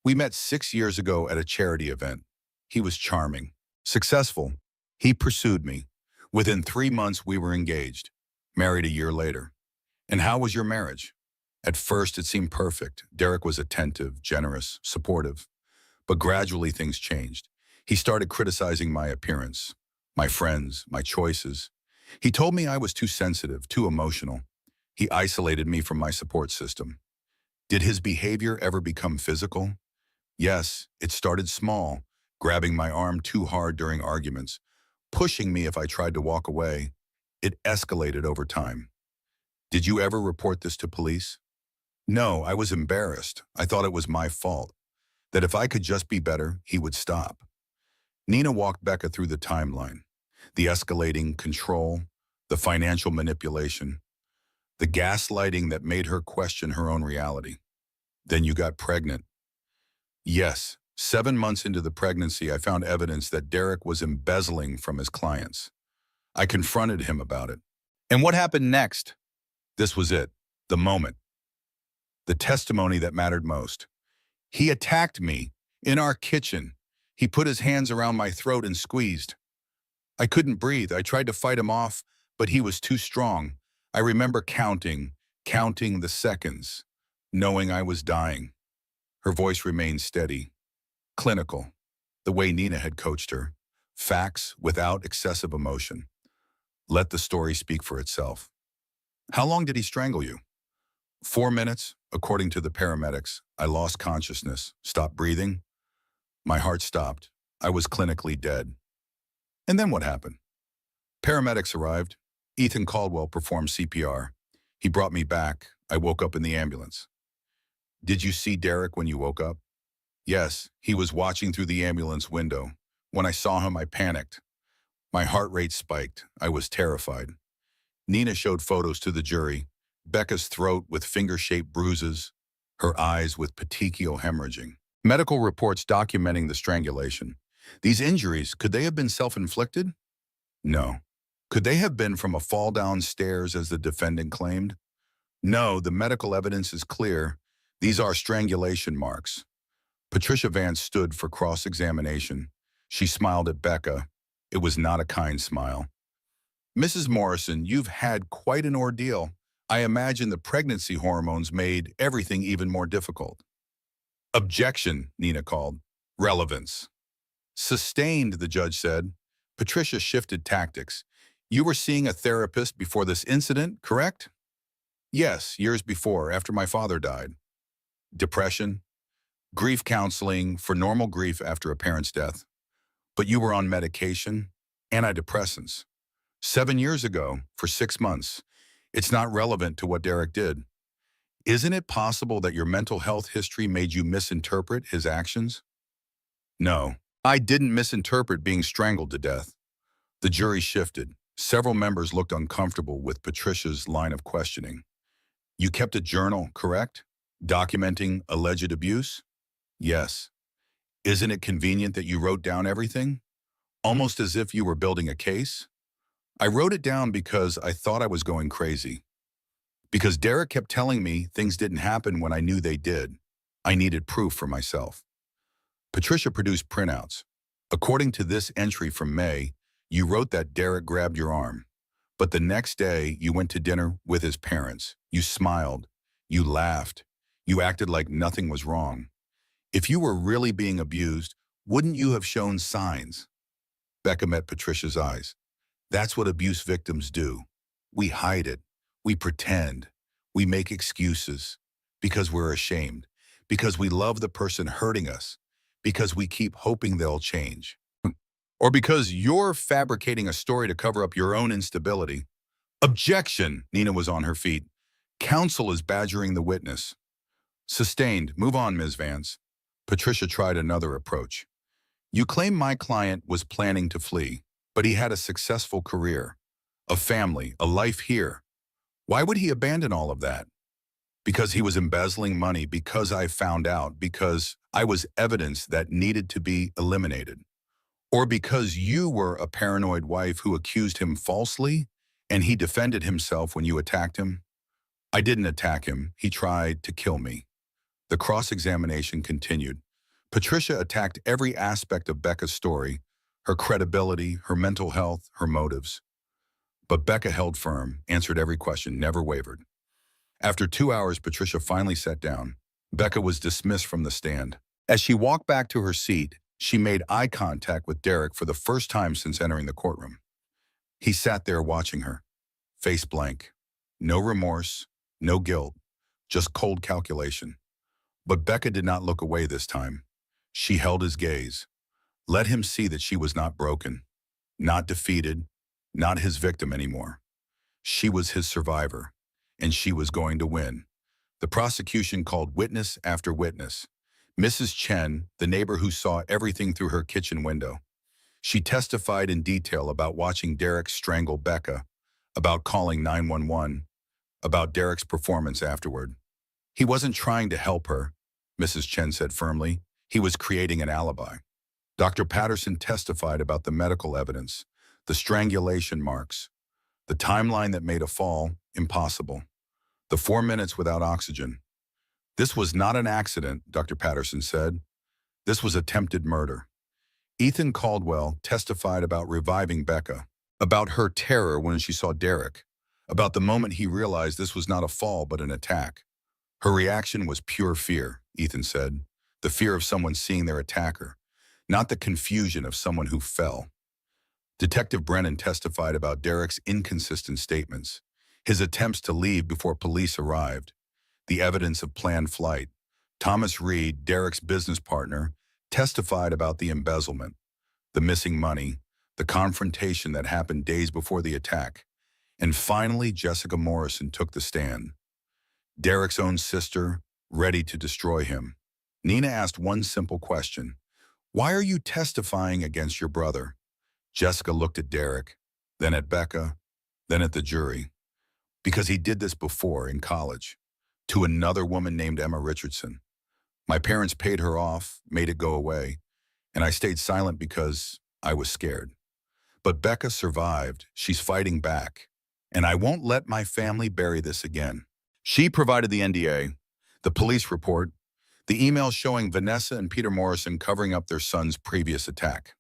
A: We met 6 years ago at a charity event. He was charming, successful. He pursued me. Within 3 months we were engaged, married a year later. And how was your marriage? At first it seemed perfect. Derek was attentive, generous, supportive. But gradually things changed. He started criticizing my appearance, my friends, my choices. He told me I was too sensitive, too emotional. He isolated me from my support system. Did his behavior ever become physical? Yes, it started small, grabbing my arm too hard during arguments, pushing me if I tried to walk away. It escalated over time. Did you ever report this to police? No, I was embarrassed. I thought it was my fault, that if I could just be better, he would stop. Nina walked Becca through the timeline, the escalating control, the financial manipulation, the gaslighting that made her question her own reality. Then you got pregnant. Yes, 7 months into the pregnancy, I found evidence that Derek was embezzling from his clients. I confronted him about it. And what happened next? This was it, the moment, the testimony that mattered most. He attacked me in our kitchen. He put his hands around my throat and squeezed. I couldn't breathe. I tried to fight him off, but he was too strong. I remember counting the seconds, knowing I was dying. Her voice remained steady, clinical, the way Nina had coached her. Facts without excessive emotion. Let the story speak for itself. How long did he strangle you? 4 minutes, according to the paramedics. I lost consciousness, stopped breathing. My heart stopped. I was clinically dead. And then what happened? Paramedics arrived. Ethan Caldwell performed CPR. He brought me back. I woke up in the ambulance. Did you see Derek when you woke up? Yes, he was watching through the ambulance window. When I saw him, I panicked. My heart rate spiked. I was terrified. Nina showed photos to the jury. Becca's throat with finger-shaped bruises, her eyes with petechial hemorrhaging. Medical reports documenting the strangulation. These injuries, could they have been self-inflicted? No. Could they have been from a fall down stairs as the defendant claimed? No, the medical evidence is clear. These are strangulation marks. Patricia Vance stood for cross-examination. She smiled at Becca. It was not a kind smile. Mrs. Morrison, you've had quite an ordeal. I imagine the pregnancy hormones made everything even more difficult. Objection, Nina called. Relevance. Sustained, the judge said. Patricia shifted tactics. You were seeing a therapist before this incident, correct? Yes, years before, after my father died. Depression, grief counseling for normal grief after a parent's death. But you were on medication, antidepressants. 7 years ago, for 6 months. It's not relevant to what Derek did. Isn't it possible that your mental health history made you misinterpret his actions? No, I didn't misinterpret being strangled to death. The jury shifted. Several members looked uncomfortable with Patricia's line of questioning. You kept a journal, correct? Documenting alleged abuse? Yes. Isn't it convenient that you wrote down everything? Almost as if you were building a case? I wrote it down because I thought I was going crazy. Because Derek kept telling me things didn't happen when I knew they did. I needed proof for myself. Patricia produced printouts. According to this entry from May, you wrote that Derek grabbed your arm. But the next day, you went to dinner with his parents. You smiled. You laughed. You acted like nothing was wrong. If you were really being abused, wouldn't you have shown signs? Becca met Patricia's eyes. That's what abuse victims do. We hide it. We pretend. We make excuses. Because we're ashamed. Because we love the person hurting us. Because we keep hoping they'll change. or because you're fabricating a story to cover up your own instability. Objection! Nina was on her feet. Counsel is badgering the witness. Sustained. Move on, Ms. Vance. Patricia tried another approach. You claim my client was planning to flee, but he had a successful career, a family, a life here. Why would he abandon all of that? Because he was embezzling money, because I found out, because I was evidence that needed to be eliminated. Or because you were a paranoid wife who accused him falsely and he defended himself when you attacked him? I didn't attack him. He tried to kill me. The cross-examination continued. Patricia attacked every aspect of Becca's story, her credibility, her mental health, her motives. But Becca held firm, answered every question, never wavered. After 2 hours, Patricia finally sat down. Becca was dismissed from the stand. As she walked back to her seat, she made eye contact with Derek for the first time since entering the courtroom. He sat there watching her, face blank. No remorse, no guilt, just cold calculation. But Becca did not look away this time. She held his gaze, let him see that she was not broken, not defeated, not his victim anymore. She was his survivor, and she was going to win. The prosecution called witness after witness. Mrs. Chen, the neighbor who saw everything through her kitchen window. She testified in detail about watching Derek strangle Becca, about calling 911, about Derek's performance afterward. He wasn't trying to help her, Mrs. Chen said firmly. He was creating an alibi. Dr. Patterson testified about the medical evidence, the strangulation marks, the timeline that made a fall impossible, the 4 minutes without oxygen. This was not an accident, Dr. Patterson said. This was attempted murder. Ethan Caldwell testified about reviving Becca, about her terror when she saw Derek, about the moment he realized this was not a fall but an attack. Her reaction was pure fear, Ethan said, the fear of someone seeing their attacker, not the confusion of someone who fell. Detective Brennan testified about Derek's inconsistent statements, his attempts to leave before police arrived, the evidence of planned flight. Thomas Reed, Derek's business partner, testified about the embezzlement, the missing money, the confrontation that happened days before the attack. And finally, Jessica Morrison took the stand. Derek's own sister, ready to destroy him. Nina asked one simple question. Why are you testifying against your brother? Jessica looked at Derek, then at Becca, then at the jury. Because he did this before in college, to another woman named Emma Richardson. My parents paid her off, made it go away, and I stayed silent because I was scared. But Becca survived. She's fighting back. And I won't let my family bury this again. She provided the NDA, the police report, the email showing Vanessa and Peter Morrison covering up their son's previous attack.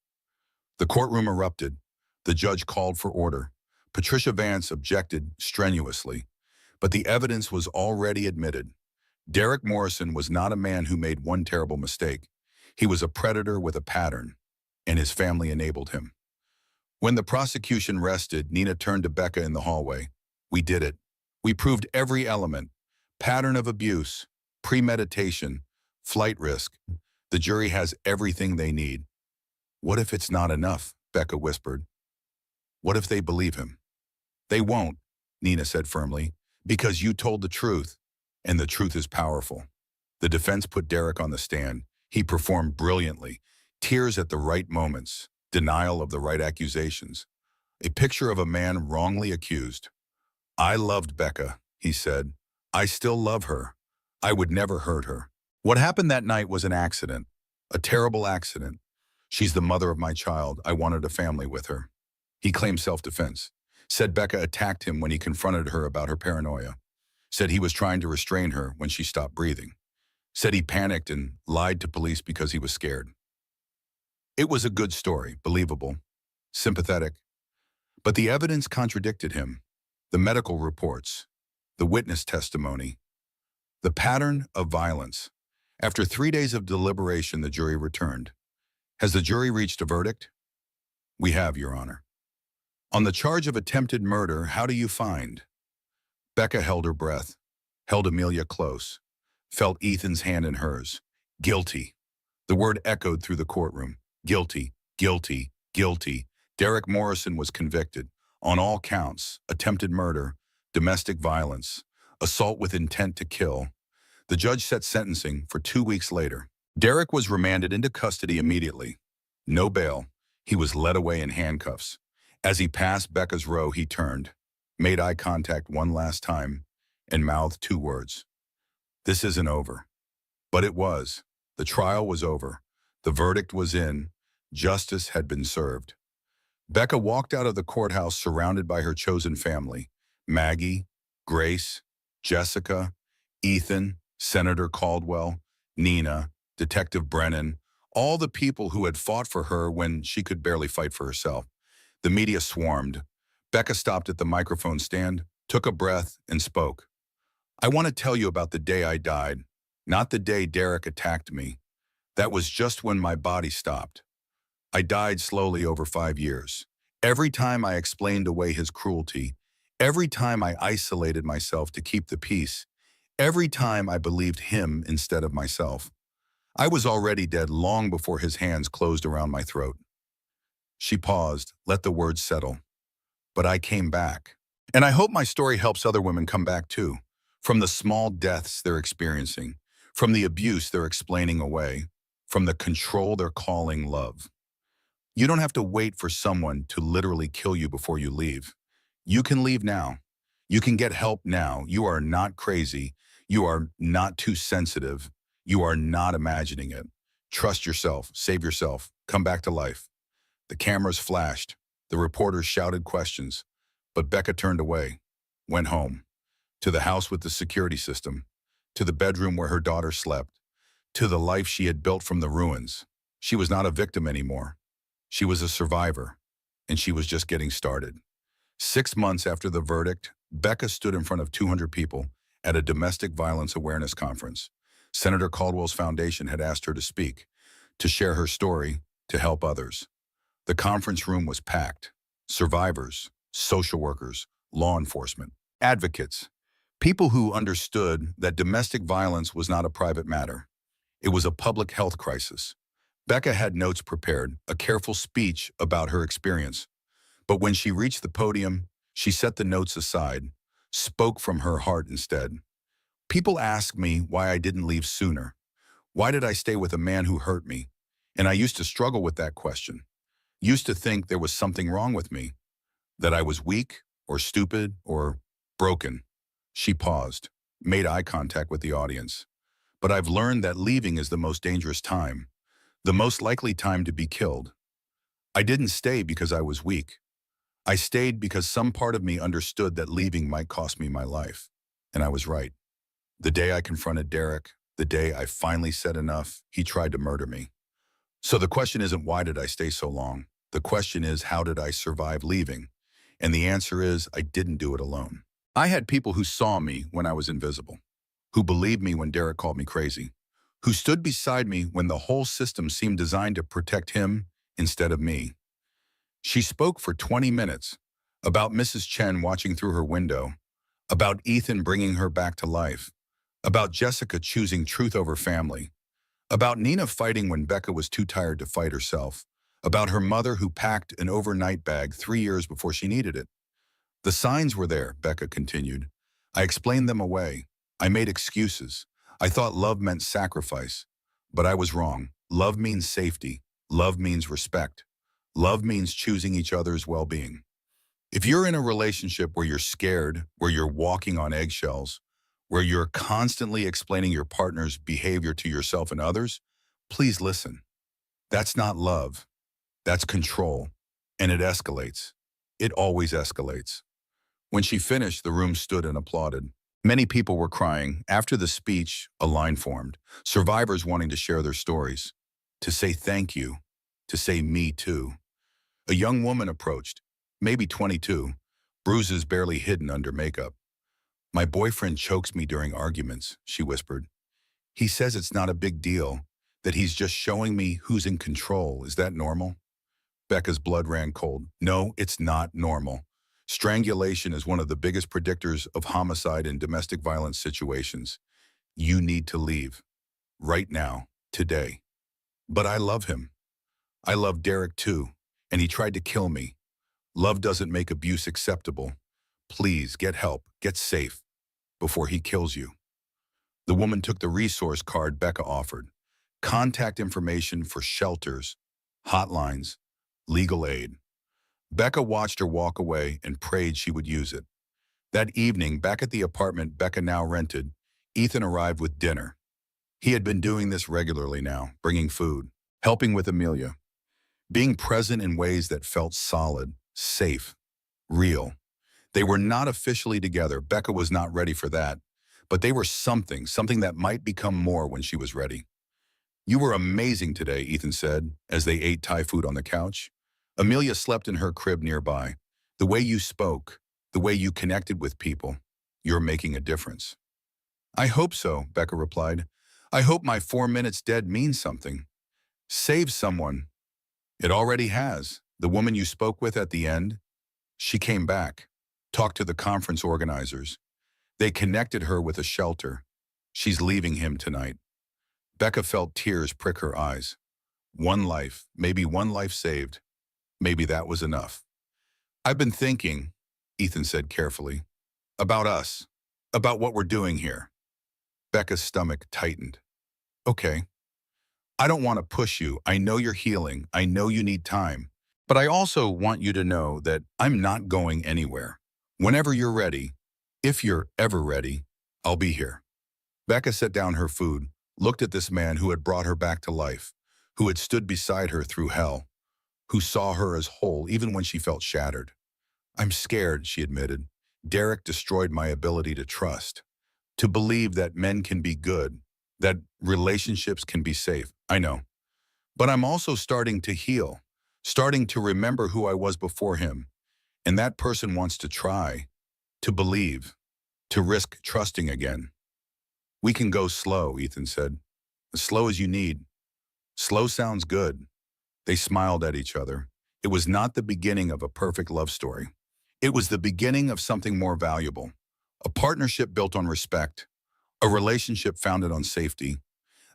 A: The courtroom erupted. The judge called for order. Patricia Vance objected strenuously, but the evidence was already admitted. Derek Morrison was not a man who made one terrible mistake. He was a predator with a pattern, and his family enabled him. When the prosecution rested, Nina turned to Becca in the hallway. We did it. We proved every element. Pattern of abuse, premeditation, flight risk. The jury has everything they need. What if it's not enough? Becca whispered. What if they believe him? They won't, Nina said firmly, because you told the truth, and the truth is powerful. The defense put Derek on the stand. He performed brilliantly. Tears at the right moments, denial of the right accusations. A picture of a man wrongly accused. I loved Becca, he said. I still love her. I would never hurt her. What happened that night was an accident, a terrible accident. She's the mother of my child. I wanted a family with her. He claimed self-defense. Said Becca attacked him when he confronted her about her paranoia. Said he was trying to restrain her when she stopped breathing. Said he panicked and lied to police because he was scared. It was a good story, believable, sympathetic. But the evidence contradicted him. The medical reports, the witness testimony, the pattern of violence. After 3 days of deliberation, the jury returned. Has the jury reached a verdict? We have, Your Honor. On the charge of attempted murder, how do you find? Becca held her breath, held Amelia close, felt Ethan's hand in hers. Guilty. The word echoed through the courtroom. Guilty, guilty, Guilty. Derek Morrison was convicted on all counts: attempted murder, domestic violence, assault with intent to kill. The judge set sentencing for 2 weeks later. Derek was remanded into custody immediately. No bail. He was led away in handcuffs. As he passed Becca's row, he turned, made eye contact one last time, and mouthed 2 words. "This isn't over." But it was. The trial was over. The verdict was in. Justice had been served. Becca walked out of the courthouse surrounded by her chosen family: Maggie, Grace, Jessica, Ethan, Senator Caldwell, Nina, Detective Brennan, all the people who had fought for her when she could barely fight for herself. The media swarmed. Becca stopped at the microphone stand, took a breath, and spoke. "I want to tell you about the day I died, not the day Derek attacked me. That was just when my body stopped. I died slowly over 5 years. Every time I explained away his cruelty, every time I isolated myself to keep the peace, every time I believed him instead of myself. I was already dead long before his hands closed around my throat." She paused, let the words settle. "But I came back. And I hope my story helps other women come back too. From the small deaths they're experiencing, from the abuse they're explaining away, from the control they're calling love. You don't have to wait for someone to literally kill you before you leave. You can leave now. You can get help now. You are not crazy. You are not too sensitive. You are not imagining it. Trust yourself. Save yourself. Come back to life." The cameras flashed. The reporters shouted questions. But Becca turned away, went home, to the house with the security system, to the bedroom where her daughter slept, to the life she had built from the ruins. She was not a victim anymore. She was a survivor, and she was just getting started. 6 months after the verdict, Becca stood in front of 200 people at a domestic violence awareness conference. Senator Caldwell's foundation had asked her to speak, to share her story, to help others. The conference room was packed. Survivors, social workers, law enforcement, advocates, people who understood that domestic violence was not a private matter. It was a public health crisis. Becca had notes prepared, a careful speech about her experience. But when she reached the podium, she set the notes aside, spoke from her heart instead. "People ask me why I didn't leave sooner. Why did I stay with a man who hurt me? And I used to struggle with that question. Used to think there was something wrong with me, that I was weak or stupid or broken." She paused, made eye contact with the audience. "But I've learned that leaving is the most dangerous time, the most likely time to be killed. I didn't stay because I was weak. I stayed because some part of me understood that leaving might cost me my life. And I was right. The day I confronted Derek, the day I finally said enough, he tried to murder me. So the question isn't why did I stay so long? The question is how did I survive leaving? And the answer is I didn't do it alone. I had people who saw me when I was invisible, who believed me when Derek called me crazy, who stood beside me when the whole system seemed designed to protect him instead of me." She spoke for 20 minutes about Mrs. Chen watching through her window, about Ethan bringing her back to life, about Jessica choosing truth over family, about Nina fighting when Becca was too tired to fight herself, about her mother who packed an overnight bag 3 years before she needed it. "The signs were there," Becca continued. "I explained them away. I made excuses. I thought love meant sacrifice. But I was wrong. Love means safety. Love means respect. Love means choosing each other's well-being. If you're in a relationship where you're scared, where you're walking on eggshells, where you're constantly explaining your partner's behavior to yourself and others, please listen. That's not love. That's control. And it escalates. It always escalates." When she finished, the room stood and applauded. Many people were crying. After the speech, a line formed. Survivors wanting to share their stories, to say thank you, to say me too. A young woman approached, maybe 22, bruises barely hidden under makeup. "My boyfriend chokes me during arguments," she whispered. "He says it's not a big deal, that he's just showing me who's in control. Is that normal?" Becca's blood ran cold. "No, it's not normal. Strangulation is one of the biggest predictors of homicide in domestic violence situations. You need to leave. Right now. Today." "But I love him. I love Derek too. and he tried to kill me. Love doesn't make abuse acceptable. Please, get help, get safe, before he kills you. The woman took the resource card Becca offered. Contact information for shelters, hotlines, legal aid. Becca watched her walk away and prayed she would use it. That evening, back at the apartment Becca now rented, Ethan arrived with dinner. He had been doing this regularly now, bringing food, helping with Amelia, being present in ways that felt solid, safe, real. They were not officially together. Becca was not ready for that. But they were something that might become more when she was ready. You were amazing today, Ethan said, as they ate Thai food on the couch. Amelia slept in her crib nearby. The way you spoke, the way you connected with people, you're making a difference. I hope so, Becca replied. I hope my 4 minutes dead means something. Save someone. It already has. The woman you spoke with at the end, she came back, talked to the conference organizers. They connected her with a shelter. She's leaving him tonight. Becca felt tears prick her eyes. One life, maybe one life saved. Maybe that was enough. I've been thinking, Ethan said carefully, about us, about what we're doing here. Becca's stomach tightened. Okay. I don't want to push you. I know you're healing. I know you need time. But I also want you to know that I'm not going anywhere. Whenever you're ready, if you're ever ready, I'll be here. Becca set down her food, looked at this man who had brought her back to life, who had stood beside her through hell, who saw her as whole even when she felt shattered. I'm scared, she admitted. Derek destroyed my ability to trust, to believe that men can be good, that relationships can be safe. I know. But I'm also starting to heal, starting to remember who I was before him. And that person wants to try, to believe, to risk trusting again. We can go slow, Ethan said. As slow as you need. Slow sounds good. They smiled at each other. It was not the beginning of a perfect love story. It was the beginning of something more valuable. A partnership built on respect. A relationship founded on safety.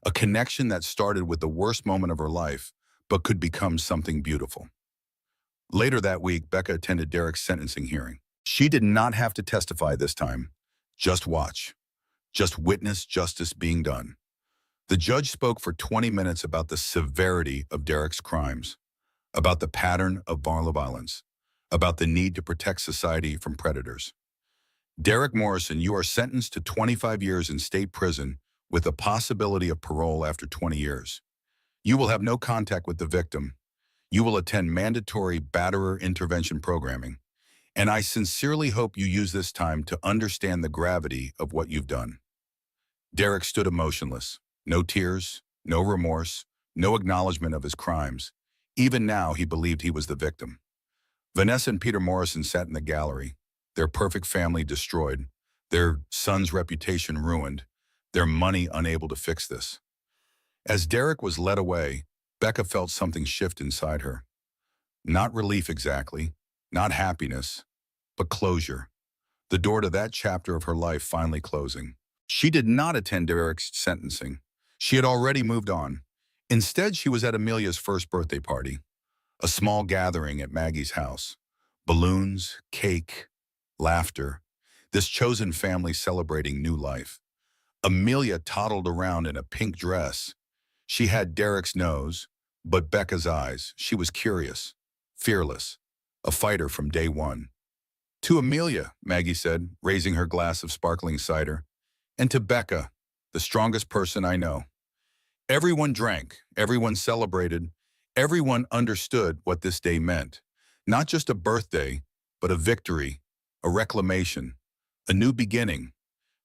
A: A connection that started with the worst moment of her life, but could become something beautiful. Later that week, Becca attended Derek's sentencing hearing. She did not have to testify this time. Just watch. Just witness justice being done. The judge spoke for 20 minutes about the severity of Derek's crimes, about the pattern of violence, about the need to protect society from predators. Derek Morrison, you are sentenced to 25 years in state prison with the possibility of parole after 20 years. You will have no contact with the victim. You will attend mandatory batterer intervention programming. And I sincerely hope you use this time to understand the gravity of what you've done. Derek stood emotionless. No tears, no remorse, no acknowledgement of his crimes. Even now, he believed he was the victim. Vanessa and Peter Morrison sat in the gallery, their perfect family destroyed, their son's reputation ruined, their money unable to fix this. As Derek was led away, Becca felt something shift inside her. Not relief exactly, not happiness, but closure. The door to that chapter of her life finally closing. She did not attend Derek's sentencing. She had already moved on. Instead, she was at Amelia's first birthday party, a small gathering at Maggie's house. Balloons, cake, laughter, this chosen family celebrating new life. Amelia toddled around in a pink dress. She had Derek's nose, but Becca's eyes. She was curious, fearless, a fighter from day one. To Amelia, Maggie said, raising her glass of sparkling cider, and to Becca, the strongest person I know. Everyone drank, everyone celebrated, everyone understood what this day meant. Not just a birthday, but a victory, a reclamation, a new beginning.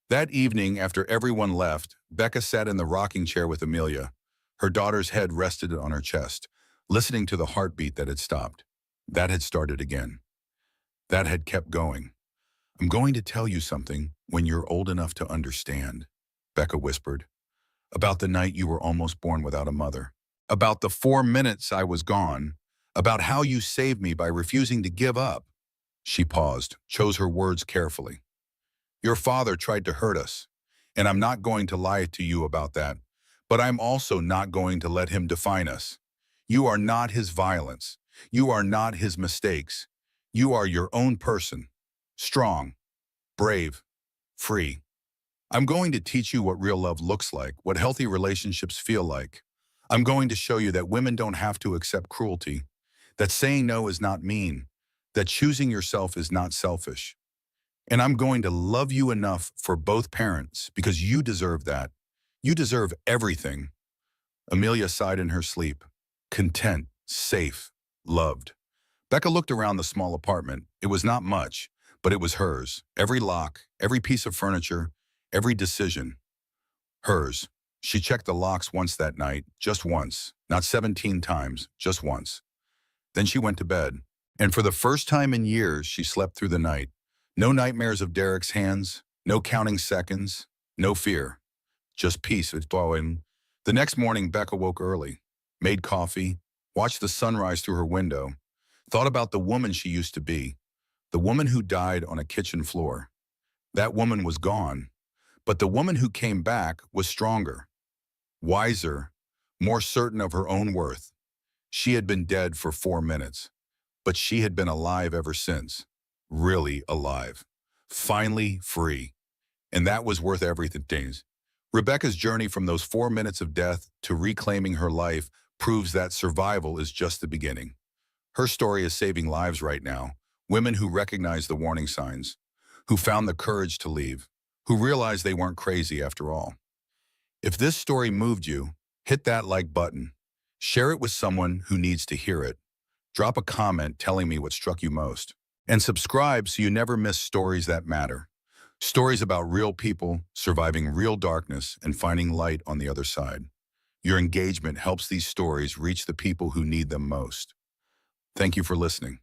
A: That evening, after everyone left, Becca sat in the rocking chair with Amelia. Her daughter's head rested on her chest, listening to the heartbeat that had stopped. That had started again. That had kept going. I'm going to tell you something when you're old enough to understand, Becca whispered. About the night you were almost born without a mother. About the 4 minutes I was gone. About how you saved me by refusing to give up. She paused, chose her words carefully. Your father tried to hurt us, and I'm not going to lie to you about that, but I'm also not going to let him define us. You are not his violence. You are not his mistakes. You are your own person. Strong, brave, free. I'm going to teach you what real love looks like, what healthy relationships feel like. I'm going to show you that women don't have to accept cruelty, that saying no is not mean, that choosing yourself is not selfish. And I'm going to love you enough for both parents because you deserve that. You deserve everything. Amelia sighed in her sleep, content, safe, loved. Becca looked around the small apartment. It was not much, but it was hers. Every lock, every piece of furniture, every decision. Hers. She checked the locks once that night, just once, not 17 times, just once. Then she went to bed. And for the first time in years, she slept through the night. No nightmares of Derek's hands, no counting seconds, no fear. Just peace. The next morning, Becca woke early, made coffee, watched the sunrise through her window, thought about the woman she used to be, the woman who died on a kitchen floor. That woman was gone, but the woman who came back was stronger, wiser, more certain of her own worth. She had been dead for 4 minutes, but she had been alive ever since. Really alive. Finally free. And that was worth everything. Rebecca's journey from those 4 minutes of death to reclaiming her life proves that survival is just the beginning. Her story is saving lives right now. Women who recognize the warning signs, who found the courage to leave, who realized they weren't crazy after all. If this story moved you, hit that like button. Share it with someone who needs to hear it. Drop a comment telling me what struck you most. And subscribe so you never miss stories that matter. Stories about real people surviving real darkness and finding light on the other side. Your engagement helps these stories reach the people who need them most. Thank you for listening.